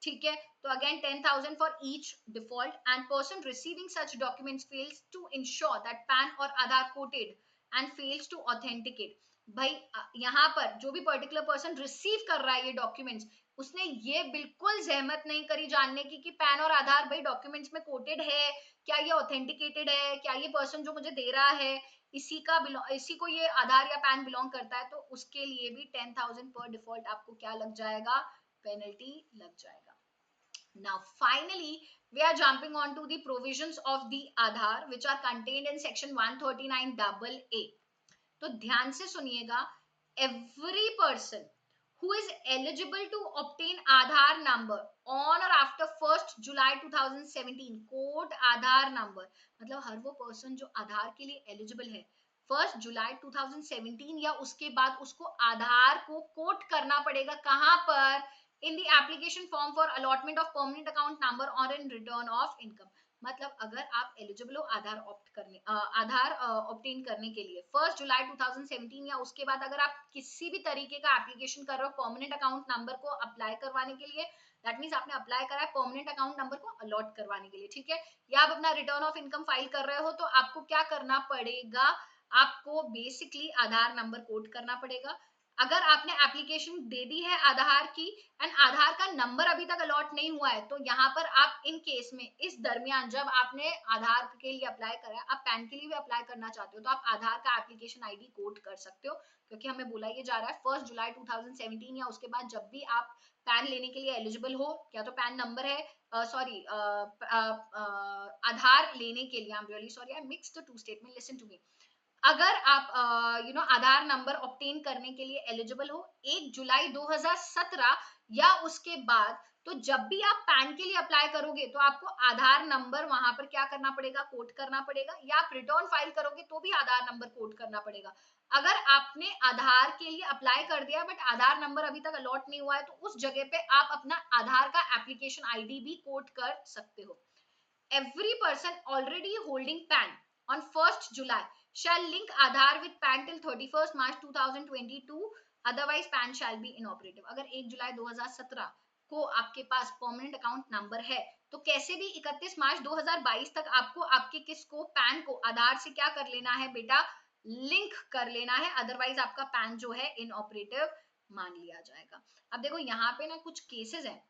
A: ठीक है, तो again 10,000 for each default, and person receiving such documents fails to ensure that PAN और Aadhaar quoted and fails to authenticate. भाई यहाँ पर जो भी पर्टिकुलर पर्सन रिसीव कर रहा है ये डॉक्यूमेंट्स, उसने ये बिल्कुल जहमत नहीं करी जानने की कि पैन और आधार भाई डॉक्यूमेंट्स में कोटेड है, क्या ये ऑथेंटिकेटेड है, क्या ये पर्सन जो मुझे दे रहा है इसी को ये आधार या पैन बिलोंग करता है, तो उसके लिए भी 10,000 पर डिफॉल्ट आपको क्या लग जाएगा, पेनल्टी लग जाएगा। Now finally we are jumping on to the provisions of the Aadhaar which are contained in section 139 double A। तो ध्यान से सुनिएगा, every person who is eligible to obtain Aadhaar number on or after 1st July 2017, code Aadhaar number, मतलब हर वो person जो आधार के लिए एलिजिबल है 1 जुलाई 2017 या उसके बाद, उसको आधार को कोट करना पड़ेगा, कहां पर, in the application form for allotment of permanent account number और इन रिटर्न ऑफ इनकम। मतलब अगर आप एलिजिबल हो आधार ऑब्टेन करने के लिए 1 जुलाई 2017 या उसके बाद, अगर आप किसी भी तरीके का एप्लीकेशन कर रहे हो परमानेंट अकाउंट नंबर को अप्लाई करवाने के लिए, दैट मीन्स आपने अप्लाई करा है परमानेंट अकाउंट नंबर को अलॉट करवाने के लिए, ठीक है। या आप अपना रिटर्न ऑफ इनकम फाइल कर रहे हो तो आपको क्या करना पड़ेगा, आपको बेसिकली आधार नंबर कोड करना पड़ेगा। अगर आपने एप्लीकेशन दे दी है आधार की एंड आधार का नंबर अभी तक अलॉट नहीं हुआ है, तो यहाँ पर आप इन केस में इस दरमियान जब आपने आधार के लिए अप्लाई करा है, आप पैन के लिए भी अप्लाई करना चाहते हो तो आप आधार का एप्लीकेशन आईडी कोड कर सकते हो, क्योंकि हमें बुलाया ये जा रहा है 1 जुलाई 2017 या उसके बाद जब भी आप पैन लेने के लिए एलिजिबल हो, या तो पैन नंबर है सॉरी आधार लेने के लिए, I am really sorry I mix the two statement, listen to me. अगर आप आधार नंबर ऑब्टेन करने के लिए एलिजिबल हो 1 जुलाई 2017 या उसके बाद, तो जब भी आप पैन के लिए अप्लाई करोगे तो आपको आधार नंबर वहां पर क्या करना पड़ेगा, कोड करना पड़ेगा, या आप रिटर्न फाइल करोगे तो भी आधार नंबर कोड करना पड़ेगा। अगर आपने आधार के लिए अप्लाई कर दिया बट आधार नंबर अभी तक अलॉट नहीं हुआ है, तो उस जगह पे आप अपना आधार का एप्लीकेशन आईडी भी कोड कर सकते हो। Every person already holding PAN on 1st July shall link Aadhaar with PAN till 31st March 2022. Otherwise, PAN shall be inoperative. अगर 1 जुलाई 2017 को आपके पास परमानेंट अकाउंट नंबर है, तो कैसे भी 31 मार्च 2022 तक आपको आपके किसको पैन को आधार से क्या कर लेना है बेटा, लिंक कर लेना है, अदरवाइज आपका पैन जो है इनऑपरेटिव मान लिया जाएगा। अब देखो यहाँ पे ना कुछ केसेस हैं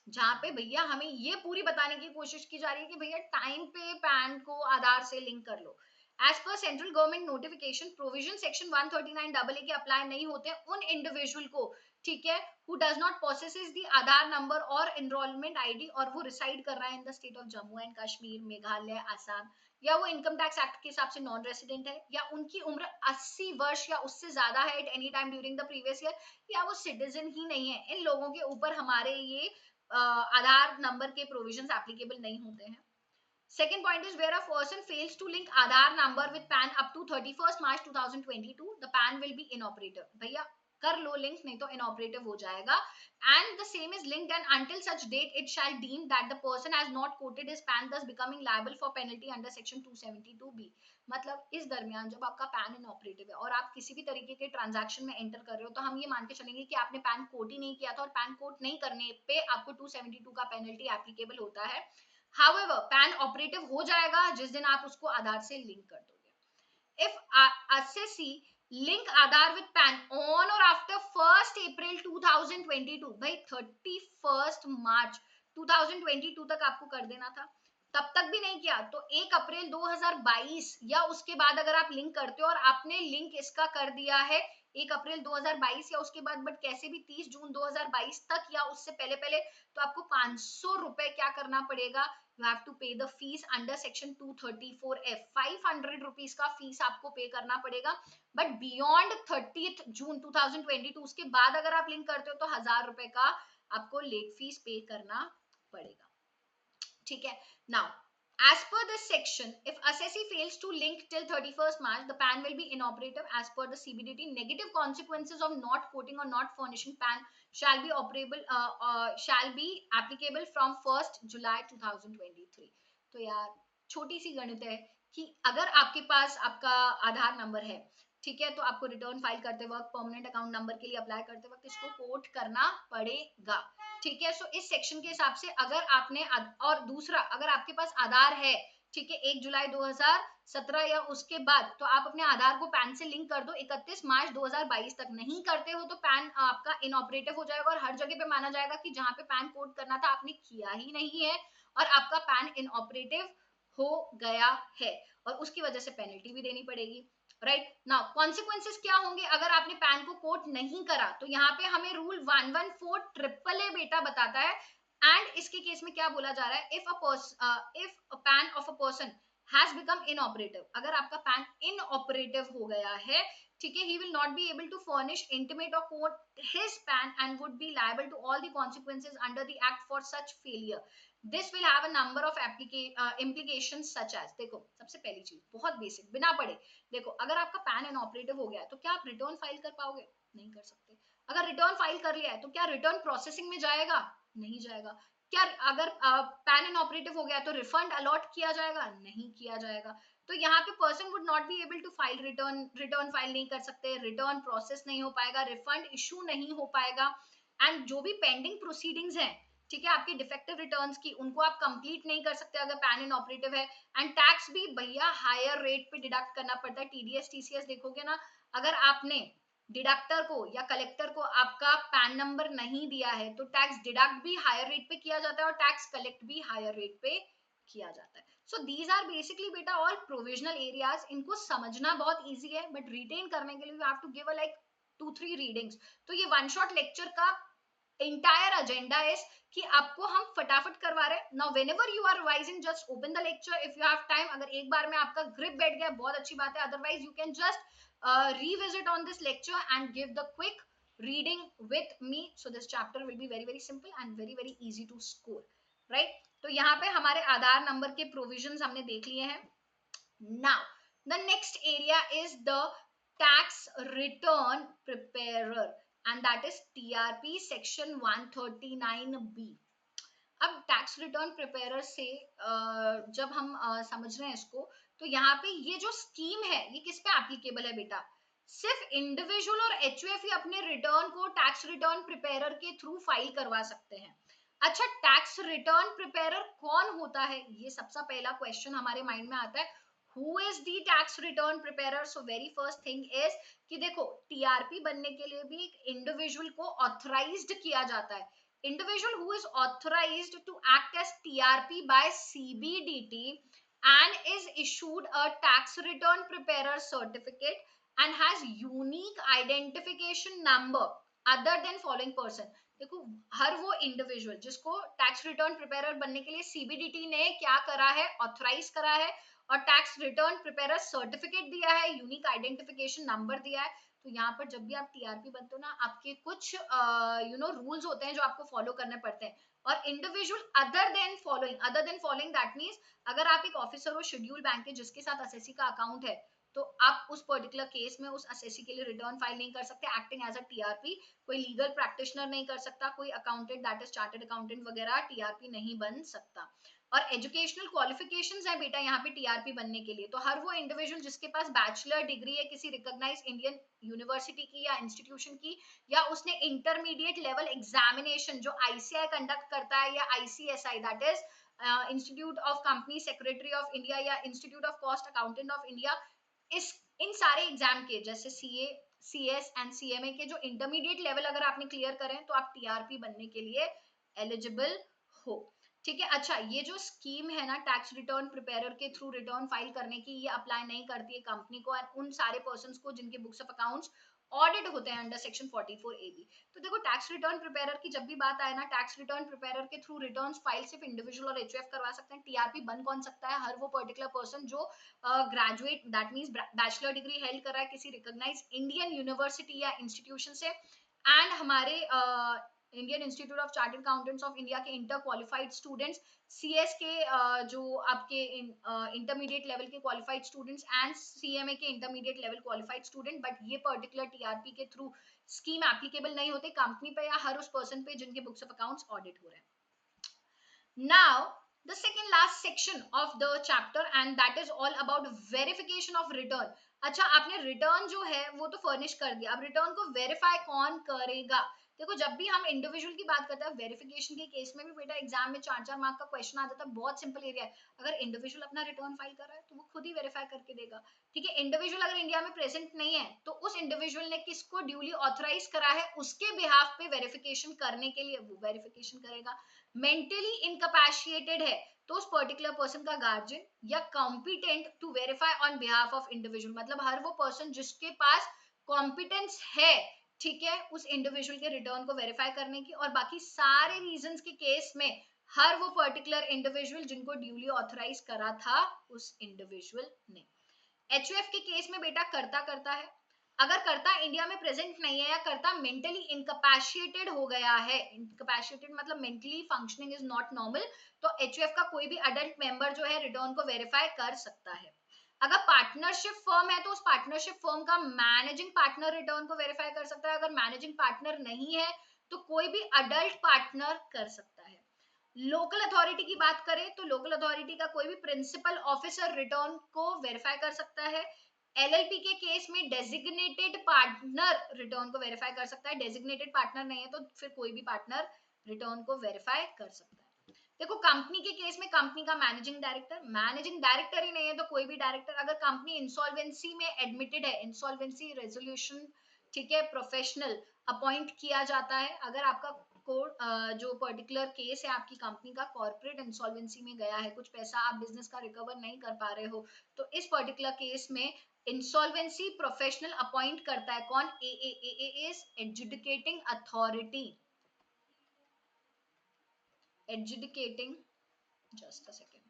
A: जहाँ पे भैया हमें ये पूरी बताने की कोशिश की जा रही है कि भैया टाइम पे पैन को आधार से लिंक कर लो। As per central government notification provision section 139 के अप्लाई नहीं होते उन इंडिविजुअल को, ठीक है, who does not possesses the Aadhaar number और एनरोलमेंट आईडी, और वो रिसाइड कर रहा है in the state of Jammu and Kashmir, Meghalaya, Assam, या वो इनकम टैक्स एक्ट के हिसाब से नॉन रेसिडेंट है, या उनकी उम्र 80 वर्ष या उससे ज्यादा है at any time during the previous year, या वो सिटीजन ही नहीं है। इन लोगों के ऊपर हमारे ये आधार नंबर के प्रोविजंस एप्लीकेबल नहीं होते हैं। Second point is where a person fails to link Aadhaar number with PAN up to 31st March 2022, the PAN will be inoperative. भैया कर लो लिंक, नहीं तो inoperative हो जाएगा। And the same is linked and until such date it shall deem that the person has not quoted his PAN, thus becoming liable for penalty under section 272B. मतलब इस दरमियान जब आपका पैन इनऑपरेटिव है और आप किसी भी तरीके के ट्रांजैक्शन में एंटर कर रहे हो, तो हम ये मान के चलेंगे कि आपने पैन कोड ही नहीं किया था, और पैन कोड नहीं करने पे आपको 272 का पेनल्टी एप्लीकेबल होता है। However, PAN operative हो जाएगा जिस दिन आप उसको आधार से लिंक कर दोगे। If assessee link Aadhaar with PAN on or after 1st April 2022, भाई 31st March 2022 तक आपको कर देना था, तब तक भी नहीं किया तो 1 अप्रैल 2022 या उसके बाद अगर आप लिंक करते हो और आपने लिंक इसका कर दिया है 1 अप्रैल 2022 या उसके बाद, बट कैसे भी 30 जून 2022 तक या उससे पहले पहले, तो आपको 500 रुपए क्या करना पड़ेगा, you have to pay the fees under section 234F, 500 rupees का फीस आपको पे करना पड़ेगा। बट बियॉन्ड 30th जून 2022 उसके बाद अगर आप लिंक करते हो तो 1000 रुपए का आपको लेट फीस पे करना पड़ेगा, ठीक है। Now as per this section, if assessee fails to link till 31st March, the PAN will be inoperative as per the CBDT. Negative consequences of not quoting or not furnishing PAN shall be applicable from 1st July 2023. तो यार छोटी सी गणित है कि अगर आपके पास आपका आधार number है, ठीक है, तो आपको रिटर्न फाइल करते वक्त, परमानेंट अकाउंट नंबर के लिए अप्लाई करते वक्त इसको कोट करना पड़ेगा, ठीक है। सो इस सेक्शन के हिसाब से अगर आपने, और दूसरा अगर आपके पास आधार है, ठीक है, 1 जुलाई 2017 या उसके बाद, तो आप अपने आधार को पैन से लिंक कर दो 31 मार्च 2022 तक। नहीं करते हो तो पैन आपका इनऑपरेटिव हो जाएगा और हर जगह पे माना जाएगा कि जहां पे पैन कोड करना था आपने किया ही नहीं है और आपका पैन इनऑपरेटिव हो गया है, और उसकी वजह से पेनल्टी भी देनी पड़ेगी। राइट नाउ कॉन्सिक्वेंसेस क्या होंगे अगर आपने पैन को कोट नहीं करा, तो यहाँ पे हमें रूल 114 बेटा बताता है। एंड इसके केस में क्या बोला जा रहा है, if a pan of a person has become inoperative, अगर आपका पैन इनऑपरेटिव हो गया है, ठीक है, he will not be able to furnish, intimate or quote his PAN and would be liable to all the consequences under the act for such failure. This will have a number of implications such as, देखो सबसे पहली चीज बहुत basic बिना पढ़े, देखो अगर आपका पैन इनऑपरेटिव हो गया है तो क्या आप रिटर्न फाइल कर पाओगे, नहीं कर सकते। अगर रिटर्न फाइल कर लिया है तो क्या रिटर्न प्रोसेसिंग में जाएगा, नहीं जाएगा। क्या अगर पैन इनऑपरेटिव हो गया तो रिफंड अलॉट किया जाएगा, नहीं किया जाएगा। तो यहाँ पे person would not be able to file return file नहीं कर सकते, रिटर्न प्रोसेस नहीं हो पाएगा, रिफंड इशू नहीं हो पाएगा, एंड जो भी पेंडिंग प्रोसीडिंग्स हैं ठीक है, आपकी डिफेक्टिव रिटर्न्स की, उनको आप कंप्लीट नहीं कर सकते अगर पैन इन ऑपरेटिव है। एंड टैक्स भी भैया हायर रेट पे डिडक्ट करना पड़ता है। टीडीएस टीसीएस देखोगे ना, अगर आपने डिडक्टर को या कलेक्टर को आपका पैन नंबर नहीं दिया है तो टैक्स डिडक्ट भी हायर रेट पे किया जाता है और टैक्स कलेक्ट भी हायर रेट पे किया जाता है। सो दीज आर बेसिकली बेटा ऑल प्रोविजनल एरियाज। इनको समझना बहुत इजी है, बट रिटेन करने के लिए you have to give a like 2-3 readings. तो ये वन शॉट लेक्चर का इंटायर एजेंडा इज कि आपको हम फटाफट करवा रहे हैं। Now whenever you are revising, just open the lecture if you have time. अगर एक बार में आपका ग्रिप बैठ गया बहुत अच्छी बात है, otherwise you can just revisit on this lecture and give the quick reading with me. So this chapter will be very simple and very easy to score, right? तो यहाँ पे हमारे आधार नंबर के प्रोविजंस हमने देख लिए हैं। Now the next area is the tax return preparer and that is TRP section 139B. अब टैक्स रिटर्न प्रिपेयर से जब हम समझ रहे हैं इसको, तो यहाँ पे ये जो स्कीम है ये किस पे एप्लीकेबल है बेटा? सिर्फ इंडिविजुअल और एचयूएफ ही अपने रिटर्न को टैक्स रिटर्न प्रिपेयर के थ्रू फाइल करवा सकते हैं। अच्छा, टैक्स रिटर्न प्रिपेयर कौन होता है, ये सबसे पहला क्वेश्चन हमारे माइंड में आता है। Who is the tax return preparer? So very first thing is कि देखो, टीआरपी बनने के लिए भी एक इंडिविजुअल को ऑथराइज्ड किया जाता है। Individual who is authorized to act as TRP by CBDT and is issued a tax return preparer certificate and has unique identification number other than following person. देखो, हर वो इंडिविजुअल जिसको टैक्स रिटर्न प्रिपेयर बनने के लिए CBDT ने क्या करा है, ऑथराइज करा है और टैक्स रिटर्न प्रिपेयर सर्टिफिकेट दिया है, यूनिक आइडेंटिफिकेशन नंबर दिया है। तो यहाँ पर जब भी आप टीआरपी बनते हो ना, आपके कुछ रूल्स होते हैं जो आपको फॉलो करने पड़ते हैं। और individual other than following that means अगर आप एक ऑफिसर हो शेड्यूल बैंक के जिसके साथ एसएससी का अकाउंट है, तो आप उस पर्टिकुलर केस में उस एसएससी के लिए रिटर्न फाइल नहीं कर सकते एक्टिंग एज अ टीआरपी। कोई लीगल प्रैक्टिशनर नहीं कर सकता, कोई accountant that is chartered accountant वगैरह टीआरपी नहीं बन सकता। और एजुकेशनल क्वालिफिकेशंस है बेटा यहाँ पे टीआरपी बनने के लिए। तो हर वो इंडिविजुअल जिसके पास बैचलर डिग्री है किसी रिकॉग्नाइज इंडियन यूनिवर्सिटी की या इंस्टीट्यूशन की, या उसने इंटरमीडिएट लेवल एग्जामिनेशन जो आईसीआई कंडक्ट करता है या ICSI that is institute of company secretary of India या institute of cost accountant of India, इस इन सारे एग्जाम के जैसे सीए सीएस एंड सीएमए के जो इंटरमीडिएट लेवल अगर आपने क्लियर करें तो आप टीआरपी बनने के लिए एलिजिबल हो। ठीक है। अच्छा, ये जो स्कीम है ना टैक्स रिटर्न प्रिपेयर के थ्रू रिटर्न फाइल करने की, ये अप्लाई नहीं करती है कंपनी को और उन सारे पर्संस को जिनके बुक्स ऑफ अकाउंट्स ऑडिट होते हैं अंडर सेक्शन 44AB। तो देखो, टैक्स रिटर्न प्रिपेयर की जब भी बात आए ना, टैक्स रिटर्न प्रिपेयर के थ्रू रिटर्न फाइल सिर्फ इंडिविजुअल और एचयूएफ करवा सकते हैं। टीआरपी बन कौन सकता है? हर वो पर्टिकुलर पर्सन जो graduate that means bachelor degree held कर रहा है किसी रिकॉग्नाइज इंडियन यूनिवर्सिटी या इंस्टीट्यूशन से, एंड हमारे Indian institute of chartered accountants of India के इंटर क्वालिफाइड स्टूडेंट्स, सीएस के जो आपके इंटरमीडिएट लेवल के क्वालिफाइड स्टूडेंट्स एंड सीएमए के intermediate level qualified student. But ये पर्टिकुलर टीआरपी के थ्रू स्कीम एप्लीकेबल नहीं होते कंपनी पे या हर उस पर्सन पे जिनके बुक्स ऑफ अकाउंट्स ऑडिट हो रहे हैं। Now, the second last section of the chapter and that is all about verification of return. अच्छा, आपने रिटर्न जो है वो तो फर्निश कर दिया, अब रिटर्न को वेरीफाई कौन करेगा? देखो, जब भी हम इंडिविजुअल की बात करते हैं, वेरिफिकेशन के केस में भी बेटा एग्जाम में 4-4 मार्क का क्वेश्चन आ जाता है। बहुत सिंपल एरिया है, अगर इंडिविजुअल अपना रिटर्न फाइल कर रहा है तो वो खुद ही वेरीफाई करके देगा। ठीक है, इंडिविजुअल अगर इंडिया में प्रेजेंट नहीं है तो उस इंडिविजुअल ने किसको ड्यूली ऑथराइज करा है उसके बिहाफ पे वेरिफिकेशन करने के लिए वो वेरिफिकेशन करेगा। मेंटली इनकैपेसिटेटेड है तो उस पर्टिकुलर पर्सन का गार्जियन या competent to verify on behalf of individual, मतलब हर वो पर्सन जिसके पास कॉम्पिटेंस है, ठीक है, उस इंडिविजुअल के रिटर्न को वेरीफाई करने की। और बाकी सारे रीजंस के केस में हर वो पर्टिकुलर इंडिविजुअल जिनको ड्यूली ऑथराइज करा था उस इंडिविजुअल ने। एचयूएफ के केस में बेटा करता है, अगर कर्ता इंडिया में प्रेजेंट नहीं है या कर्ता मेंटली इनकैपेसिटेटेड हो गया है, इनकैपेसिटेटेड मतलब mentally functioning is not normal, तो एचयूएफ का कोई भी अडल्ट मेंबर जो है रिटर्न को वेरीफाई कर सकता है। अगर पार्टनरशिप फर्म है तो उस पार्टनरशिप फर्म का मैनेजिंग पार्टनर रिटर्न को वेरीफाई कर सकता है। अगर मैनेजिंग पार्टनर नहीं है तो कोई भी अडल्ट पार्टनर कर सकता है। लोकल अथॉरिटी की बात करें तो लोकल अथॉरिटी का कोई भी प्रिंसिपल ऑफिसर रिटर्न को वेरीफाई कर सकता है। एलएलपी के केस में डेजिग्नेटेड पार्टनर रिटर्न को वेरीफाई कर सकता है। डेजिग्नेटेड पार्टनर नहीं है तो फिर कोई भी पार्टनर रिटर्न को वेरीफाई कर सकता है। देखो कंपनी के केस में कंपनी का मैनेजिंग डायरेक्टर ही नहीं है तो कोई भी डायरेक्टर, अगर कंपनी इंसॉल्वेंसी में एडमिटेड है, इंसॉल्वेंसी रेजोल्यूशन, ठीक है, प्रोफेशनल अपॉइंट किया जाता है। अगर आपका कोड जो पर्टिकुलर केस है आपकी कंपनी का कॉर्पोरेट इंसॉल्वेंसी में गया है, कुछ पैसा आप बिजनेस का रिकवर नहीं कर पा रहे हो, तो इस पर्टिकुलर केस में इंसॉल्वेंसी प्रोफेशनल अपॉइंट करता है कौन? A is adjudicating authority, adjudicating, just a second,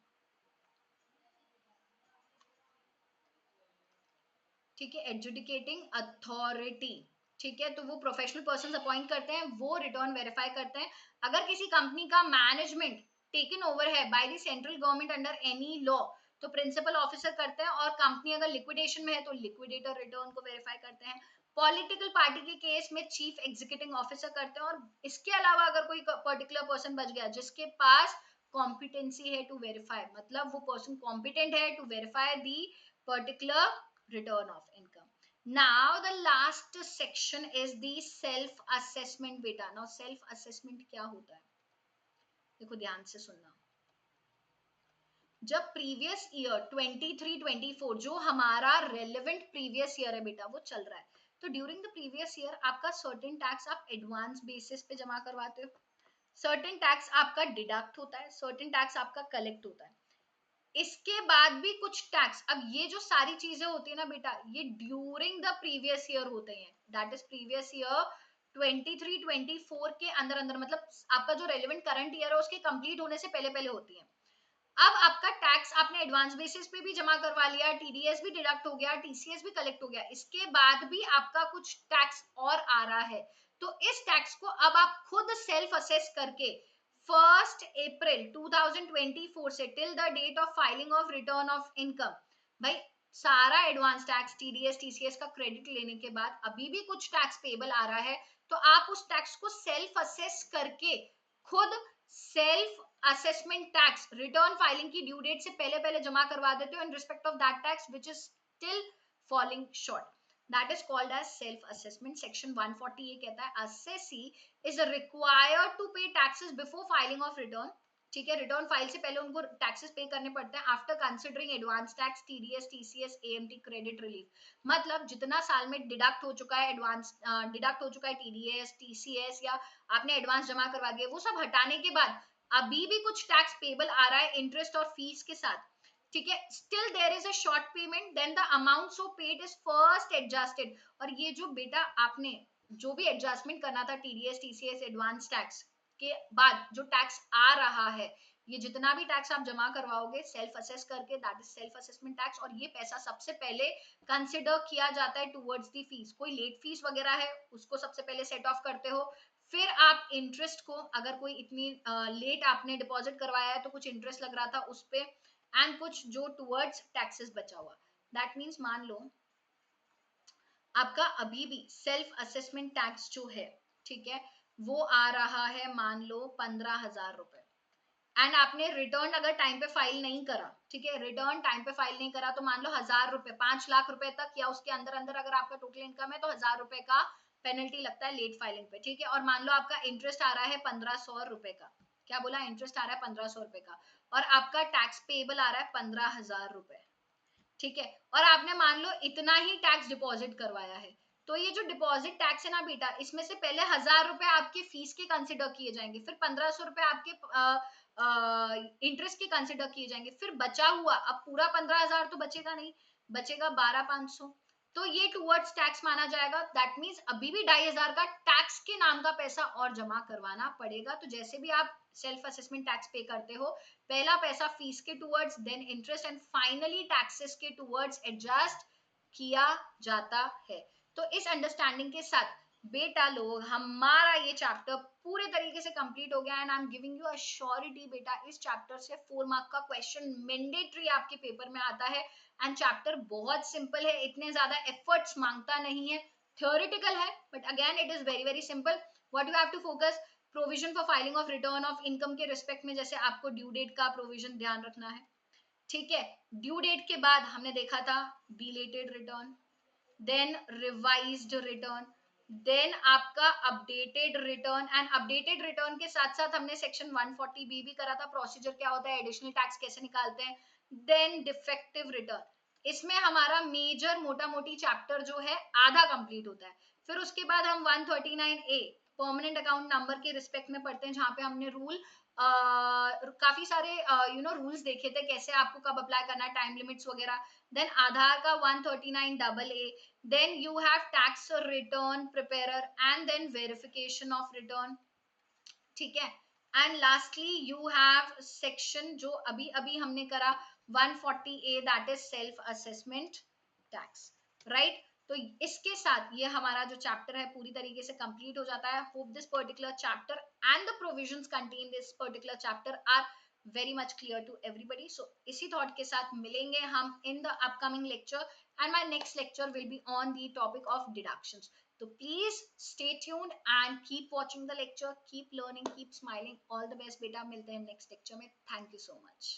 A: ठीक है, एडजुडिकेटिंग अथॉरिटी, ठीक है, तो वो प्रोफेशनल पर्सन अपॉइंट करते हैं, वो रिटर्न वेरीफाई करते हैं। अगर किसी कंपनी का मैनेजमेंट टेकन ओवर है by the central government under any law, तो प्रिंसिपल ऑफिसर करते हैं, और कंपनी अगर लिक्विडेशन में है तो लिक्विडेटर रिटर्न को वेरीफाई करते हैं। पॉलिटिकल पार्टी के केस में चीफ एग्जीक्यूटिव ऑफिसर करते हैं, और इसके अलावा अगर कोई पर्टिकुलर पर्सन बच गया जिसके पास कॉम्पिटेंसी है टू वेरीफाई, मतलब वो पर्सन कॉम्पिटेंट है to verify the particular return of income. Now the last section is the self assessment beta. Now self assessment क्या होता है, देखो ध्यान से सुनना। जब प्रीवियस ईयर 23-24 जो हमारा रेलेवेंट प्रीवियस ईयर है बेटा वो चल रहा है, तो ड्यूरिंग द प्रीवियस ईयर आपका सर्टेन टैक्स आप एडवांस बेसिस पे जमा करवाते हो, सर्टेन टैक्स आपका डिडक्ट होता है, सर्टेन टैक्स आपका कलेक्ट होता है, इसके बाद भी कुछ टैक्स। अब ये जो सारी चीजें होती है ना बेटा, ये ड्यूरिंग द प्रीवियस ईयर होते हैं, दैट इज प्रीवियस ईयर 23-24 के अंदर अंदर, मतलब आपका जो रेलेवेंट करंट ईयर है उसके कंप्लीट होने से पहले पहले होती है। अब आपका टैक्स आपने एडवांस बेसिस पे भी जमा करवा लिया, टीडीएस भी डिडक्ट हो गया, टीसीएस भी कलेक्ट हो गया, इसके बाद भी आपका कुछ टैक्स और आ रहा है, तो इस टैक्स को अब आप खुद सेल्फ असेस करके 1 अप्रैल 2024 से till the date of filing of return of income, भाई सारा एडवांस टैक्स टीडीएस टीसीएस का क्रेडिट लेने के बाद अभी भी कुछ टैक्स पेबल आ रहा है, तो आप उस टैक्स को सेल्फ असेस करके खुद self assessment tax return filing की ड्यू डेट से पहले पहले जमा करवा देते हो in respect of that tax which is still falling short, that is called as self assessment. Section 140 ये कहता है assessee is required to pay taxes before filing of return, ठीक है, रिटर्न फाइल से पहले उनको टैक्सेस पे करने पड़ते हैं after considering advance tax TDS TCS AMT credit relief, मतलब जितना साल में डिडक्ट हो चुका है एडवांस डिडक्ट हो चुका है टीडीएस टीसीएस या आपने एडवांस जमा करवा दिया, वो सब हटाने के बाद अभी भी कुछ टैक्स पेबल आ रहा है इंटरेस्ट और फीस के साथ, ठीक है, still there is a short payment, then the amount so paid is first adjusted, और ये जो बेटा आपने जो भी एडजस्टमेंट करना था टीडीएस टीसीएस एडवांस टैक्स के बाद जो टैक्स आ रहा है, ये जितना भी टैक्स आप जमा करवाओगे सेल्फ असेस करके, that is self assessment tax, और ये पैसा सबसे पहले कंसिडर किया जाता है टुवर्ड्स दी फीस, कोई लेट फीस वगैरह है उसको सबसे पहले सेट ऑफ करते हो, फिर आप इंटरेस्ट को, अगर कोई इतनी लेट आपने डिपॉजिट करवाया है तो कुछ इंटरेस्ट लग रहा था उस पे, एंड कुछ जो टुवर्ड्स टैक्सेस बचा हुआ, दैट मीन्स मान लो आपका अभी भी सेल्फ असेसमेंट टैक्स जो है, ठीक है, वो आ रहा है मान लो 15,000 रुपए, एंड आपने रिटर्न अगर टाइम पे फाइल नहीं करा, ठीक है, रिटर्न टाइम पे फाइल नहीं करा, तो मान लो 1,000 रुपए 5 लाख रुपए तक या उसके अंदर अंदर अगर आपका टोटल इनकम है तो 1,000 रुपए का पेनल्टी लगता है लेट फाइलिंग पे, ठीक है, और मान लो आपका इंटरेस्ट आ रहा है 1,500 रुपए का, क्या बोला, इंटरेस्ट आ रहा है 1,500 रुपए का, और आपका टैक्स पेबल आ रहा है 15,000 रुपए, ठीक है, और आपने मान लो इतना ही टैक्स डिपॉजिट करवाया है, तो ये जो डिपॉजिट टैक्स है ना बेटा, इसमें से पहले 1,000 रुपए आपके फीस के कंसिडर किए जाएंगे, फिर 1,500 रुपए आपके इंटरेस्ट के कंसिडर किए जाएंगे, फिर बचा हुआ अब पूरा 15,000 तो बचेगा नहीं, बचेगा 12,500, तो ये टुवर्ड्स टैक्स माना जाएगा, दैट मीन्स अभी भी 2,500 का टैक्स के नाम का पैसा और जमा करवाना पड़ेगा। तो जैसे भी आप सेल्फ असेसमेंट टैक्स पे करते हो, पहला पैसा फीस के towards, then interest, and finally taxes के टुवर्ड्स एडजस्ट किया जाता है। तो इस अंडरस्टैंडिंग के साथ बेटा लोग हमारा ये चैप्टर पूरे तरीके से कंप्लीट हो गया, and I am giving you assurity बेटा इस चैप्टर से 4 मार्क का क्वेश्चन मैंडेटरी आपके पेपर में आता है, एंड चैप्टर बहुत सिंपल है, इतने ज्यादा एफर्ट्स मांगता नहीं है, थ्योरेटिकल है but again it is very very simple. What you have to focus, provision for filing of return of income के रिस्पेक्ट में, जैसे आपको ड्यू डेट का प्रोविजन ध्यान रखना है, ठीक है, ड्यू डेट के बाद हमने देखा था belated return, then revised return, then आपका updated return, and updated return के साथ साथ हमने सेक्शन 140B भी करा था, प्रोसीजर क्या होता है, एडिशनल टैक्स कैसे निकालते हैं। देन डिफेक्टिव रिटर्न, इसमें हमारा मेजर मोटा मोटी चैप्टर जो है आधा कंप्लीट होता है। फिर उसके बाद हम 139A परमानेंट अकाउंट नंबर के रिस्पेक्ट में पढ़ते हैं, जहां पे हमने रूल काफी सारे रूल्स देखे थे, कैसे आपको कब अप्लाई करना है, टाइम लिमिट्स वगैरह। देन आधार का 139AA, then you have tax return preparer and then verification of return, ठीक है। And lastly you have section जो अभी अभी हमने करा 140A, that is self assessment tax, right. तो इसके साथ ये हमारा जो चैप्टर है पूरी तरीके से कंप्लीट हो जाता है। Hope this particular chapter and the provisions contain this particular chapter are very much clear to everybody. So इसी थॉट के साथ मिलेंगे हम in the upcoming lecture, and my next lecture will be on the topic of deductions. So please stay tuned and keep watching the lecture, keep learning, keep smiling. All the best, beta. मिलते हैं next lecture में. Thank you so much.